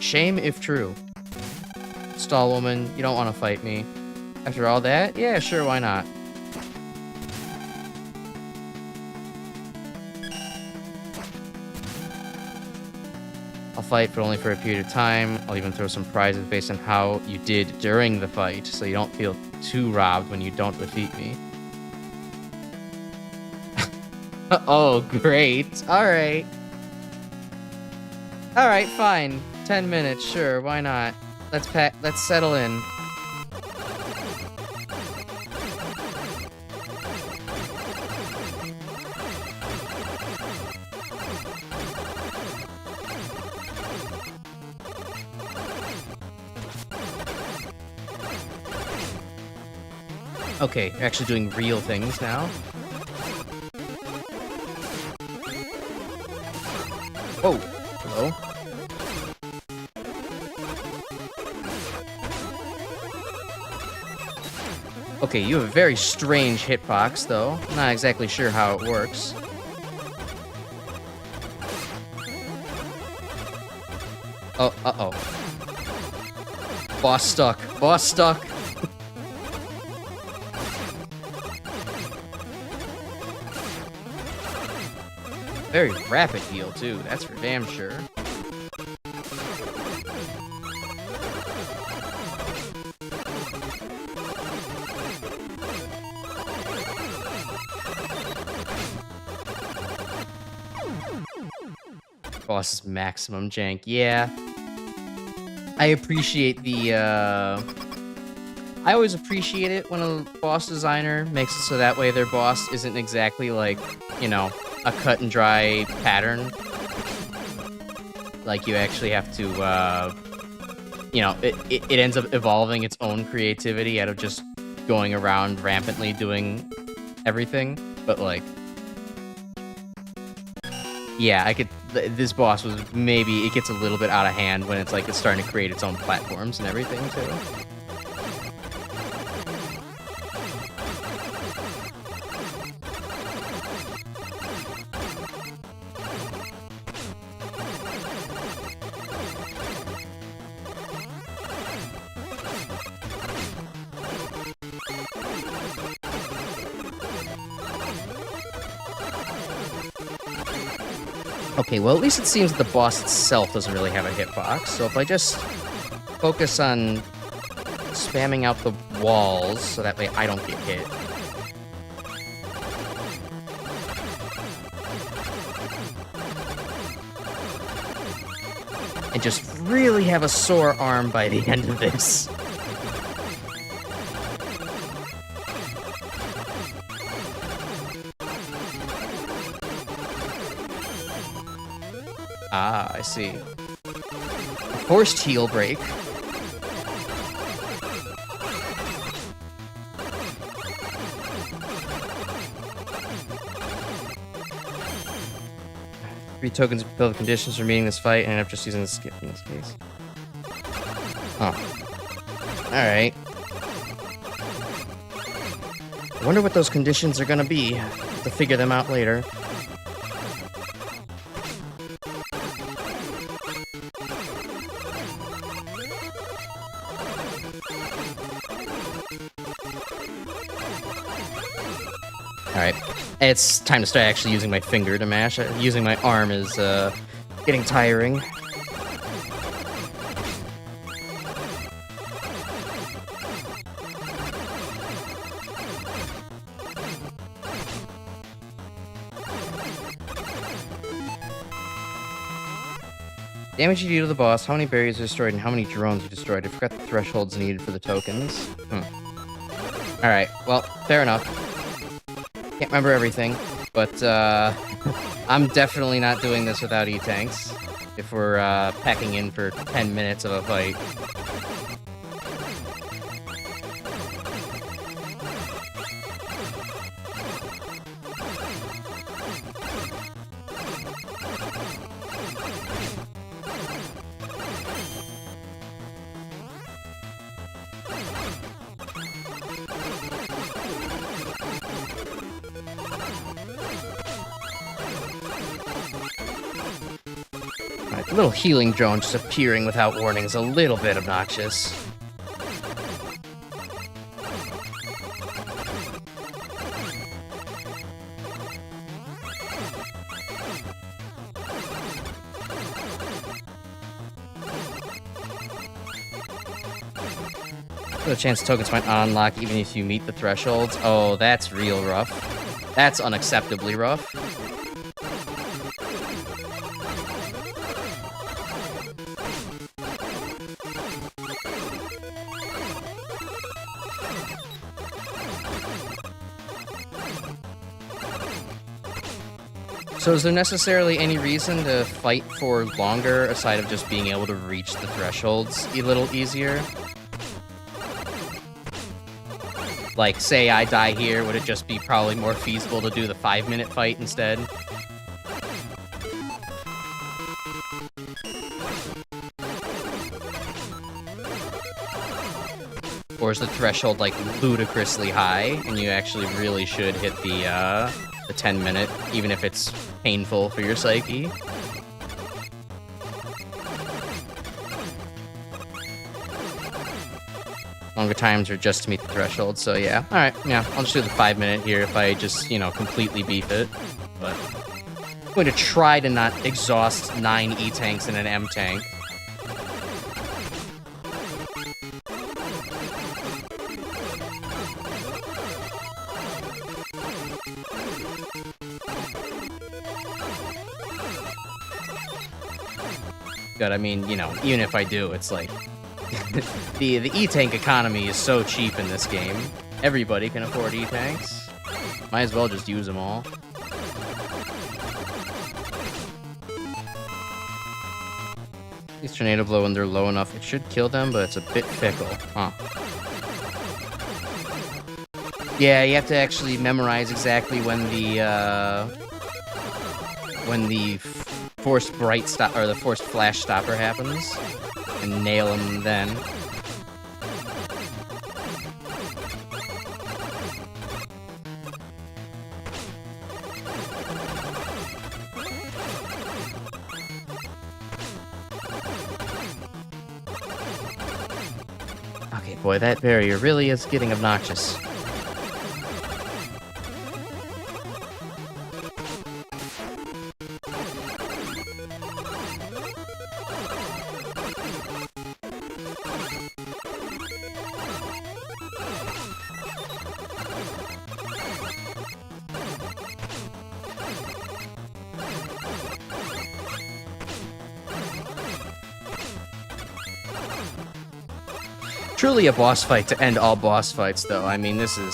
Shame if true. Stall woman, you don't want to fight me. After all that? Yeah, sure, why not? I'll fight, but only for a period of time. I'll even throw some prizes based on how you did during the fight, so you don't feel too robbed when you don't defeat me. Oh, great. Alright. Alright, fine. 10 minutes, sure, why not? Let's settle in. Okay, you're actually doing real things now. Whoa. Hello. Okay, you have a very strange hitbox, though. Not exactly sure how it works. Oh, uh-oh. Boss stuck. Boss stuck. Very rapid heal, too. That's for damn sure. Boss is maximum jank. Yeah. I appreciate the, I always appreciate it when a boss designer makes it so that way their boss isn't exactly like, you know, a cut and dry pattern. Like, you actually have to, you know, it ends up evolving its own creativity out of just going around rampantly doing everything. But, like, yeah, this boss was maybe, it gets a little bit out of hand when it's like it's starting to create its own platforms and everything, too. Okay, well, at least it seems that the boss itself doesn't really have a hitbox, so if I just focus on spamming out the walls so that way I don't get hit. And just really have a sore arm by the end of this. Ah, I see. Forced heal break. Three tokens fulfill the conditions for meeting this fight, and I'm just using the skip in this case. Oh. Alright. I wonder what those conditions are gonna be. Have to figure them out later. Alright, it's time to start actually using my finger to mash. Using my arm is, getting tiring. Damage you do to the boss, how many barriers are destroyed, and how many drones you destroyed. I forgot the thresholds needed for the tokens. Alright, well, fair enough. Can't remember everything, but I'm definitely not doing this without E-tanks if we're packing in for 10 minutes of a fight. A little healing drone just appearing without warning is a little bit obnoxious. The chance tokens might unlock even if you meet the thresholds. Oh, that's real rough. That's unacceptably rough. So is there necessarily any reason to fight for longer aside of just being able to reach the thresholds a little easier? Like, say I die here, would it just be probably more feasible to do the 5-minute fight instead? Or is the threshold, like, ludicrously high, and you actually really should hit the 10-minute, even if it's painful for your psyche? Longer times are just to meet the threshold, so yeah. Alright, yeah, I'll just do the 5-minute here if I just, you know, completely beef it. But I'm going to try to not exhaust 9 E-tanks and an M-tank. good. I mean, you know, even if I do, it's like the E-tank economy is so cheap in this game. Everybody can afford E-tanks. Might as well just use them all. These tornado blow when they're low enough. It should kill them, but it's a bit fickle. Huh. Yeah, you have to actually memorize exactly when the forced bright stop or the forced flash stopper happens, and nail them then. Okay, boy, that barrier really is getting obnoxious. Truly a boss fight to end all boss fights, though. I mean, this is...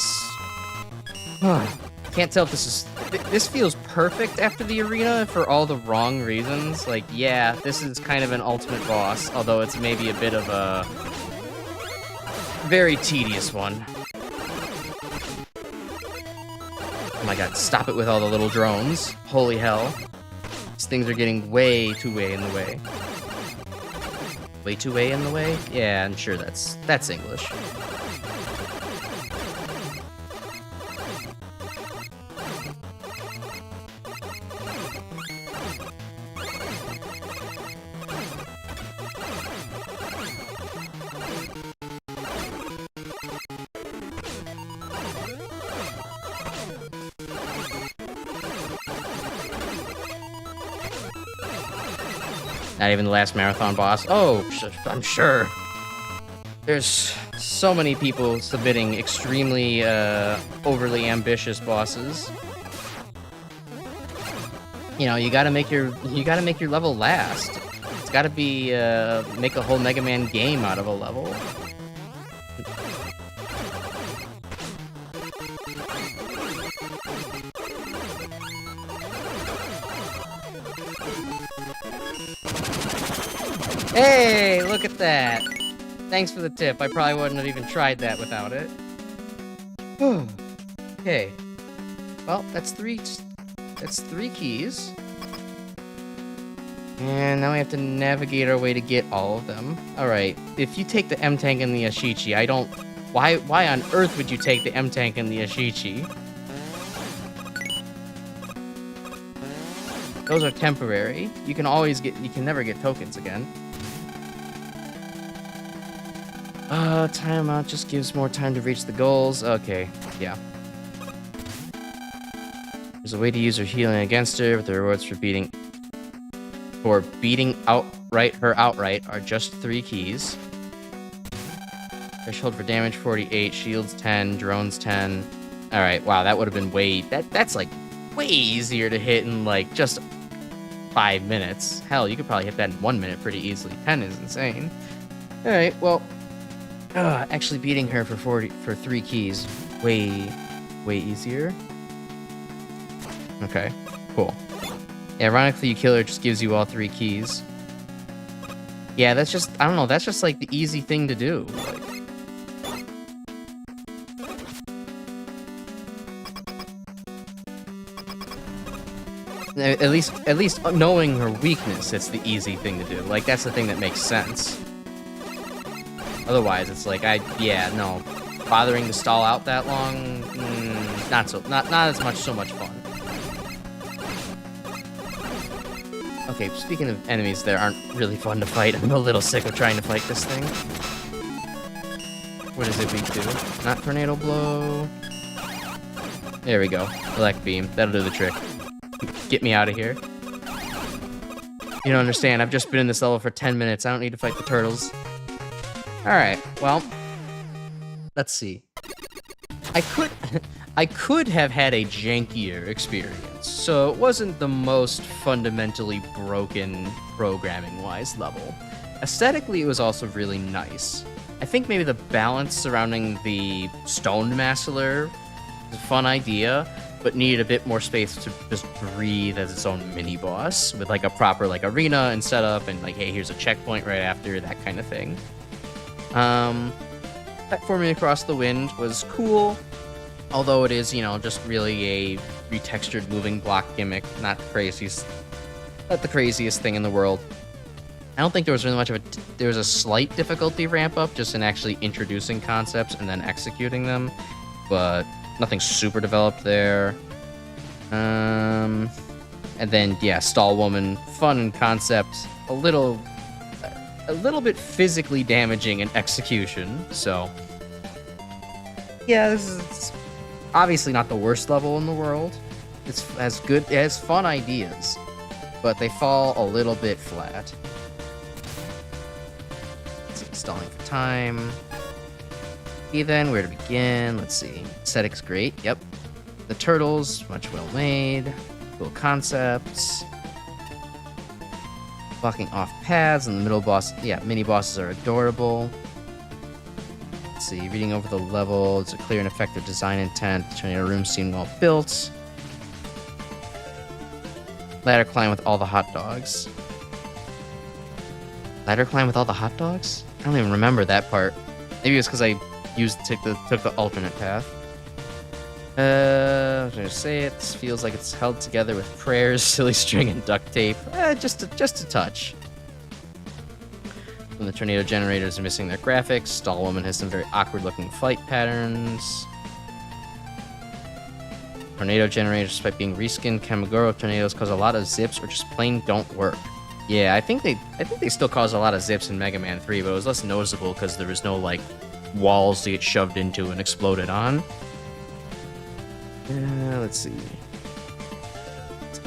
Can't tell if this is... This feels perfect after the arena for all the wrong reasons. Like, yeah, this is kind of an ultimate boss, although it's maybe a bit of a... very tedious one. Oh my god, stop it with all the little drones. Holy hell. These things are getting way too way in the way. Way too way in the way? Yeah, I'm sure that's English. Not even the last marathon boss. Oh, I'm sure. There's so many people submitting extremely overly ambitious bosses. You know, you gotta make your level last. It's gotta be make a whole Megaman game out of a level. Hey, look at that. Thanks for the tip. I probably wouldn't have even tried that without it. Okay. Well, that's three keys. And now we have to navigate our way to get all of them. Alright, if you take the M-Tank and the Ashichi, I don't... Why on earth would you take the M-Tank and the Ashichi? Those are temporary. You can never get tokens again. Timeout just gives more time to reach the goals. Okay, yeah. There's a way to use her healing against her, but the rewards for beating her outright are just 3 keys. Threshold for damage 48, shields 10, drones 10. Alright, wow, that would have been that's like way easier to hit in like just 5 minutes. Hell, you could probably hit that in 1 minute pretty easily. 10 is insane. Alright, well, actually beating her for 3 keys, way easier. Okay, cool. Yeah, ironically, you kill her, just gives you all 3 keys. Yeah, that's just, I don't know, that's just like the easy thing to do. Like, at least knowing her weakness, it's the easy thing to do. Like, that's the thing that makes sense. Otherwise, it's like, no. Bothering to stall out that long, not so much fun. Okay, speaking of enemies that aren't really fun to fight, I'm a little sick of trying to fight this thing. What is it weak to? Not tornado blow. There we go. Elect beam. That'll do the trick. Get me out of here. You don't understand. I've just been in this level for 10 minutes. I don't need to fight the turtles. Alright, well. Let's see. I could have had a jankier experience, so it wasn't the most fundamentally broken programming-wise level. Aesthetically, it was also really nice. I think maybe the balance surrounding the Stone Massacre is a fun idea, but needed a bit more space to just breathe as its own mini-boss, with like a proper like arena and setup, and like, hey, here's a checkpoint right after, that kind of thing. Platforming across the wind was cool. Although it is, you know, just really a retextured moving block gimmick, not the craziest thing in the world. I don't think there was really much of there was a slight difficulty ramp up just in actually introducing concepts and then executing them, but nothing super developed there. And then, yeah, Stall Woman, fun in concept, a little bit physically damaging in execution, so yeah, this is obviously not the worst level in the world. It has fun ideas, but they fall a little bit flat. Let's see, stalling for time. Okay, then where to begin? Let's see. Aesthetics great. Yep. The turtles, much well made. Cool concepts. Blocking off paths and the middle boss. Yeah, mini bosses are adorable. Let's see, reading over the level, it's a clear and effective design intent. The tornado room seem well built. Ladder climb with all the hot dogs. Ladder climb with all the hot dogs? I don't even remember that part. Maybe it's because I took the alternate path. I was gonna say it feels like it's held together with prayers, silly string, and duct tape. Just a touch. When the tornado generators are missing their graphics, Stall Woman has some very awkward-looking fight patterns. Tornado generators, despite being reskinned Kamigoro tornadoes, cause a lot of zips or just plain don't work. Yeah, I think they still cause a lot of zips in Mega Man 3, but it was less noticeable because there was no like walls to get shoved into and exploded on. Let's see.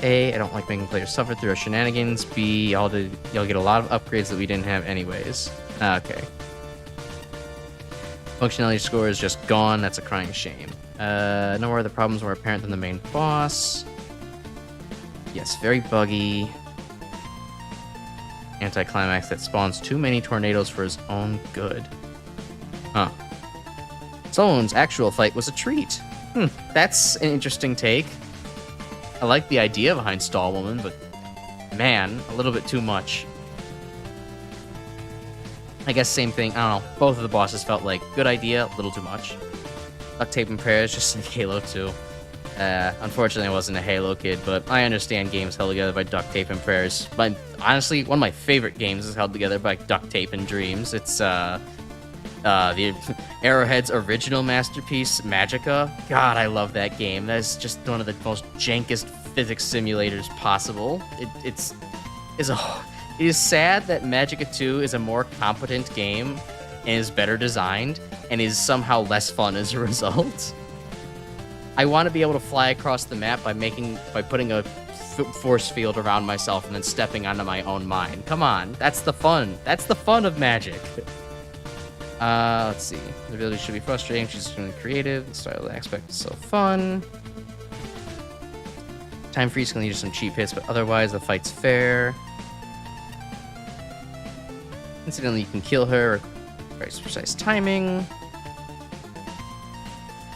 A, I don't like making players suffer through our shenanigans. B, y'all get a lot of upgrades that we didn't have anyways. Okay. Functionality score is just gone. That's a crying shame. No more of the problems more apparent than the main boss. Yes, very buggy. Anticlimax that spawns too many tornadoes for his own good. Huh. Someone's actual fight was a treat. That's an interesting take. I like the idea behind Stall Woman, but man, a little bit too much. I guess same thing. I don't know. Both of the bosses felt like good idea, a little too much. Duct tape and prayers, just like Halo 2. Unfortunately, I wasn't a Halo kid, but I understand games held together by duct tape and prayers. But honestly, one of my favorite games is held together by duct tape and dreams. It's the Arrowhead's original masterpiece, Magica. God, I love that game. That is just one of the most jankest physics simulators possible. It is sad that Magica 2 is a more competent game and is better designed and is somehow less fun as a result. I want to be able to fly across the map by putting a force field around myself and then stepping onto my own mine. Come on, that's the fun. That's the fun of Magic. Let's see. The ability should be frustrating. She's extremely creative. The style aspect is so fun. Time freeze can lead to some cheap hits, but otherwise the fight's fair. Incidentally, you can kill her. Very precise timing.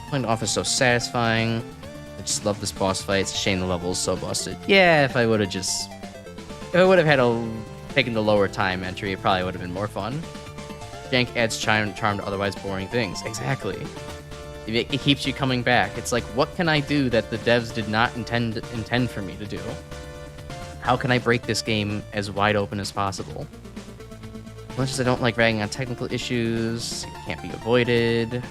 Playing off is so satisfying. I just love this boss fight. It's a shame the level is so busted. Yeah, if I would have taken the lower time entry, it probably would have been more fun. Jank adds charm to otherwise boring things. Exactly. It keeps you coming back. It's like, what can I do that the devs did not intend for me to do? How can I break this game as wide open as possible? As much as I don't like ragging on technical issues, it can't be avoided.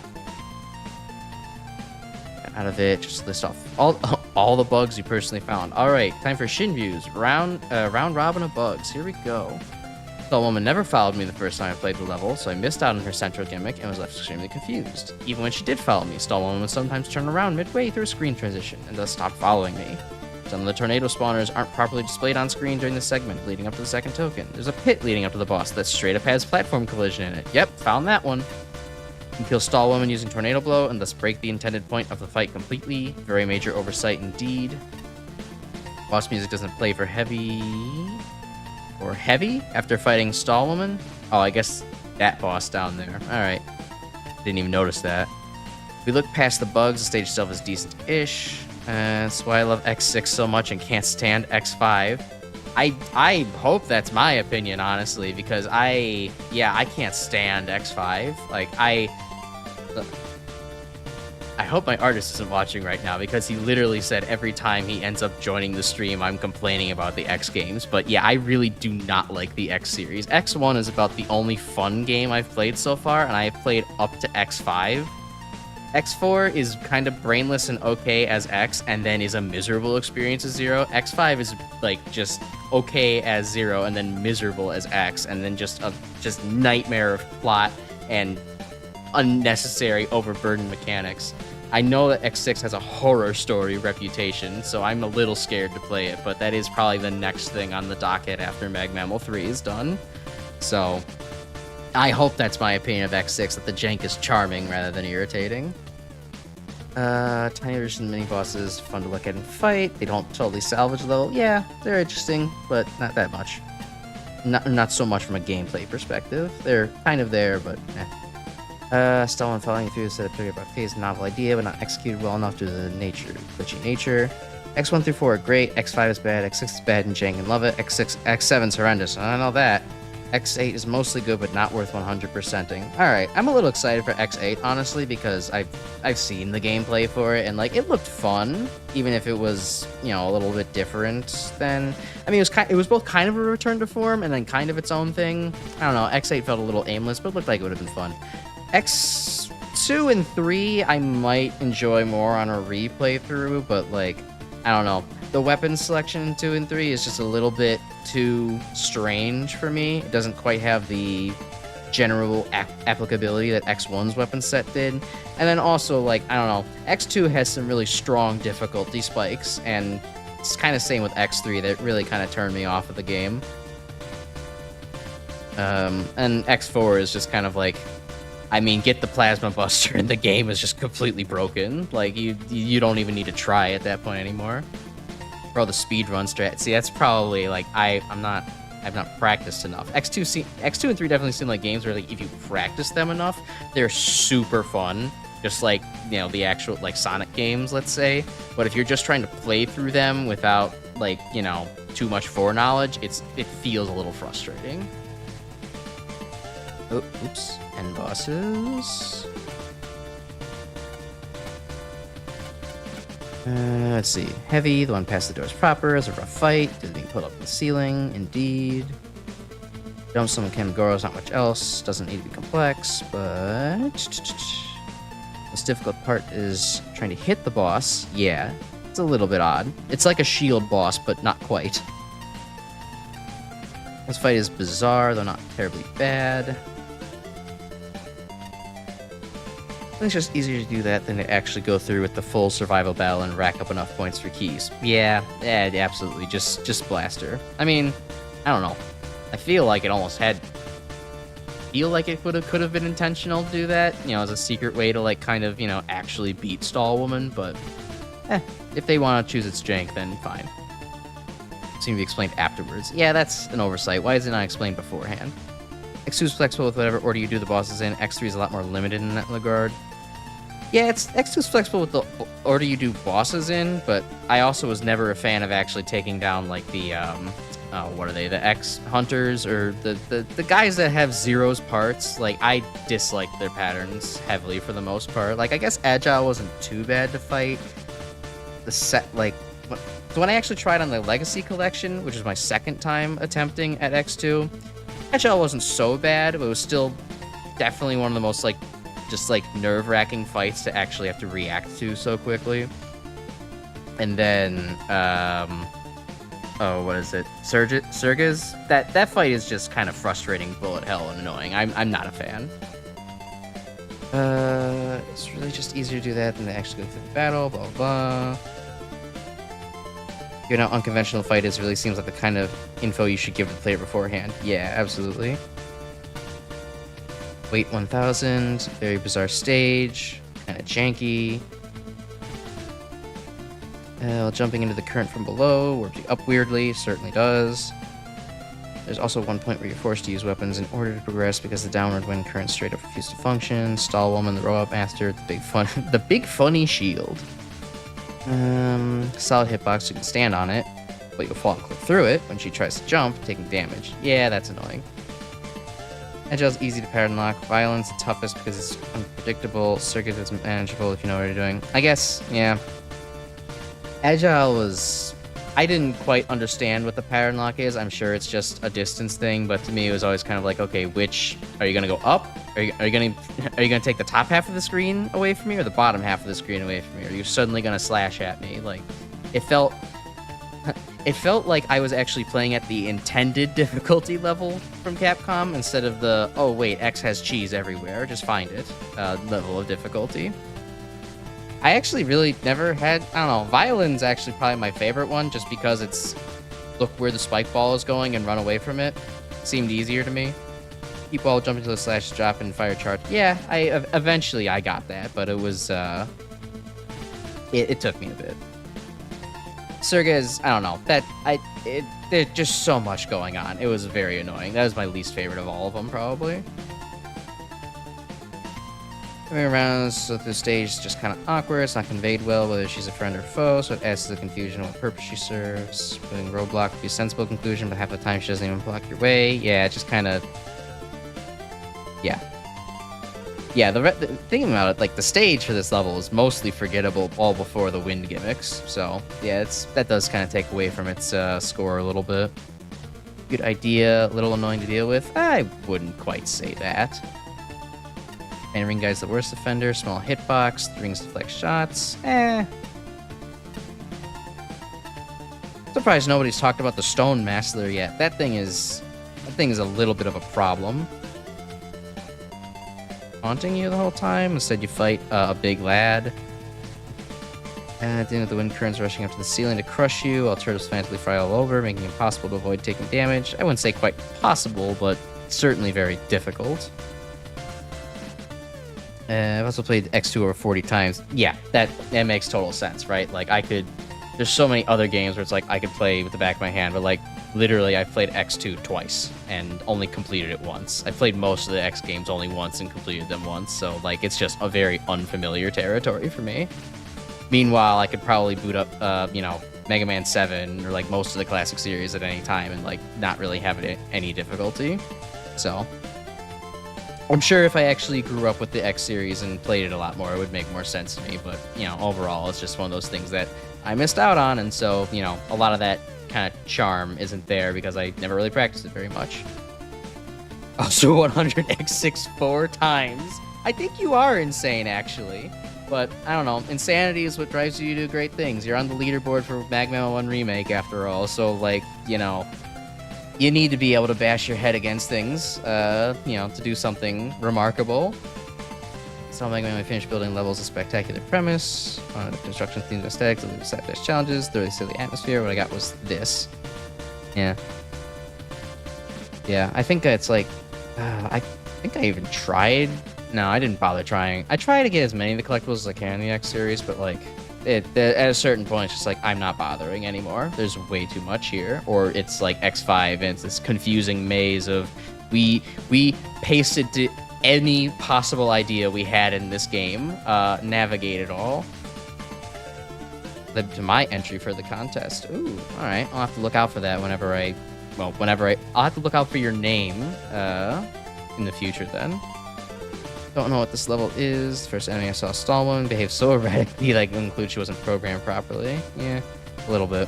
Out of it, just list off all the bugs you personally found. All right, time for Shinryu's round robin of bugs. Here we go. The woman never followed me the first time I played the level, so I missed out on her central gimmick and was left extremely confused. Even when she did follow me, Stallwoman would sometimes turn around midway through a screen transition and thus stop following me. Some of the tornado spawners aren't properly displayed on screen during the segment leading up to the second token. There's a pit leading up to the boss that straight up has platform collision in it. Yep, found that one. You can kill Stall Woman using Tornado Blow and thus break the intended point of the fight completely. Very major oversight indeed. Boss music doesn't play for heavy after fighting Stall Woman. Oh, I guess that boss down there. All right, didn't even notice that. If we look past the bugs, the stage itself is decent-ish. That's why I love X6 so much and can't stand X5. I hope that's my opinion, honestly, because I can't stand X5. Like, I hope my artist isn't watching right now, because he literally said every time he ends up joining the stream, I'm complaining about the X games. But yeah, I really do not like the X series. X1 is about the only fun game I've played so far, and I have played up to X5. X4 is kind of brainless and okay as X, and then is a miserable experience as 0. X5 is like just okay as 0, and then miserable as X, and then just nightmare of plot and unnecessary overburdened mechanics. I know that X6 has a horror story reputation, so I'm a little scared to play it, but that is probably the next thing on the docket after MaGMML3 is done. So I hope that's my opinion of X6, that the jank is charming rather than irritating. Tiny version mini bosses, fun to look at and fight. They don't totally salvage the level. Yeah, they're interesting, but not that much. Not so much from a gameplay perspective. They're kind of there, but Stall and following through the set of 30 about phase, a novel idea, but not executed well enough due to the glitchy nature. X1 through 4 are great, X5 is bad, X6 is bad and jank and love it, X7 is horrendous, I know that. X8 is mostly good, but not worth 100%ing. Alright, I'm a little excited for X8, honestly, because I've seen the gameplay for it, and like, it looked fun, even if it was, you know, a little bit different than... I mean, it was both kind of a return to form, and then kind of its own thing. I don't know, X8 felt a little aimless, but it looked like it would have been fun. X2 and 3, I might enjoy more on a replay through, but like, I don't know. The weapon selection in 2 and 3 is just a little bit too strange for me. It doesn't quite have the general applicability that X1's weapon set did. And then also, like, I don't know, X2 has some really strong difficulty spikes, and it's kind of same with X3 that really kind of turned me off of the game. And X4 is just kind of like, I mean, get the Plasma Buster and the game is just completely broken. Like, you don't even need to try at that point anymore. For all the speedrun strat. See, that's probably, like, I've not practiced enough. X2 and 3 definitely seem like games where, like, if you practice them enough, they're super fun. Just like, you know, the actual, like, Sonic games, let's say. But if you're just trying to play through them without, like, you know, too much foreknowledge, it feels a little frustrating. Oh, oops. End bosses. Let's see. Heavy, the one past the doors proper, is a rough fight. Is being put up in the ceiling, indeed. Jump summon Kamigoro's not much else. Doesn't need to be complex, but... The most difficult part is trying to hit the boss. Yeah, it's a little bit odd. It's like a shield boss, but not quite. This fight is bizarre, though not terribly bad. I think it's just easier to do that than to actually go through with the full survival battle and rack up enough points for keys. Yeah, absolutely. Just blaster. I mean, I don't know. I feel like it almost had... feel like it could have been intentional to do that, you know, as a secret way to, like, kind of, you know, actually beat Stall Woman, but if they want to choose its jank, then fine. Seem to be explained afterwards. Yeah, that's an oversight. Why is it not explained beforehand? X2 is flexible with whatever order you do the bosses in. X3 is a lot more limited in that regard. Yeah, X2 is flexible with the order you do bosses in, but I also was never a fan of actually taking down, like, the, what are they, the X Hunters, or the guys that have Zero's parts. Like, I dislike their patterns heavily for the most part. Like, I guess Agile wasn't too bad to fight. The set, like... So when I actually tried on the Legacy Collection, which is my second time attempting at X2, Agile wasn't so bad, but it was still definitely one of the most, like, just, like, nerve-wracking fights to actually have to react to so quickly. And then, oh, what is it? Surges? That fight is just kind of frustrating, bullet hell, and annoying. I'm not a fan. It's really just easier to do that than to actually go through the battle, blah, blah. You know, unconventional fight is really seems like the kind of info you should give the player beforehand. Yeah, absolutely. Wait 1000, very bizarre stage, kind of janky. Jumping into the current from below, warps you up weirdly, certainly does. There's also one point where you're forced to use weapons in order to progress because the downward wind current straight up refused to function. Stall woman, the row up master, the big funny shield. Solid hitbox, you can stand on it, but you'll fall and clip through it when she tries to jump, taking damage. Yeah, that's annoying. Agile's easy to pattern lock. Violence the toughest because it's unpredictable. Circuit is manageable if you know what you're doing. I guess, yeah. Agile was... I didn't quite understand what the pattern lock is. I'm sure it's just a distance thing, but to me it was always kind of like, okay, which... Are you going to go up? Are you gonna take the top half of the screen away from me or the bottom half of the screen away from me? Are you suddenly going to slash at me? Like, it felt like I was actually playing at the intended difficulty level from Capcom instead of the, oh wait, X has cheese everywhere, just find it, level of difficulty. I actually really never had, I don't know, Violin's actually probably my favorite one just because it's look where the spike ball is going and run away from it. Seemed easier to me. Keep ball, jump into the slash, drop, and fire charge. Yeah, eventually I got that, but it was, it took me a bit. Surga is, I don't know, there's just so much going on. It was very annoying. That was my least favorite of all of them, probably. Coming around, so the stage is just kind of awkward. It's not conveyed well whether she's a friend or foe, so it adds to the confusion of what purpose she serves. Putting roadblock would be a sensible conclusion, but half the time she doesn't even block your way. Yeah, it just kind of... Yeah. Yeah, the thing about it, like, the stage for this level is mostly forgettable all before the wind gimmicks. So, yeah, that does kind of take away from its score a little bit. Good idea, a little annoying to deal with. I wouldn't quite say that. And ring guy's the worst offender. Small hitbox. The rings deflect shots. Surprised nobody's talked about the Stone Master yet. That thing is a little bit of a problem. Haunting you the whole time. Instead, you fight a big lad. Dealing with the wind currents rushing up to the ceiling to crush you, while turtles frantically fly all over, making it impossible to avoid taking damage. I wouldn't say quite possible, but certainly very difficult. I've also played X2 over 40 times. Yeah, that makes total sense, right? Like, there's so many other games where it's like I could play with the back of my hand, but like, literally, I've played X2 twice and only completed it once. I played most of the X games only once and completed them once, so like, it's just a very unfamiliar territory for me. Meanwhile, I could probably boot up, Mega Man 7 or like most of the classic series at any time and like not really have any difficulty. So, I'm sure if I actually grew up with the X series and played it a lot more, it would make more sense to me. But, overall, it's just one of those things that I missed out on. And so, a lot of that kind of charm isn't there because I never really practiced it very much. Also, 100x6 4 times. I think you are insane, actually. But, I don't know. Insanity is what drives you to do great things. You're on the leaderboard for MaGMML3 Remake, after all. So, like, you need to be able to bash your head against things, to do something remarkable. So Megaman, when we finish building levels, a spectacular premise, the construction themes, aesthetics, the side-dash challenges, the really silly atmosphere. What I got was this. Yeah. Yeah, I think it's like, I think I even tried. No, I didn't bother trying. I try to get as many of the collectibles as I can in the X series, but like, at a certain point, it's just like, I'm not bothering anymore. There's way too much here. Or it's like X5, and it's this confusing maze of, we pasted to any possible idea we had in this game, navigate it all. Led to my entry for the contest. Ooh, alright. I'll have to look out for that I'll have to look out for your name, in the future then. Don't know what this level is. First enemy I saw, Stall Woman, behaved so erratically, like, include she wasn't programmed properly. Yeah, a little bit.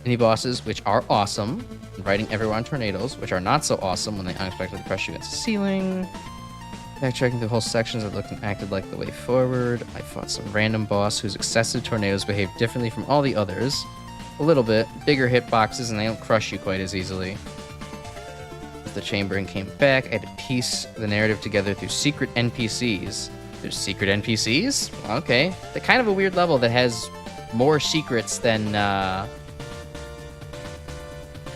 Mini bosses, which are awesome. Inviting everyone on tornadoes, which are not so awesome when they unexpectedly crush you against the ceiling. Backtracking through whole sections that looked and acted like the way forward. I fought some random boss whose excessive tornadoes behave differently from all the others. A little bit. Bigger hitboxes, and they don't crush you quite as easily. The chamber and came back. I had to piece the narrative together through secret NPCs. There's secret NPCs? Okay. The kind of a weird level that has more secrets than,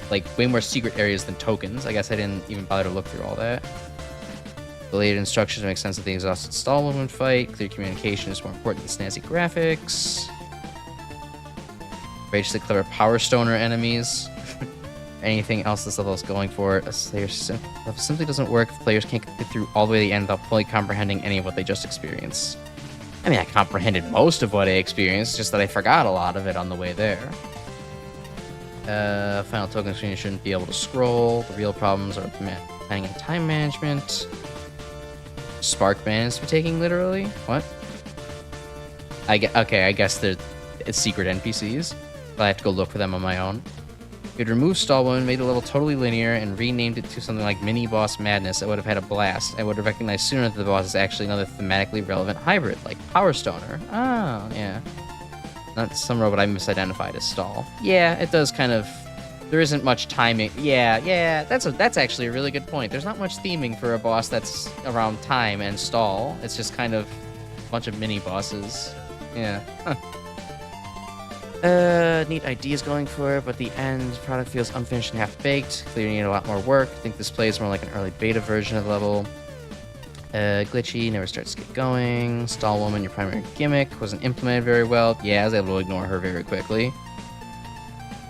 like, way more secret areas than tokens. I guess I didn't even bother to look through all that. The later instructions make sense of the exhausted stall woman fight. Clear communication is more important than snazzy graphics. Graciously clever power stoner enemies. Anything else this level is going for. A Slayer level simply doesn't work if players can't get through all the way to the end without fully comprehending any of what they just experienced. I mean, I comprehended most of what I experienced, just that I forgot a lot of it on the way there. Final token screen shouldn't be able to scroll. The real problems are planning and time management. Spark ban is for taking literally? What? Okay, I guess they're secret NPCs, but I have to go look for them on my own. You'd remove Stall Woman, made the level totally linear, and renamed it to something like Mini Boss Madness. I would have had a blast. I would have recognized sooner that the boss is actually another thematically relevant hybrid, like Power Stoner. Oh, yeah. Not some robot I misidentified as Stall. Yeah, it does kind of... There isn't much timing. Yeah, that's actually a really good point. There's not much theming for a boss that's around time and Stall. It's just kind of a bunch of mini-bosses. Yeah. Huh. Neat ideas going for it, but the end product feels unfinished and half-baked. Clearly need a lot more work. I think this plays more like an early beta version of the level. Glitchy, never starts to get going. Stall Woman, your primary gimmick, wasn't implemented very well. Yeah, I was able to ignore her very quickly.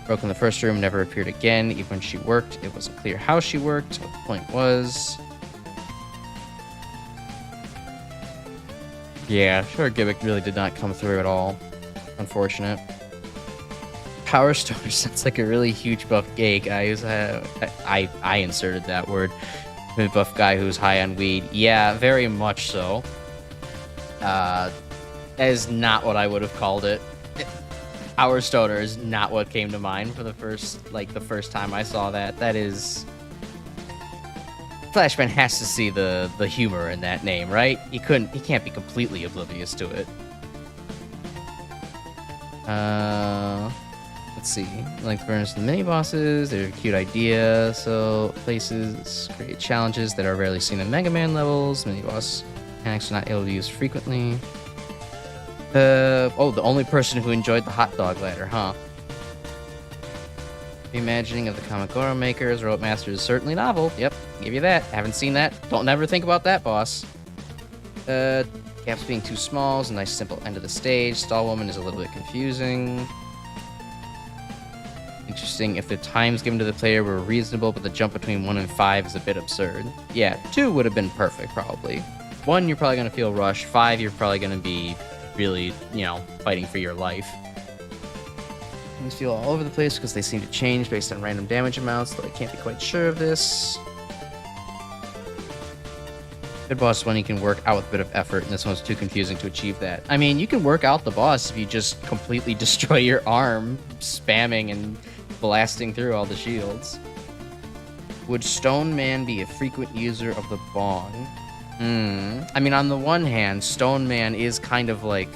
Broke in the first room, never appeared again. Even when she worked, it wasn't clear how she worked, what the point was. Yeah, her gimmick really did not come through at all. Unfortunate. Power Stoner sounds like a really huge buff gay guy who's I inserted that word. A buff guy who's high on weed. Yeah, very much so. That is not what I would have called it. Power Stoner is not what came to mind for the first time I saw that. That is... Flashman has to see the humor in that name, right? He can't be completely oblivious to it. Let's see. Like furnace the mini bosses, they're a cute idea. So places create challenges that are rarely seen in Megaman levels. Mini boss mechanics are not able to use frequently. The only person who enjoyed the hot dog ladder, huh? Reimagining of the Kamagoro makers, Rope Master is certainly novel. Yep, give you that. Haven't seen that. Don't never think about that, boss. Gaps being too small is a nice simple end of the stage. Stall Woman is a little bit confusing. Interesting if the times given to the player were reasonable, but the jump between 1 and 5 is a bit absurd. Yeah, 2 would have been perfect, probably. 1, you're probably going to feel rushed. 5, you're probably going to be really, fighting for your life. Things feel all over the place because they seem to change based on random damage amounts, though I can't be quite sure of this. Good boss one you can work out with a bit of effort, and this one's too confusing to achieve that. I mean, you can work out the boss if you just completely destroy your arm, spamming and blasting through all the shields. Would Stone Man be a frequent user of the bong? I mean, on the one hand, Stone Man is kind of like,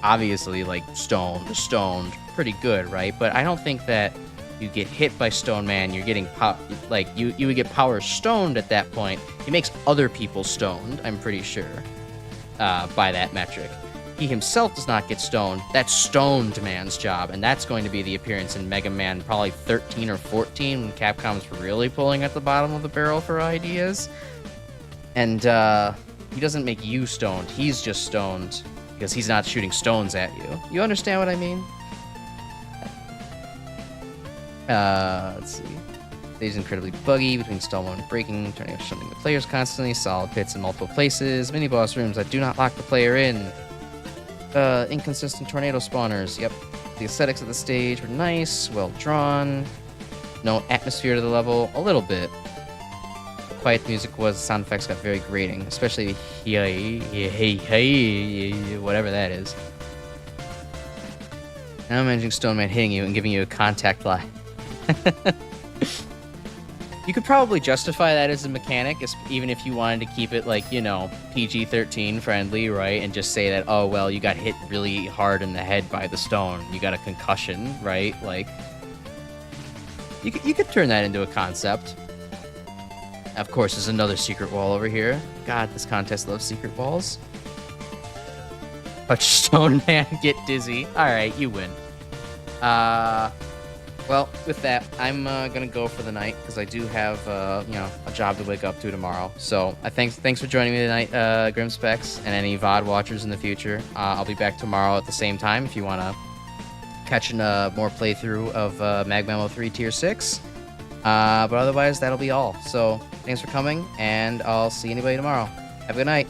obviously, like, stoned, pretty good, right? But I don't think that you get hit by Stone Man, you're getting, you would get power stoned at that point. He makes other people stoned, I'm pretty sure, by that metric. He himself does not get stoned. That's Stoned Man's job, and that's going to be the appearance in Mega Man probably 13 or 14, when Capcom's really pulling at the bottom of the barrel for ideas. And he doesn't make you stoned. He's just stoned because he's not shooting stones at you. You understand what I mean? Let's see. Stage is incredibly buggy between stall and breaking, turning off something the players constantly. Solid pits in multiple places. Mini boss rooms that do not lock the player in. Inconsistent tornado spawners. Yep. The aesthetics of the stage were nice, well drawn. No atmosphere to the level. A little bit. Quiet the music was, the sound effects got very grating, especially whatever that is. Now I'm managing Stone Man hitting you and giving you a contact lie. You could probably justify that as a mechanic, even if you wanted to keep it like, PG-13 friendly, right? And just say that, oh, well, you got hit really hard in the head by the stone. You got a concussion, right? Like, you could turn that into a concept. Of course, there's another secret wall over here. God, this contest loves secret walls. Touch Stone Man, get dizzy. Alright, you win. Well, with that, I'm gonna go for the night because I do have a job to wake up to tomorrow. So I thanks for joining me tonight, Grim Specs, and any VOD watchers in the future. I'll be back tomorrow at the same time if you wanna catch more playthrough of MaGMML3 Tier 6. But otherwise, that'll be all. So thanks for coming, and I'll see anybody tomorrow. Have a good night.